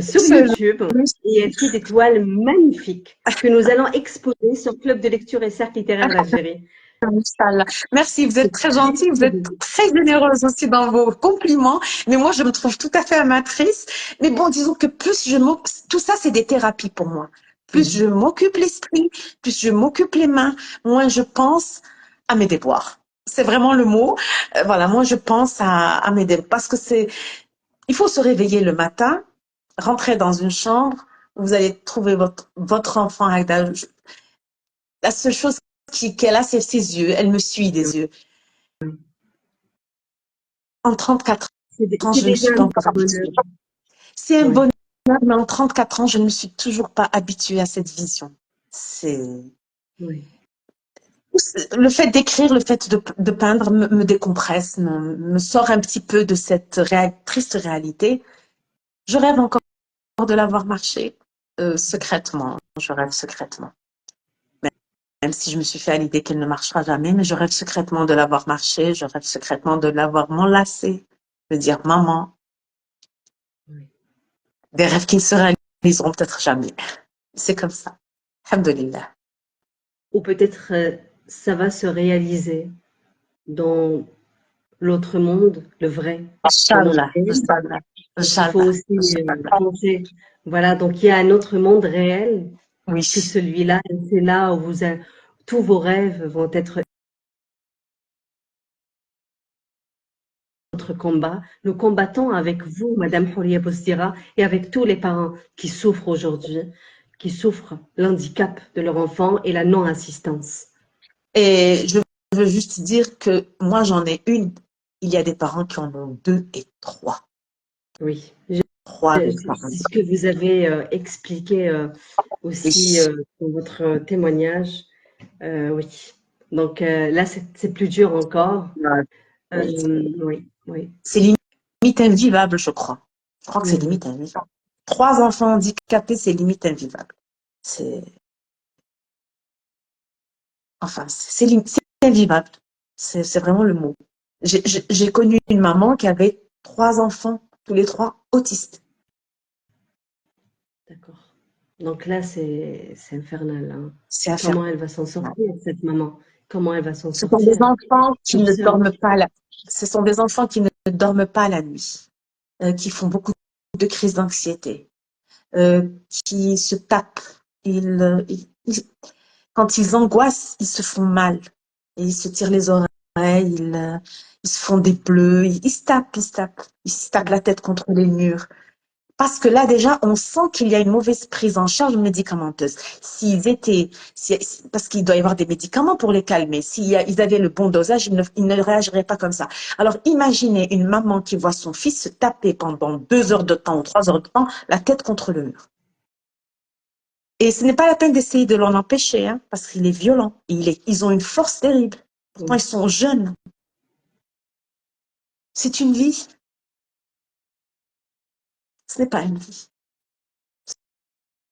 sur tout. YouTube et elle fait des toiles magnifiques que nous allons exposer sur Club de lecture et Cercle littéraire d'Algérie. Inch'Allah. Merci, vous êtes C'est très très, gentille, vous très êtes joli. très généreuse aussi dans vos compliments, mais moi je me trouve tout à fait amatrice. Mais bon, disons que plus tout ça c'est des thérapies pour moi. Plus je Mhm. m'occupe l'esprit, plus je m'occupe les mains, moins je pense à mes devoirs. C'est vraiment le mot. Voilà, moi je pense à mes devoirs parce que il faut se réveiller le matin, rentrer dans une chambre, vous allez trouver votre enfant Agda. La seule chose qu'elle a, c'est ses yeux. Elle me suit des yeux. En 34 ans, C'est je ne me déjà suis pas un encore bonheur. habituée. C'est un Ouais. bonheur, mais en 34 ans, je ne me suis toujours pas habituée à cette vision. C'est Oui. le fait d'écrire, le fait de peindre me décompresse, me sort un petit peu de cette triste réalité. Je rêve encore de l'avoir marché secrètement. Je rêve secrètement. Même si je me suis fait à l'idée qu'elle ne marchera jamais, mais je rêve secrètement de l'avoir marché, je rêve secrètement de l'avoir m'enlacé, de dire maman, Oui. des rêves qui ne se réaliseront peut-être jamais. C'est comme ça. Alhamdulillah. Ou peut-être ça va se réaliser dans l'autre monde, le vrai, le monde Inch'Allah, réel. Inch'Allah, Donc il faut Inch'Allah, aussi Inch'Allah. penser. Voilà, donc il y a un autre monde réel Oui, que celui-là. Et c'est là où tous vos rêves vont être notre combat. Nous combattons avec vous, Madame Houria Bostira, et avec tous les parents qui souffrent aujourd'hui, qui souffrent l'handicap de leur enfant et la non-assistance. et je veux juste dire que moi j'en ai une. Il y a des parents qui en ont deux et trois. Oui, Trois des parents. c'est ce que vous avez expliqué aussi Oui. dans votre témoignage. Oui. Donc là, c'est plus dur encore. Oui. Oui, oui, C'est limite invivable, je crois. Je crois que c'est mhm, limite invivable. Trois enfants handicapés, c'est limite invivable. C'est, enfin, c'est invivable. C'est vraiment le mot. J'ai connu une maman qui avait trois enfants, tous les trois autistes. d'accord. Donc là, c'est infernal, hein. C'est à faire. Comment elle va s'en sortir, cette maman? Comment elle va s'en Ce sont des sortir? enfants qui ne J'observe. dorment pas ce sont des enfants qui ne dorment pas la nuit, qui font beaucoup de crises d'anxiété, qui se tapent. Quand ils angoissent, ils se font mal. Et ils se tirent les oreilles, ils se font des bleus, ils se tapent la tête contre les murs. Parce que là, déjà, on sent qu'il y a une mauvaise prise en charge médicamenteuse. Parce qu'il doit y avoir des médicaments pour les calmer. Ils avaient le bon dosage, ils ne réagiraient pas comme ça. Alors, imaginez une maman qui voit son fils se taper pendant 2 heures de temps ou 3 heures de temps la tête contre le mur. Et ce n'est pas la peine d'essayer de l'en empêcher, hein, parce qu'il est violent. Ils ont une force terrible. Pourtant, ils Oui. sont jeunes. C'est une vie. Ce n'est pas une vie.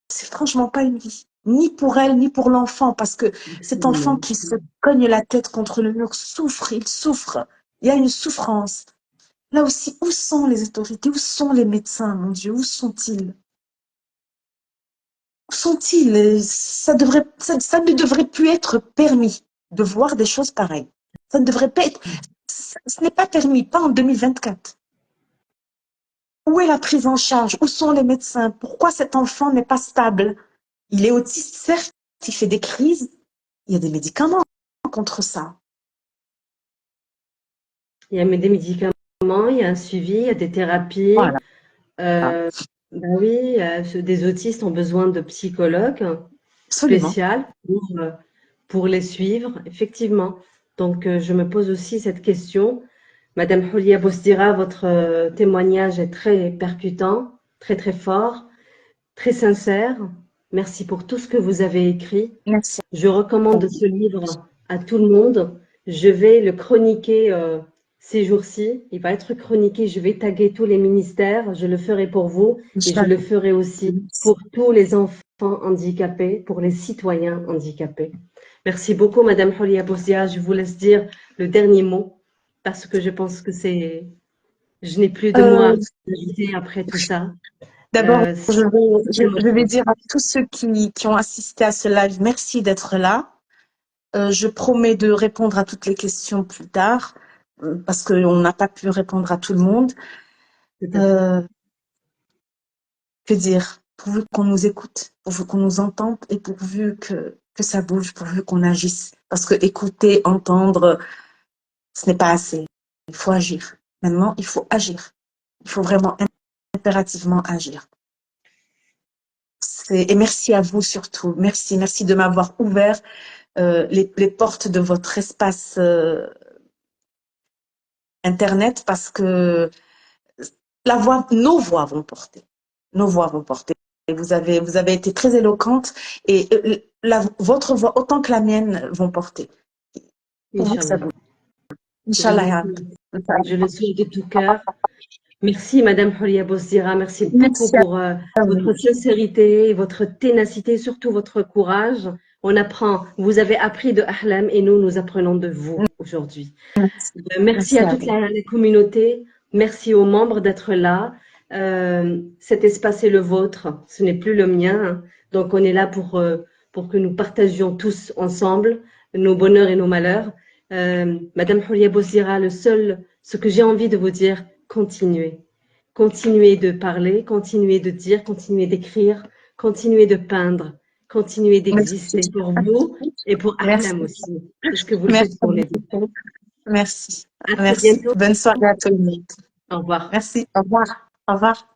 C'est franchement pas une vie. Ni pour elle, ni pour l'enfant, parce que cet enfant Absolument. qui se cogne la tête contre le mur souffre, il souffre. Il y a une souffrance. Là aussi, où sont les autorités? Où sont les médecins, mon Dieu? Où sont-ils? Où sont-ils? Ça ne devrait plus être permis de voir des choses pareilles. Ça ne devrait pas être, ce n'est pas permis, pas en 2024. Où est la prise en charge? Où sont les médecins? Pourquoi cet enfant n'est pas stable? Il est autiste, certes, il fait des crises. Il y a des médicaments contre ça. Il y a des médicaments, il y a un suivi, il y a des thérapies. Voilà, Ben oui, des autistes ont besoin de psychologues absolument. spéciaux pour les suivre, effectivement. Donc, je me pose aussi cette question. Madame Houlia Bosdira, votre témoignage est très percutant, très très fort, très sincère. Merci pour tout ce que vous avez écrit. Merci. Je recommande ce livre à tout le monde. Je vais le chroniquer ces jours-ci. Il va être chroniqué. Je vais taguer tous les ministères. Je le ferai pour vous et je le ferai aussi pour tous les enfants handicapés, pour les citoyens handicapés. Merci beaucoup, Madame Houlia Bozia. Je vous laisse dire le dernier mot parce que je pense que je n'ai plus de mots à ajouter après tout ça. D'abord, C'est je vais dire à tous ceux qui ont assisté à ce live, merci d'être là. Je promets de répondre à toutes les questions plus tard, parce qu'on n'a pas pu répondre à tout le monde. Que dire? Pourvu qu'on nous écoute, pourvu qu'on nous entende et pourvu que ça bouge, pourvu qu'on agisse. Parce que écouter, entendre, ce n'est pas assez. Il faut agir. Maintenant, il faut agir. Il faut vraiment impérativement agir. Et merci à vous surtout. Merci de m'avoir ouvert les portes de votre espace Internet parce que nos voix vont porter. Nos voix vont porter. Et vous avez été très éloquente et votre voix autant que la mienne vont porter. Inch'Allah. Je le souhaite de tout cœur. Merci Madame Houlia Bozira, merci beaucoup pour votre sincérité, votre ténacité, surtout votre courage. On apprend, vous avez appris de Ahlam et nous apprenons de vous aujourd'hui. Merci à toute la communauté, merci aux membres d'être là. Cet espace est le vôtre, ce n'est plus le mien. Donc on est là pour que nous partagions tous ensemble nos bonheurs et nos malheurs. Madame Houlia Bozira, ce que j'ai envie de vous dire, continuez. Continuez de parler, continuez de dire, continuez d'écrire, continuez de peindre, continuez d'exister pour vous et pour Ahlam aussi. C'est ce que vous le faites pour les autres. Merci. À très bientôt. Bonne soirée à tout le monde. Au revoir. Merci. Au revoir. Au revoir.